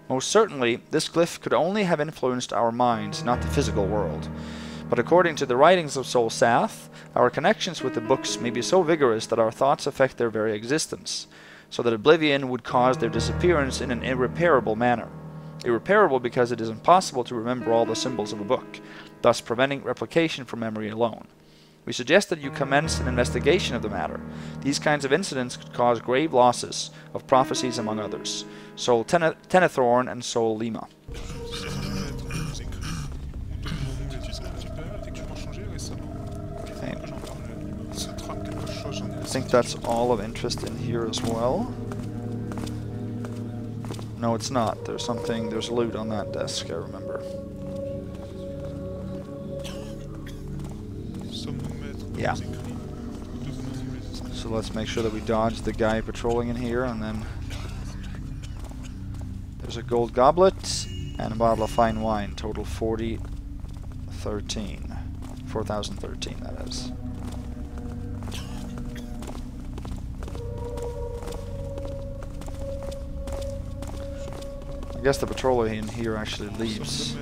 S1: Most certainly, this glyph could only have influenced our minds, not the physical world. But according to the writings of Soul Sath, our connections with the books may be so vigorous that our thoughts affect their very existence, so that oblivion would cause their disappearance in an irreparable manner. Irreparable because it is impossible to remember all the symbols of a book, thus preventing replication from memory alone. We suggest that you commence an investigation of the matter. These kinds of incidents could cause grave losses of prophecies among others. Soul Tenethorn and Soul Lima. Okay. I think that's all of interest in here as well. No, it's not. There's loot on that desk, I remember. Yeah. So let's make sure that we dodge the guy patrolling in here, and then there's a gold goblet and a bottle of fine wine, total 4013. 4013, that is. I guess the patroller in here actually leaves.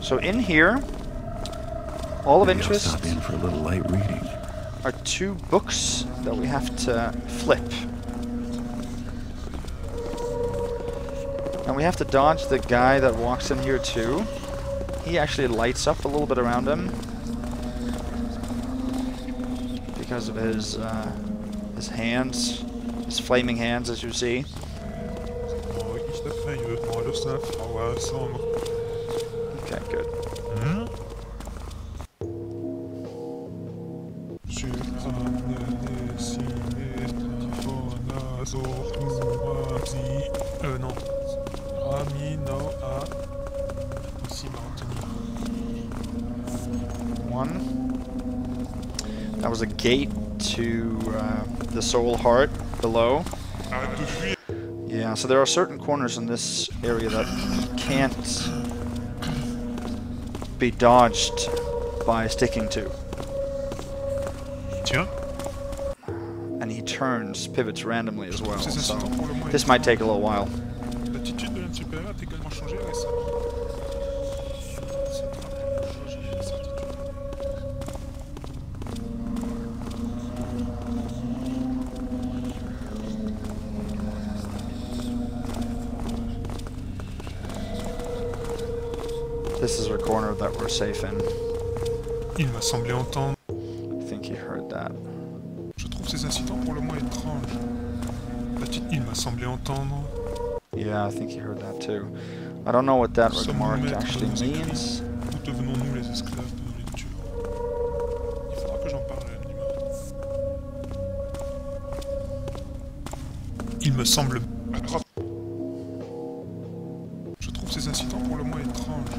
S1: So in here, all of interest
S2: stop in for a little light reading.
S1: Are 2 books that we have to flip. And we have to dodge the guy that walks in here too. He actually lights up a little bit around him because of his hands, his flaming hands, as you see. Okay, good.
S4: Non.
S1: One. That was a gate to the soul heart below. Yeah, so there are certain corners in this area that can't be dodged by sticking to.
S4: Tiens.
S1: And he turns, pivots randomly as well, so this might take a little while.
S4: L'attitude de l'homme supérieur a également changé récemment.
S1: This is a corner that we're safe in.
S4: Il m'a semblé entendre.
S1: I think he heard that.
S4: Je trouve ces incidents pour le moins étranges. Il m'a semblé entendre.
S1: Yeah, I think he heard that too. I don't know what that remark actually means.
S4: Où devenons-nous les esclaves de nos lectures? Il faudra que j'en parle à l'animal. Il me semble... Je trouve ces incidents pour le moins étranges.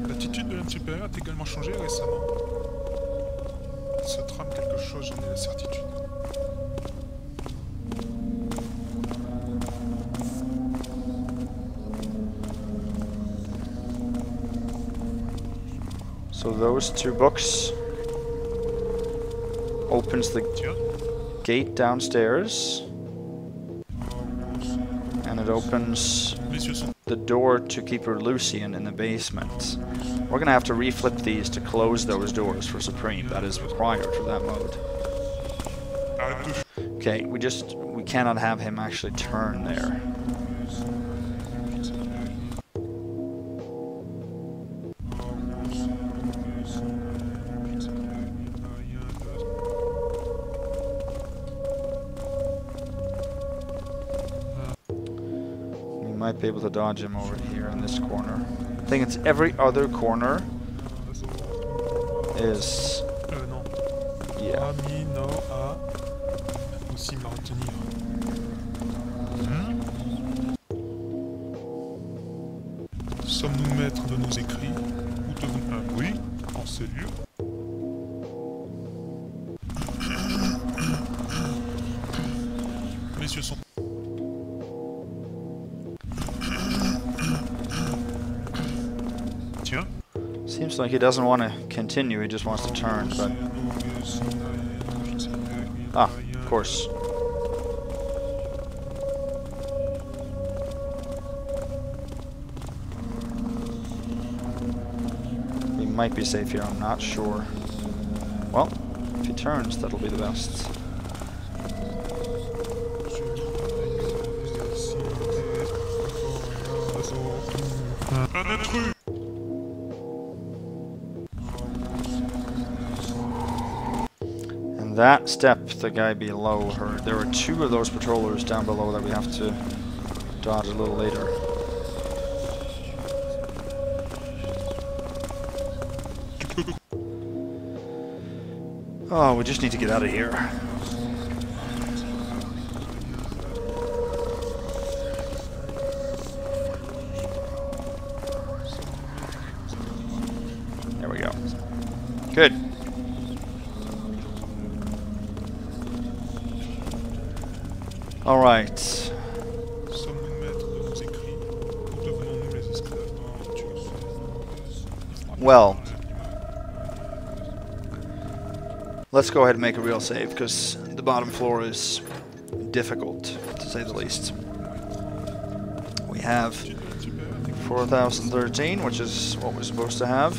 S4: L'attitude de l'homme supérieur a également changé récemment. Il se trame quelque chose, j'en ai la certitude.
S1: So those two books opens the gate downstairs, and it opens the door to Keeper Lucian in the basement. We're gonna have to reflip these to close those doors for Supreme. That is required for that mode. Okay, we cannot have him actually turn there. Might be able to dodge him over here in this corner. I think it's every other corner is... Yeah.
S4: Sommes-nous maîtres de nos écrits? Où devons-nous... oui, en ces lieux. Messieurs sont...
S1: Seems like he doesn't want to continue, he just wants to turn, but... Ah, of course. We might be safe here, I'm not sure. Well, if he turns, that'll be the best. That step, the guy below her, there are two of those patrollers down below that we have to dodge a little later. Oh, we just need to get out of here. There we go. Good. All right. Well, let's go ahead and make a real save, because the bottom floor is difficult, to say the least. We have 4013, which is what we're supposed to have.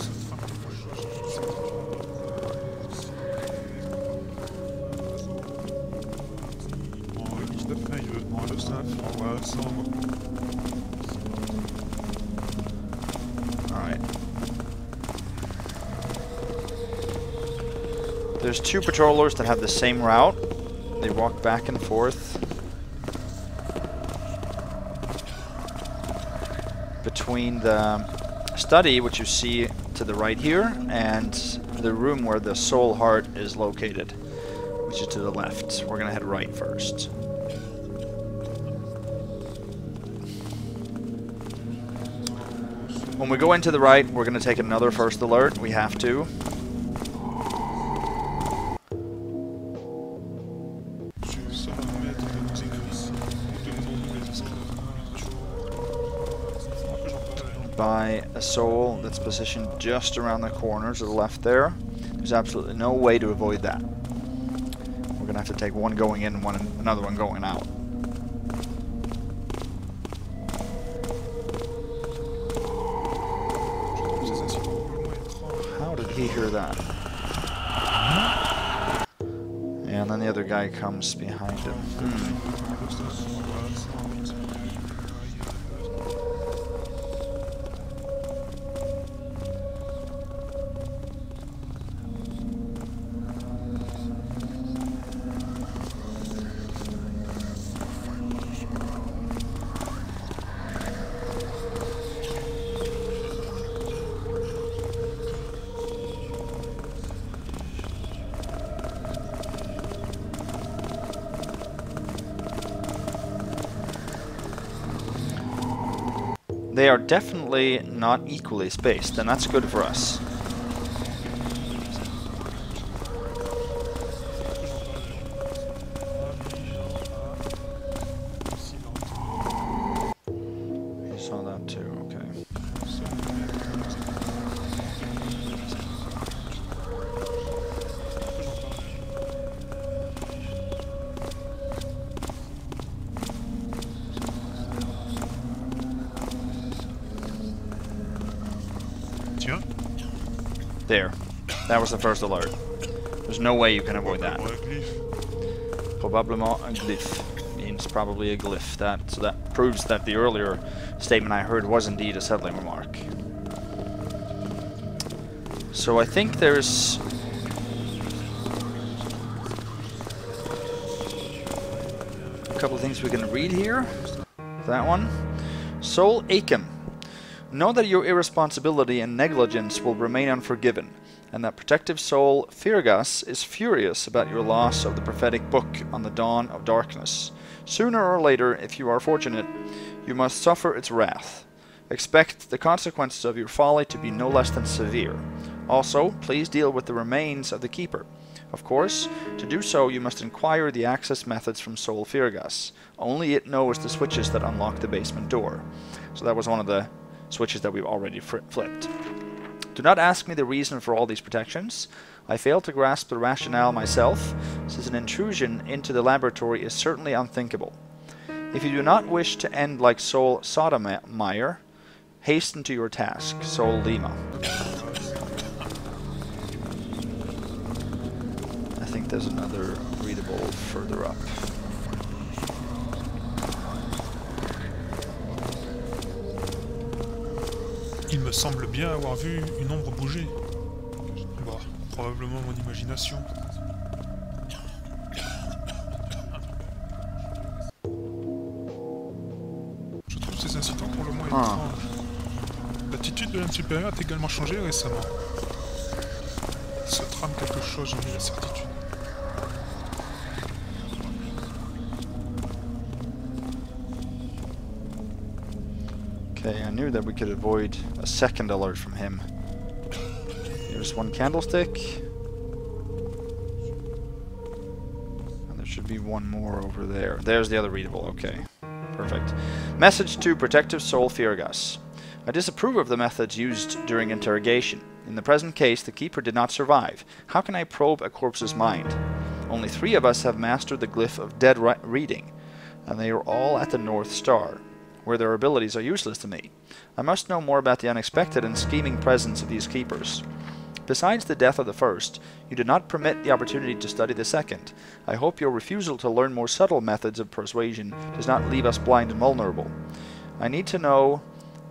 S1: There's two patrollers that have the same route. They walk back and forth between the study, which you see to the right here, and the room where the soul heart is located, which is to the left. We're gonna head right first. When we go into the right, we're gonna take another first alert. We have to. By a soul that's positioned just around the corner to the left there. There's absolutely no way to avoid that. We're gonna have to take one going in and another one going out. How did he hear that? And then the other guy comes behind him. They are definitely not equally spaced, and that's good for us. You saw that too, okay. There. That was the first alert. There's no way you can avoid that. Probablement un glyph. Means probably a glyph. So that proves that the earlier statement I heard was indeed a settling remark. So I think there's... a couple of things we can read here. That one. Soul Achim. Know that your irresponsibility and negligence will remain unforgiven, and that protective soul Firgas is furious about your loss of the prophetic book on the dawn of darkness. Sooner or later, if you are fortunate, you must suffer its wrath. Expect the consequences of your folly to be no less than severe. Also, please deal with the remains of the Keeper. Of course, to do so you must inquire the access methods from Soul Firgas. Only it knows the switches that unlock the basement door. So that was one of the switches that we've already flipped. Do not ask me the reason for all these protections. I fail to grasp the rationale myself, since an intrusion into the laboratory is certainly unthinkable. If you do not wish to end like Soul Sotomayor, hasten to your task, Soul Lima. I think there's another readable further up.
S14: Il me semble bien avoir vu une ombre bouger. Bon, probablement mon imagination. Je trouve ces incidents pour le moins étranges. L'attitude de l'homme supérieur a également changé récemment. Il se trame quelque chose, j'en ai la certitude.
S1: Okay, I knew that we could avoid a second alert from him. Here's one candlestick. And there should be one more over there. There's the other readable, okay. Perfect. Message to Protective Soul Firgas. I disapprove of the methods used during interrogation. In the present case, the Keeper did not survive. How can I probe a corpse's mind? Only 3 of us have mastered the glyph of dead reading, and they are all at the North Star, where their abilities are useless to me. I must know more about the unexpected and scheming presence of these Keepers. Besides the death of the first, you did not permit the opportunity to study the second. I hope your refusal to learn more subtle methods of persuasion does not leave us blind and vulnerable. I need to know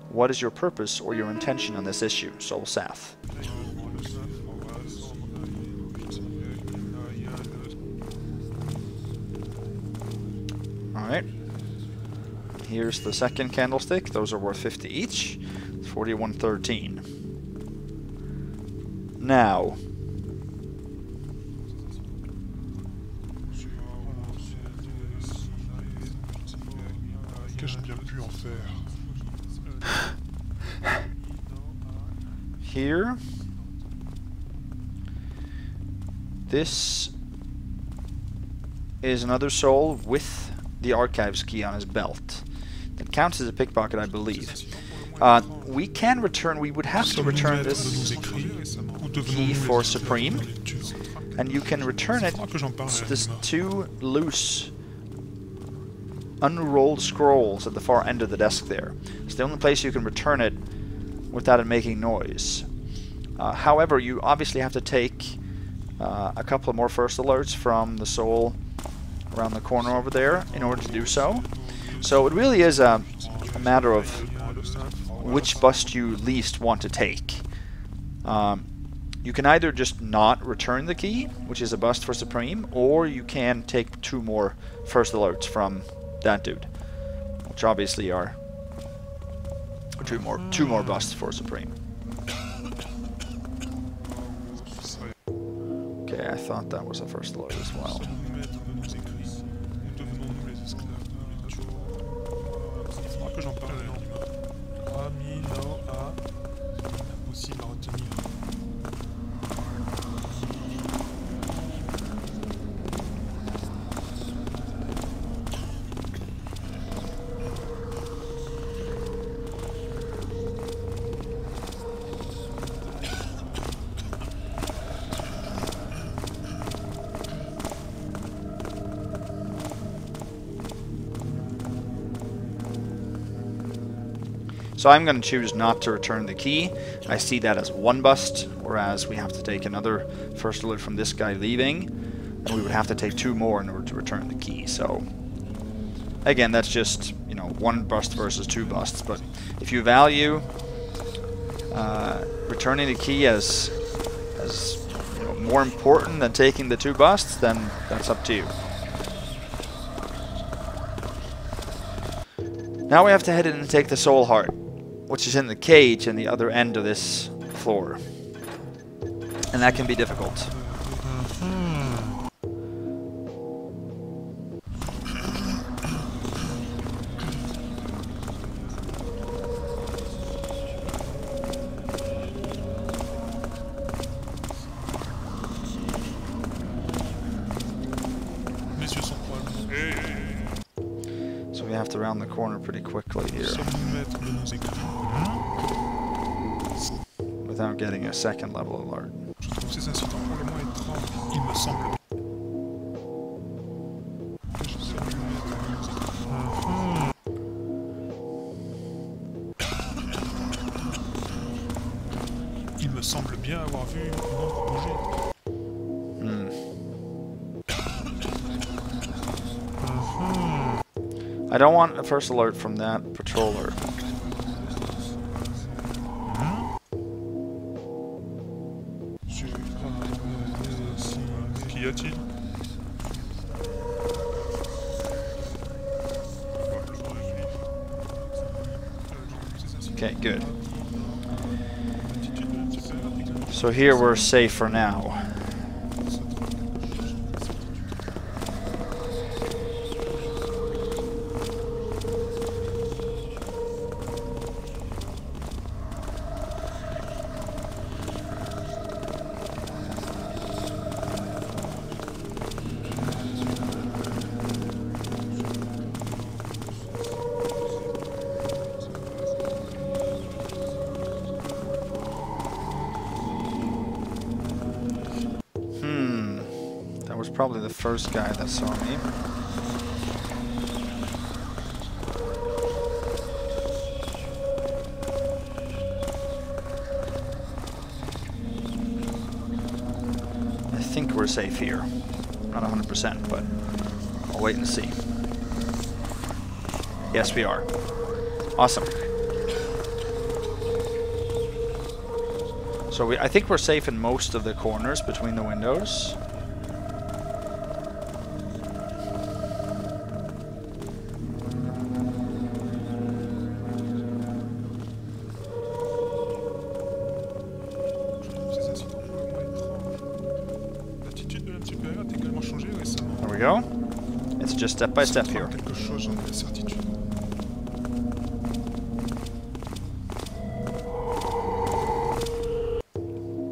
S1: what is your purpose or your intention on this issue, Soul Sath. Alright. Here's the second candlestick. Those are worth 50 each. 41.13. Now. Here. This is another soul with the archives key on his belt. That counts as a pickpocket, I believe. We can return, we would have to return this key for Supreme. And you can return it, there's 2 loose unrolled scrolls at the far end of the desk there. It's the only place you can return it without it making noise. However, you obviously have to take a couple of more first alerts from the soul around the corner over there in order to do so. So it really is a matter of which bust you least want to take. You can either just not return the key, which is a bust for Supreme, or you can take 2 more first alerts from that dude, which obviously are 2 more busts for Supreme. Okay, I thought that was a first alert as well. So I'm going to choose not to return the key. I see that as 1 bust, whereas we have to take another first alert from this guy leaving, and we would have to take 2 more in order to return the key. So again, that's just, you know, 1 bust versus 2 busts. But if you value returning the key as you know, more important than taking the 2 busts, then that's up to you. Now we have to head in and take the soul heart, which is in the cage in the other end of this floor. And that can be difficult. So we have to round the corner pretty quickly here. Without getting a second level alert.
S14: Il me semble bien avoir vu une ombre bouger.
S1: I don't want a first alert from that patroller.
S14: Qu'y a-t-il?
S1: Okay, good. So here we're safe for now. Probably the first guy that saw me. I think we're safe here. Not 100%, but I'll wait and see. Yes, we are. Awesome. So I think we're safe in most of the corners between the windows. we go. It's just step by step here.
S14: Quelque chose, j'en ai la certitude.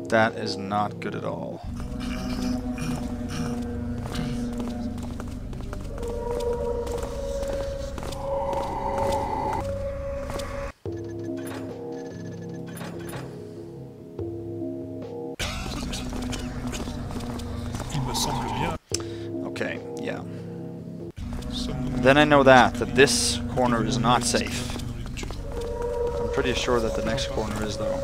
S1: That is not good at all. Okay, yeah. Then I know that this corner is not safe. I'm pretty sure that the next corner is, though.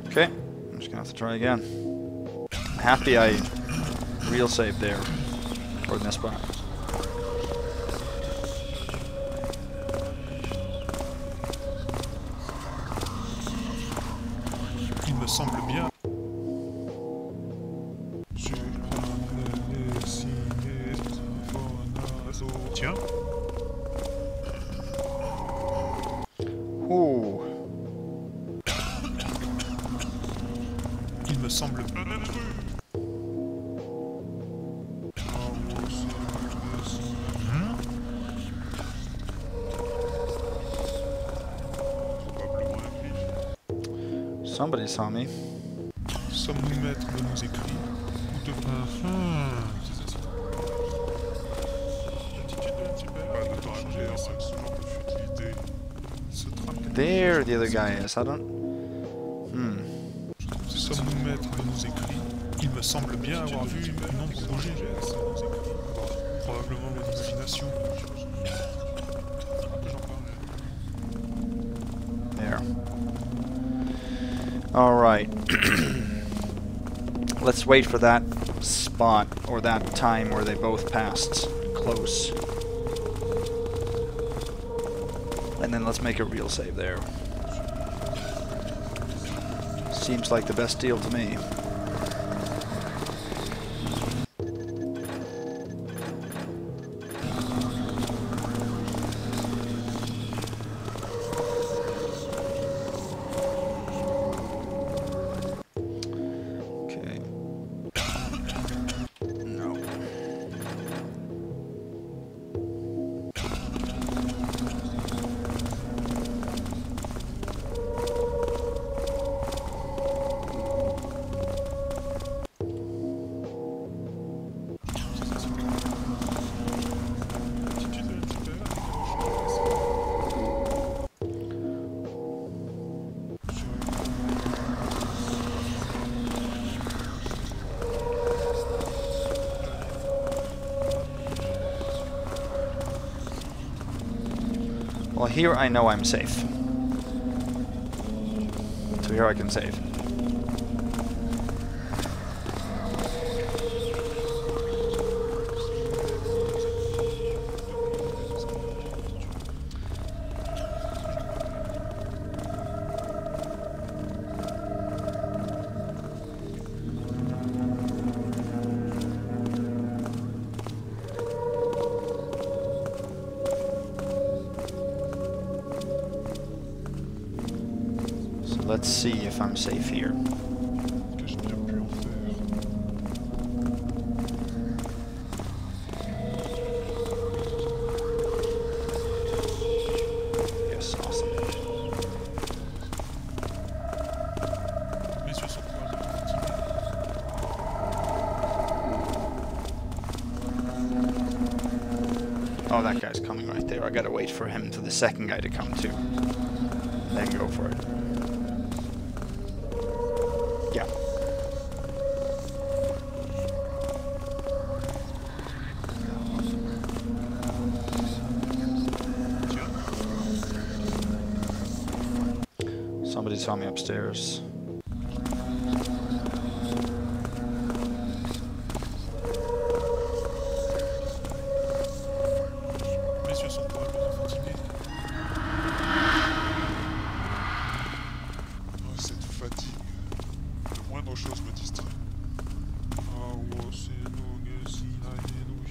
S1: Okay, I'm just gonna have to try again. I'm happy I real saved there, or in this spot.
S14: Il me semble bien. Tiens.
S1: Ouh.
S14: Il me semble bien.
S1: Somebody saw me.
S14: Sommes-nous maîtres de nos écrits ou devrais...
S1: There the other guy is. I don't...
S14: Sommes-nous maîtres de nos écrits? Il me semble bien avoir vu une ombre bouger. Probablement mon imagination.
S1: There. Alright. Let's wait for that spot, or that time where they both passed close. And then let's make a real save there. Seems like the best deal to me. Well, here I know I'm safe. So here I can save. Let's see if I'm safe here. Yes, awesome. Oh, that guy's coming right there. I gotta wait for him for the second guy to come too. Then go for it. Yeah. Somebody saw me upstairs.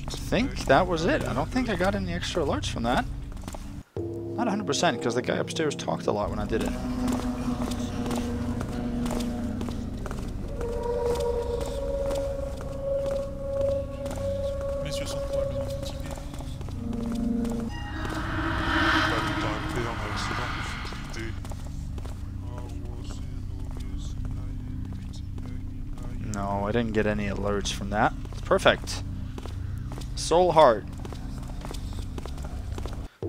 S1: I think that was it. I don't think I got any extra alerts from that. Not 100%, because the guy upstairs talked a lot when I did it. I didn't get any alerts from that. Perfect. Soul Heart.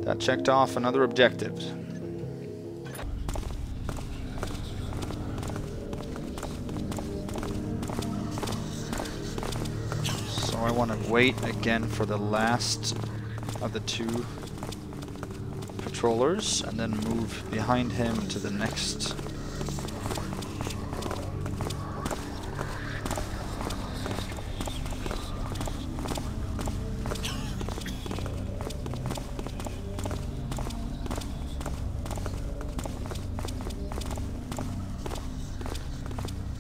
S1: That checked off another objective. So I want to wait again for the last of the two patrollers and then move behind him to the next.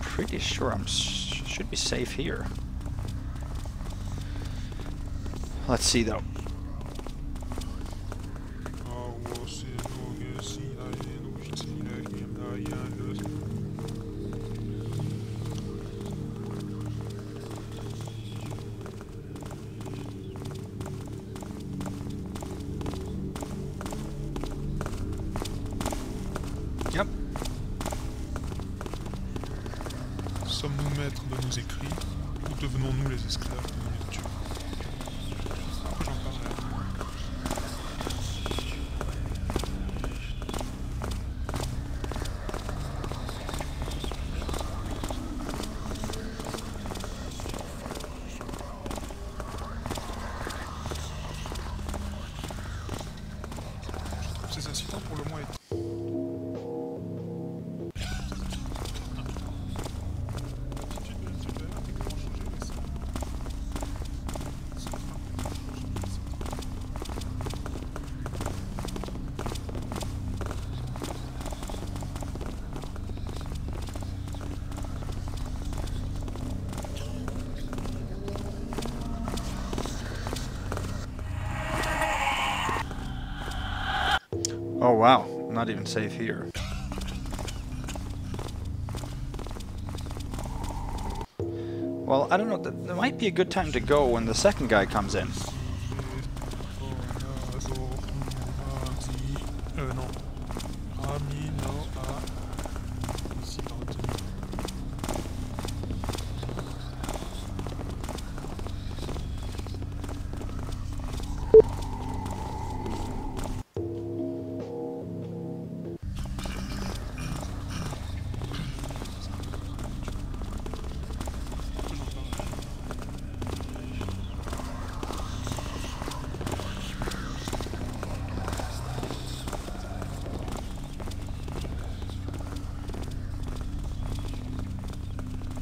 S1: Pretty sure should be safe here. Let's see though. Yep.
S14: Sommes-nous maîtres de nos écrits, ou devenons-nous les esclaves de nos lectures? Pourquoi j'en parle là? Je trouve ces incidents pour le moins étonnants.
S1: Oh wow, not even safe here. Well, I don't know, there might be a good time to go when the second guy comes in.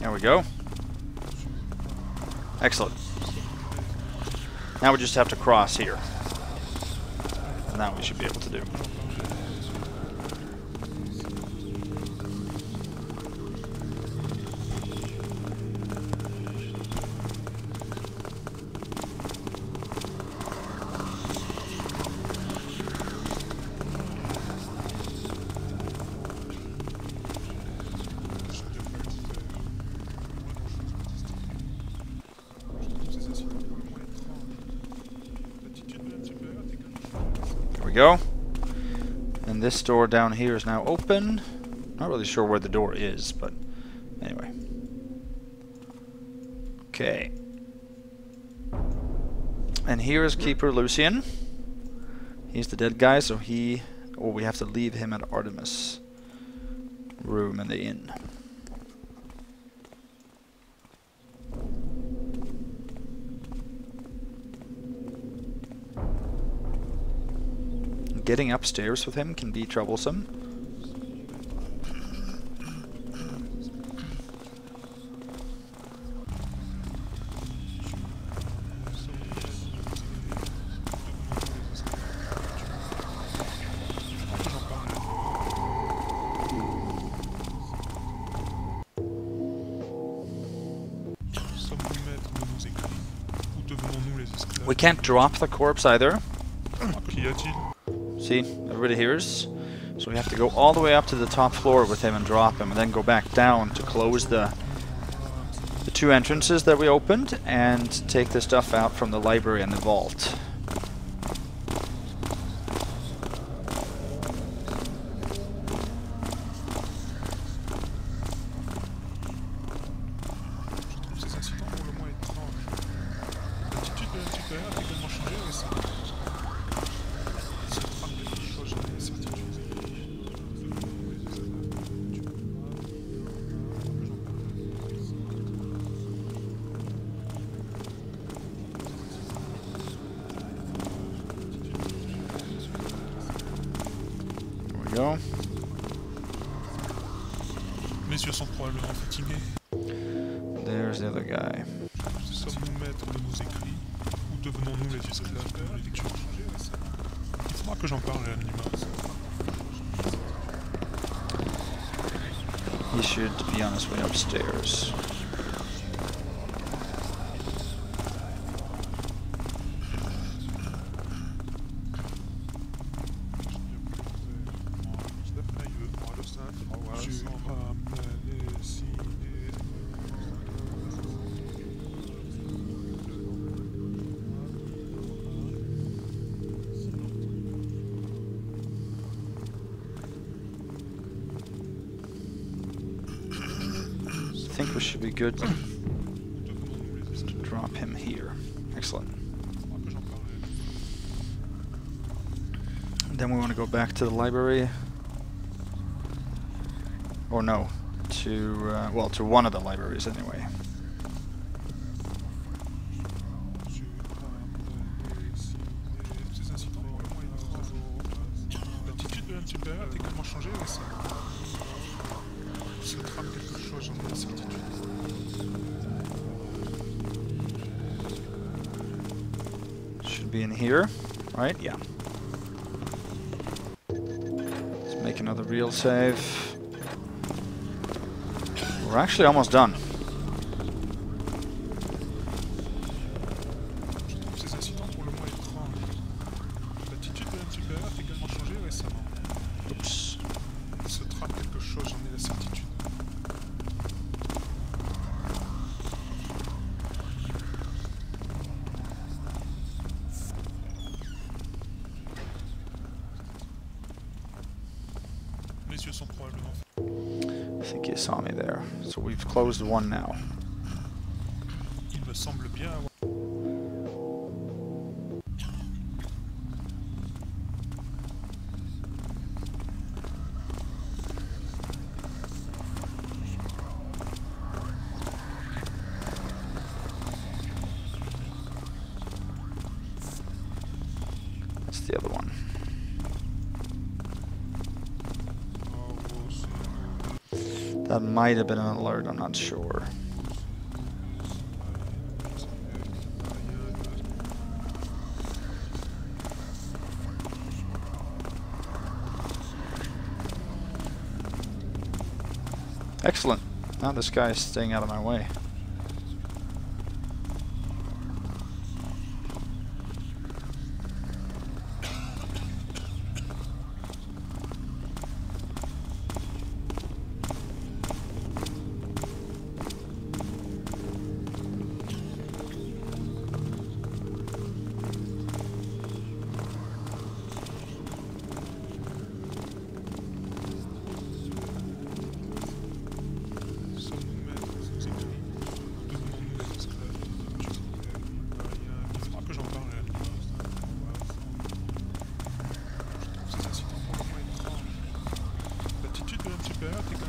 S1: There we go. Excellent. Now we just have to cross here. And that we should be able to do. Go. And this door down here is now open. Not really sure where the door is, but anyway. Okay. And here is Keeper Lucian. He's the dead guy, so we have to leave him at Artemis' room in the inn. Getting upstairs with him can be troublesome. We can't drop the corpse either. See, everybody hears. So we have to go all the way up to the top floor with him and drop him, and then go back down to close the two entrances that we opened and take the stuff out from the library and the vault. go.
S14: Messieurs sont probablement fatigués.
S1: There's the other guy.
S14: Sommes-nous maîtres de nos écrits ou devenons-nous les esclaves de nos lectures? Il faudra que j'en parle à l'anima.
S1: He should be on his way upstairs. I think we should be good to drop him here. Excellent. Then we want to go back to the library. Or no, to, well, to one of the libraries anyway.
S14: L'attitude de l'homme supérieur a également changé récemment. Se trame quelque chose, j'en ai la certitude.
S1: Should be in here, right? Yeah. Let's make another real save. We're actually almost done.
S14: Je trouve ces incidents pour le moins étranges. L'attitude de l'homme supérieur a également changé récemment.
S1: Oups.
S14: Se trame quelque chose, j'en ai la certitude. Messieurs sont probablement...
S1: I think he saw me there. So we've closed one now.
S14: Il me semble bien avoir...
S1: That's the other one. That might have been an alert, I'm not sure. Excellent. Now this guy is staying out of my way.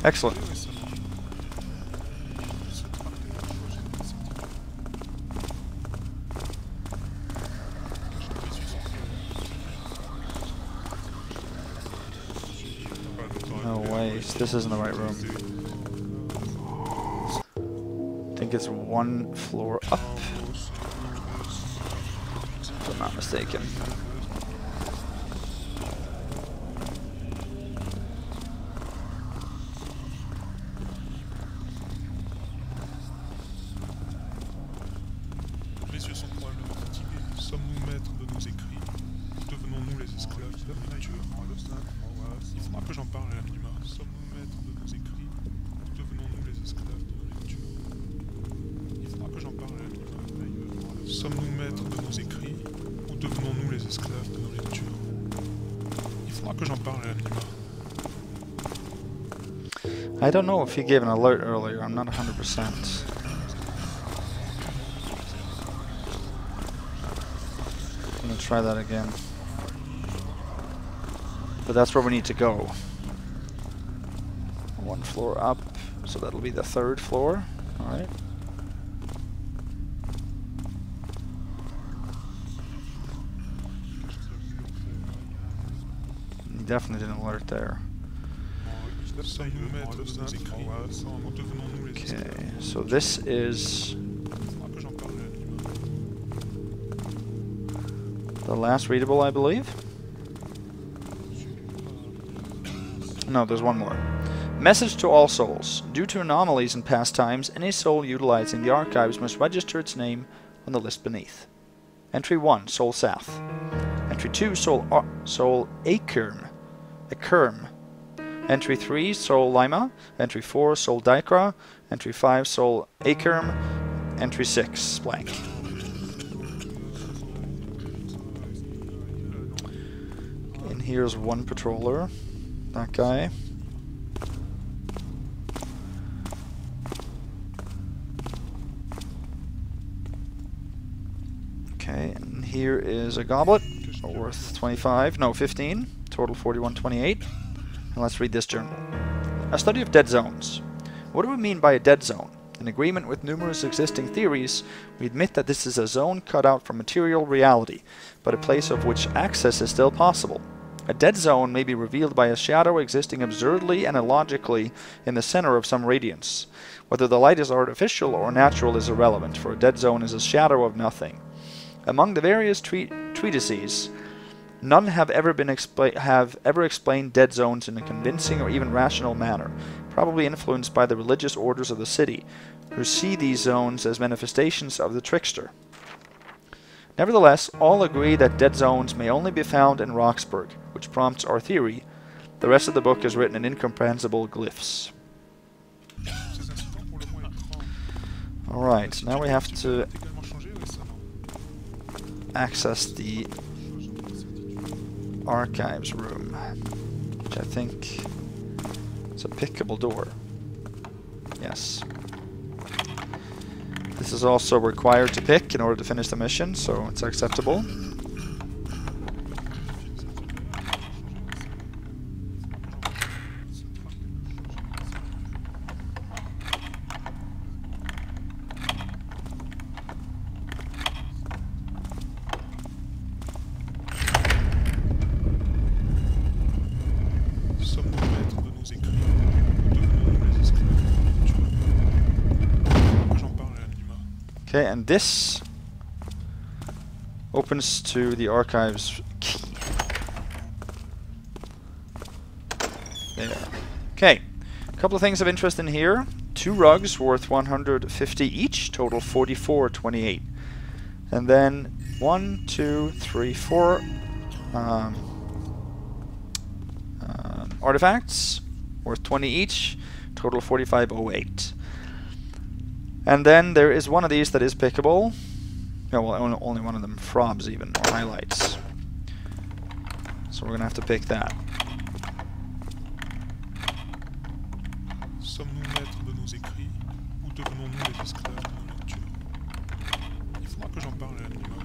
S1: Excellent. No way, this isn't the right room. I think it's one floor up, if I'm not mistaken.
S14: Messieurs sont probablement fatigués. Sommes-nous maîtres de nos écrits? Devenons-nous les esclaves de la lecture? Il faudra que j'en parle à l'anima. Sommes-nous maîtres de nos écrits? Devenons-nous les esclaves de la lecture? Il faudra que j'en parle à l'anima. Sommes-nous maîtres de nos écrits? Ou devenons-nous les esclaves de nos lectures? Il faudra que j'en parle à l'anima.
S1: I don't know if he gave an alert earlier, I'm not 100%. I'm gonna try that again. But that's where we need to go. One floor up, so that'll be the third floor. Alright. Need definitely didn't alert there. Okay, so this is the last readable, I believe. No, there's one more. Message to all souls. Due to anomalies in past times, any soul utilizing the archives must register its name on the list beneath. Entry 1, Soul South. Entry 2, Soul Akerm. Entry 3, Soul Lima. Entry 4, Soul Dikra. Entry 5, Soul Akerm. Entry 6, blank. And here's one patroller. That guy. Okay, and here is a goblet, worth 25, no 15, total 41.28. And let's read this journal. A study of dead zones. What do we mean by a dead zone? In agreement with numerous existing theories, we admit that this is a zone cut out from material reality, but a place of which access is still possible. A dead zone may be revealed by a shadow existing absurdly and illogically in the center of some radiance. Whether the light is artificial or natural is irrelevant, for a dead zone is a shadow of nothing. Among the various treatises, none have ever explained dead zones in a convincing or even rational manner, probably influenced by the religious orders of the city, who see these zones as manifestations of the trickster. Nevertheless, all agree that dead zones may only be found in Rocksbourg, which prompts our theory. The rest of the book is written in incomprehensible glyphs. Alright, now we have to access the archives room, which I think is a pickable door. Yes. This is also required to pick in order to finish the mission, so it's acceptable. Okay, and this opens to the archives key. There. Okay, a couple of things of interest in here. 2 rugs worth 150 each, total 44.28. And then 1, 2, 3, 4 artifacts worth 20 each, total 45.08. And then there is one of these that is pickable. No, well, only one of them frobs even, or highlights. So we're going to have to pick that.
S14: Sommes-nous maîtres de nos écrits, ou devenons-nous les esclaves de nos lectures? Il faudra que j'en parle à l'animal.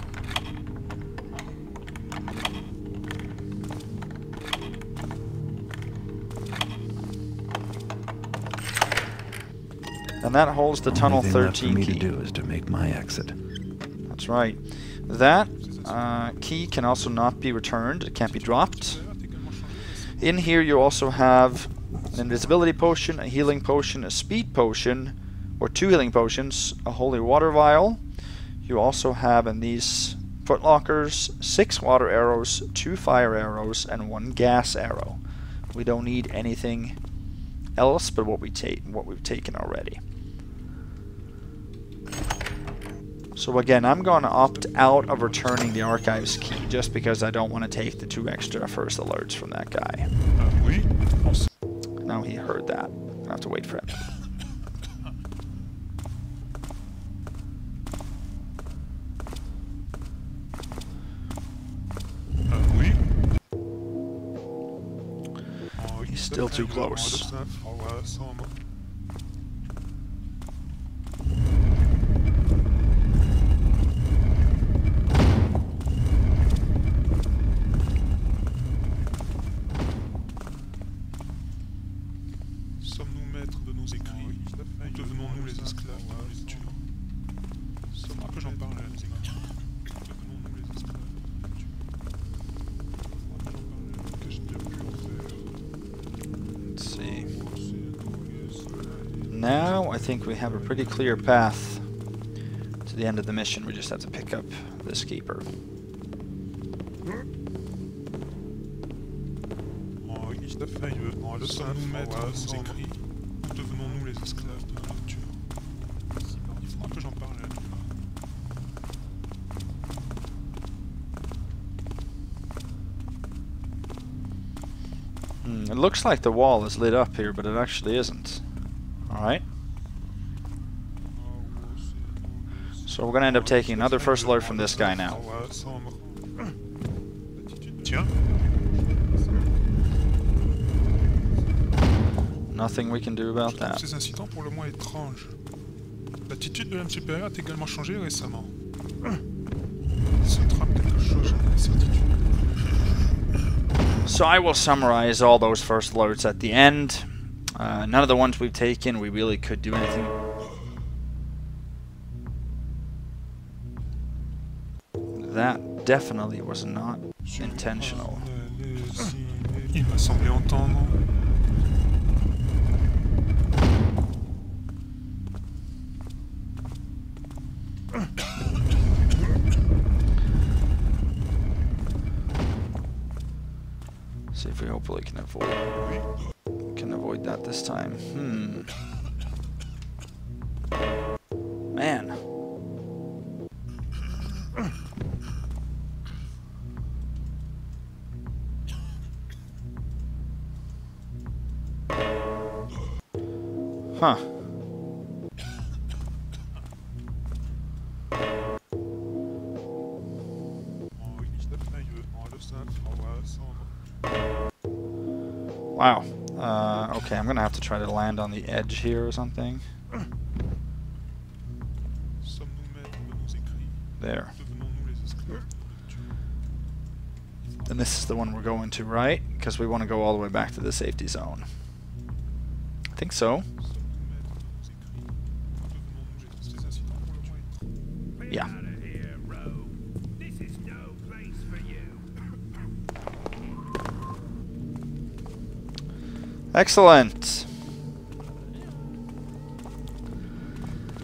S1: And that holds the tunnel 13 key.
S15: To do is to make my exit.
S1: That's right. That key can also not be returned. It can't be dropped. In here you also have an invisibility potion, a healing potion, a speed potion, or 2 healing potions, a holy water vial. You also have in these footlockers 6 water arrows, 2 fire arrows, and 1 gas arrow. We don't need anything else but what we've taken already. So again, I'm going to opt out of returning the archives key just because I don't want to take the 2 extra first alerts from that guy. Now he heard that. I have to wait for him. He's still too close.
S14: Sommes-nous maîtres de nos écrits, ou devenons-nous les esclaves de nos lectures? Il faudra que j'en parle à l'animal. Devenons-nous les esclaves de nos lectures? Il faudra que j'en parle à l'animal. Que je ne viens plus en
S1: I think we have a pretty clear path to the end of the mission. We just have to pick up this keeper.
S14: Devenons-nous les esclaves de la nature? Il faudra que j'en parle à l'humain.
S1: It looks like the wall is lit up here, but it actually isn't. Alright. So we're gonna end up taking another first alert from this guy now. Nothing we can do about that.
S14: Ces incidents pour le moins étranges. L'attitude de l'homme supérieur a également changé récemment. Il se trame quelque chose, j'en ai la certitude.
S1: So I will summarize all those first alerts at the end. None of the ones we've taken we really could do anything. That definitely was not intentional.
S14: Il m'a semblé entendre.
S1: See if we hopefully can avoid that this time. Man. Huh. Wow. Okay, I'm gonna have to try to land on the edge here or something. There. And this is the one we're going to, right? Because we want to go all the way back to the safety zone. I think so. Yeah. Excellent.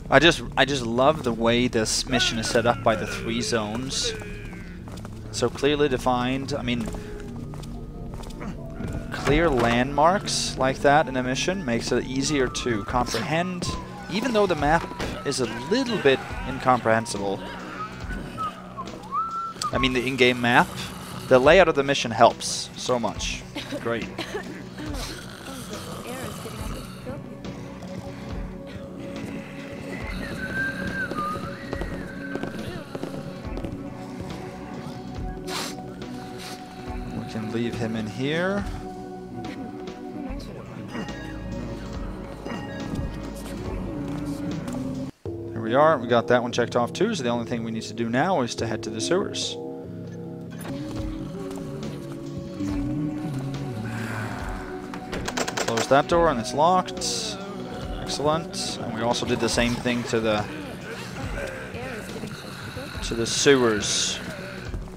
S1: I just love the way this mission is set up by the 3 zones. So clearly defined. I mean, clear landmarks like that in a mission makes it easier to comprehend, even though the map is a little bit incomprehensible. I mean, the in-game map, the layout of the mission helps so much. Great. Leave him in here. There we are. We got that one checked off too, so the only thing we need to do now is to head to the sewers. Close that door and it's locked. Excellent. And we also did the same thing to the sewers,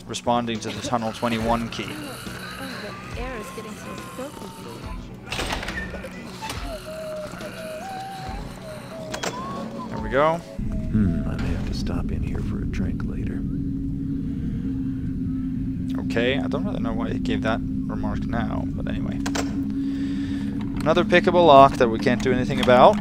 S1: responding to the Tunnel 21 key. There we go.
S6: I may have to stop in here for a drink later.
S1: Okay, I don't really know why he gave that remark now, but anyway. Another pickable lock that we can't do anything about.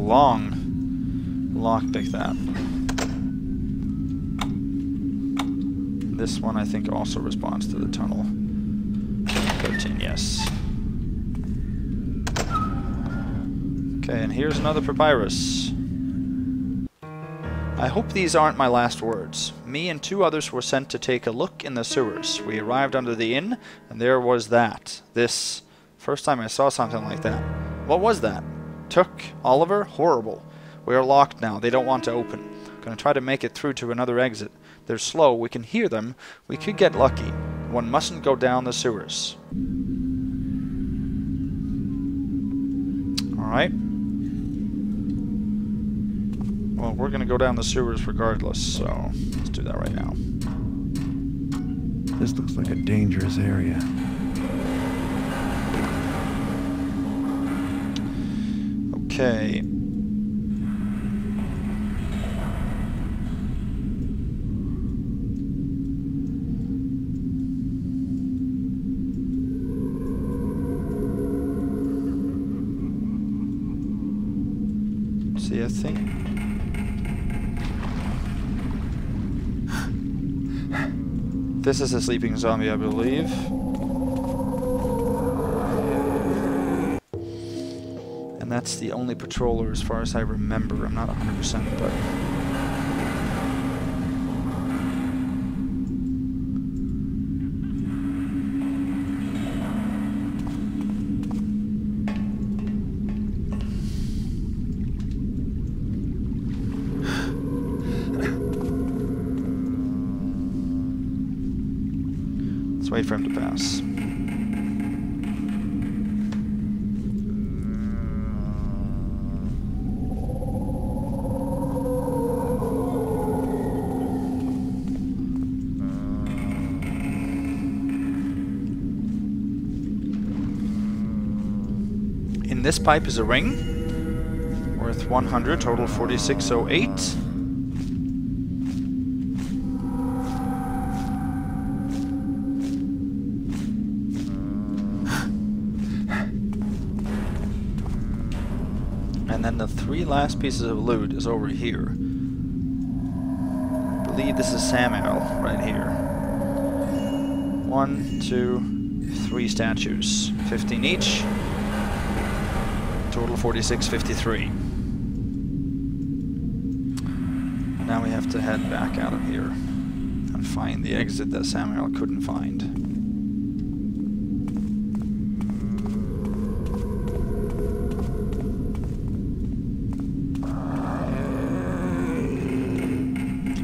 S1: Long lockpick that. This one I think also responds to the tunnel. 13, yes. Okay, and here's another papyrus. I hope these aren't my last words. Me and 2 others were sent to take a look in the sewers. We arrived under the inn, and there was that. This. First time I saw something like that. What was that? Took Oliver? Horrible. We are locked now. They don't want to open. Gonna try to make it through to another exit. They're slow. We can hear them. We could get lucky. One mustn't go down the sewers. Alright. Well, we're gonna go down the sewers regardless, so let's do that right now.
S6: This looks like a dangerous area.
S1: Okay. See a thing? This is a sleeping zombie, I believe. And that's the only patroller as far as I remember. I'm not 100%, but... Let's wait for him to pass. In this pipe is a ring, worth 100, total 4608. And then the 3 last pieces of loot is over here. I believe this is Samuel right here. 1, 2, 3 statues, 15 each. Total 4653. Now we have to head back out of here and find the exit that Samuel couldn't find.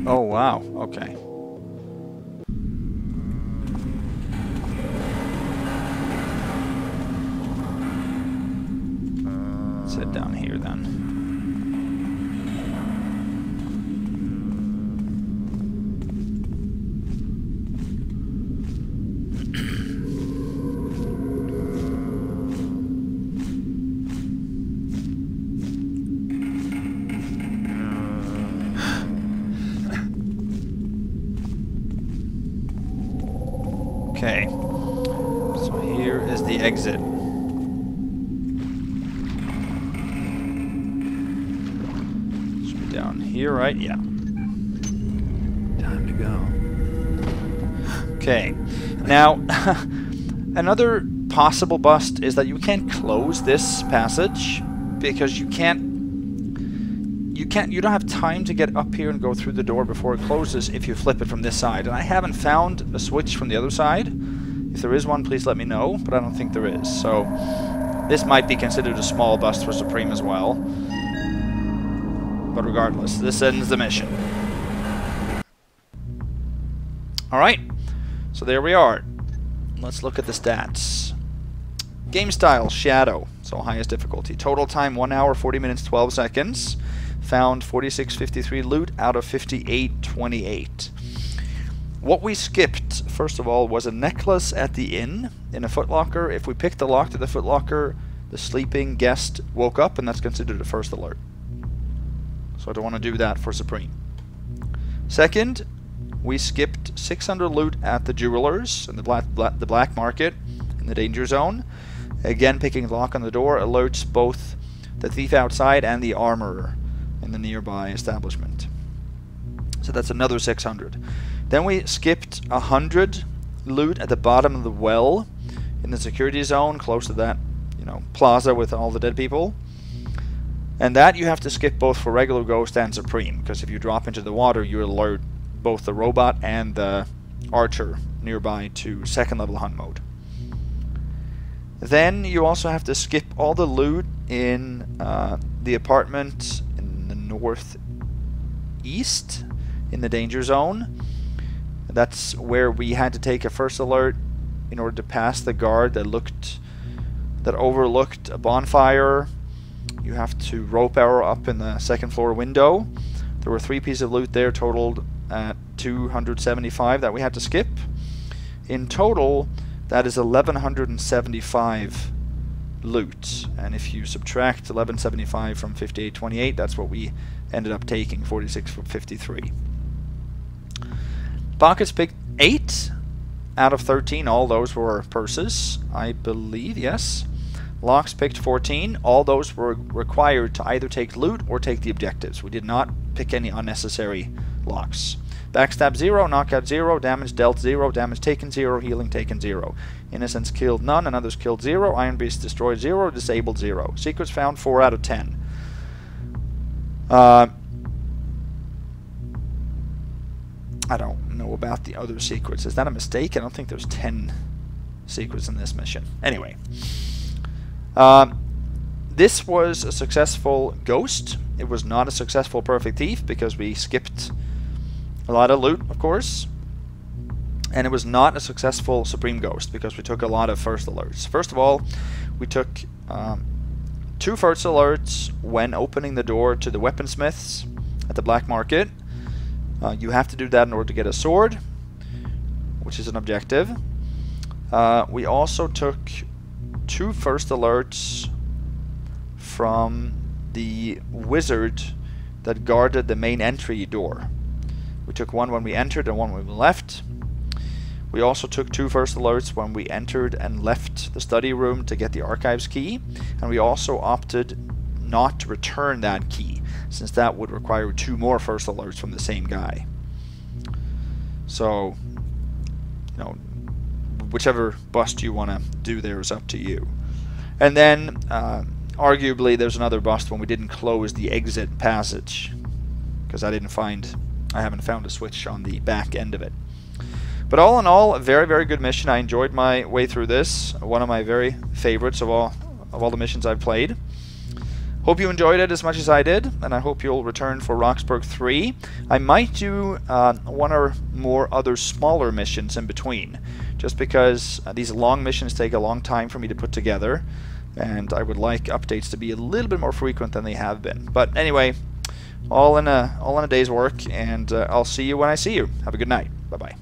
S1: Oh wow, okay. Let's head down here then. Okay, so here is the exit. Should be down here, right? Yeah.
S6: Time to go.
S1: Okay, now another possible bust is that you can't close this passage because you don't have time to get up here and go through the door before it closes if you flip it from this side. And I haven't found a switch from the other side. If there is one, please let me know, but I don't think there is. So this might be considered a small bust for Supreme as well. But regardless, this ends the mission. Alright, so there we are. Let's look at the stats. Game style, Shadow, so highest difficulty. Total time, 1 hour, 40 minutes, 12 seconds. Found 4653 loot out of 5828. What we skipped, first of all, was a necklace at the inn in a footlocker. If we picked the lock to the footlocker, the sleeping guest woke up, and that's considered a first alert. So I don't want to do that for Supreme. Second, we skipped 600 loot at the jewelers and the black market in the danger zone. Again, picking the lock on the door alerts both the thief outside and the armorer in the nearby establishment. So that's another 600. Then we skipped 100 loot at the bottom of the well in the security zone, close to that, plaza with all the dead people. And that you have to skip both for regular Ghost and Supreme, because if you drop into the water, you alert both the robot and the archer nearby to 2nd level hunt mode. Then you also have to skip all the loot in the apartment in the northeast, in the danger zone. That's where we had to take a first alert in order to pass the guard that overlooked a bonfire. You have to rope arrow up in the 2nd floor window. There were 3 pieces of loot there, totaled at 275 that we had to skip. In total, that is 1175 loot. And if you subtract 1175 from 5828, that's what we ended up taking, 46 from 53. Pockets picked 8 out of 13. All those were purses, I believe, yes. Locks picked 14. All those were required to either take loot or take the objectives. We did not pick any unnecessary locks. Backstab 0, knockout 0, damage dealt 0, damage taken 0, healing taken 0. Innocents killed none and others killed 0. Iron Beast destroyed 0, disabled 0. Secrets found 4 out of 10. I don't know about the other secrets. Is that a mistake? I don't think there's 10 secrets in this mission. Anyway. This was a successful Ghost. It was not a successful Perfect Thief because we skipped a lot of loot, of course. And it was not a successful Supreme Ghost because we took a lot of first alerts. First of all, we took 2 first alerts when opening the door to the weaponsmiths at the black market. You have to do that in order to get a sword, which is an objective. We also took 2 first alerts from the wizard that guarded the main entry door. We took one when we entered and one when we left. We also took 2 first alerts when we entered and left the study room to get the archives key, and we also opted not to return that key, since that would require 2 more first alerts from the same guy. So, you know, whichever bust you want to do there is up to you. And then, arguably, there's another bust when we didn't close the exit passage, because I haven't found a switch on the back end of it. But all in all, a very, very good mission. I enjoyed my way through this. One of my very favorites of all the missions I've played. Hope you enjoyed it as much as I did, and I hope you'll return for Rocksbourg 3. I might do 1 or more other smaller missions in between, just because these long missions take a long time for me to put together, and I would like updates to be a little bit more frequent than they have been. But anyway, all in a day's work, and I'll see you when I see you. Have a good night. Bye-bye.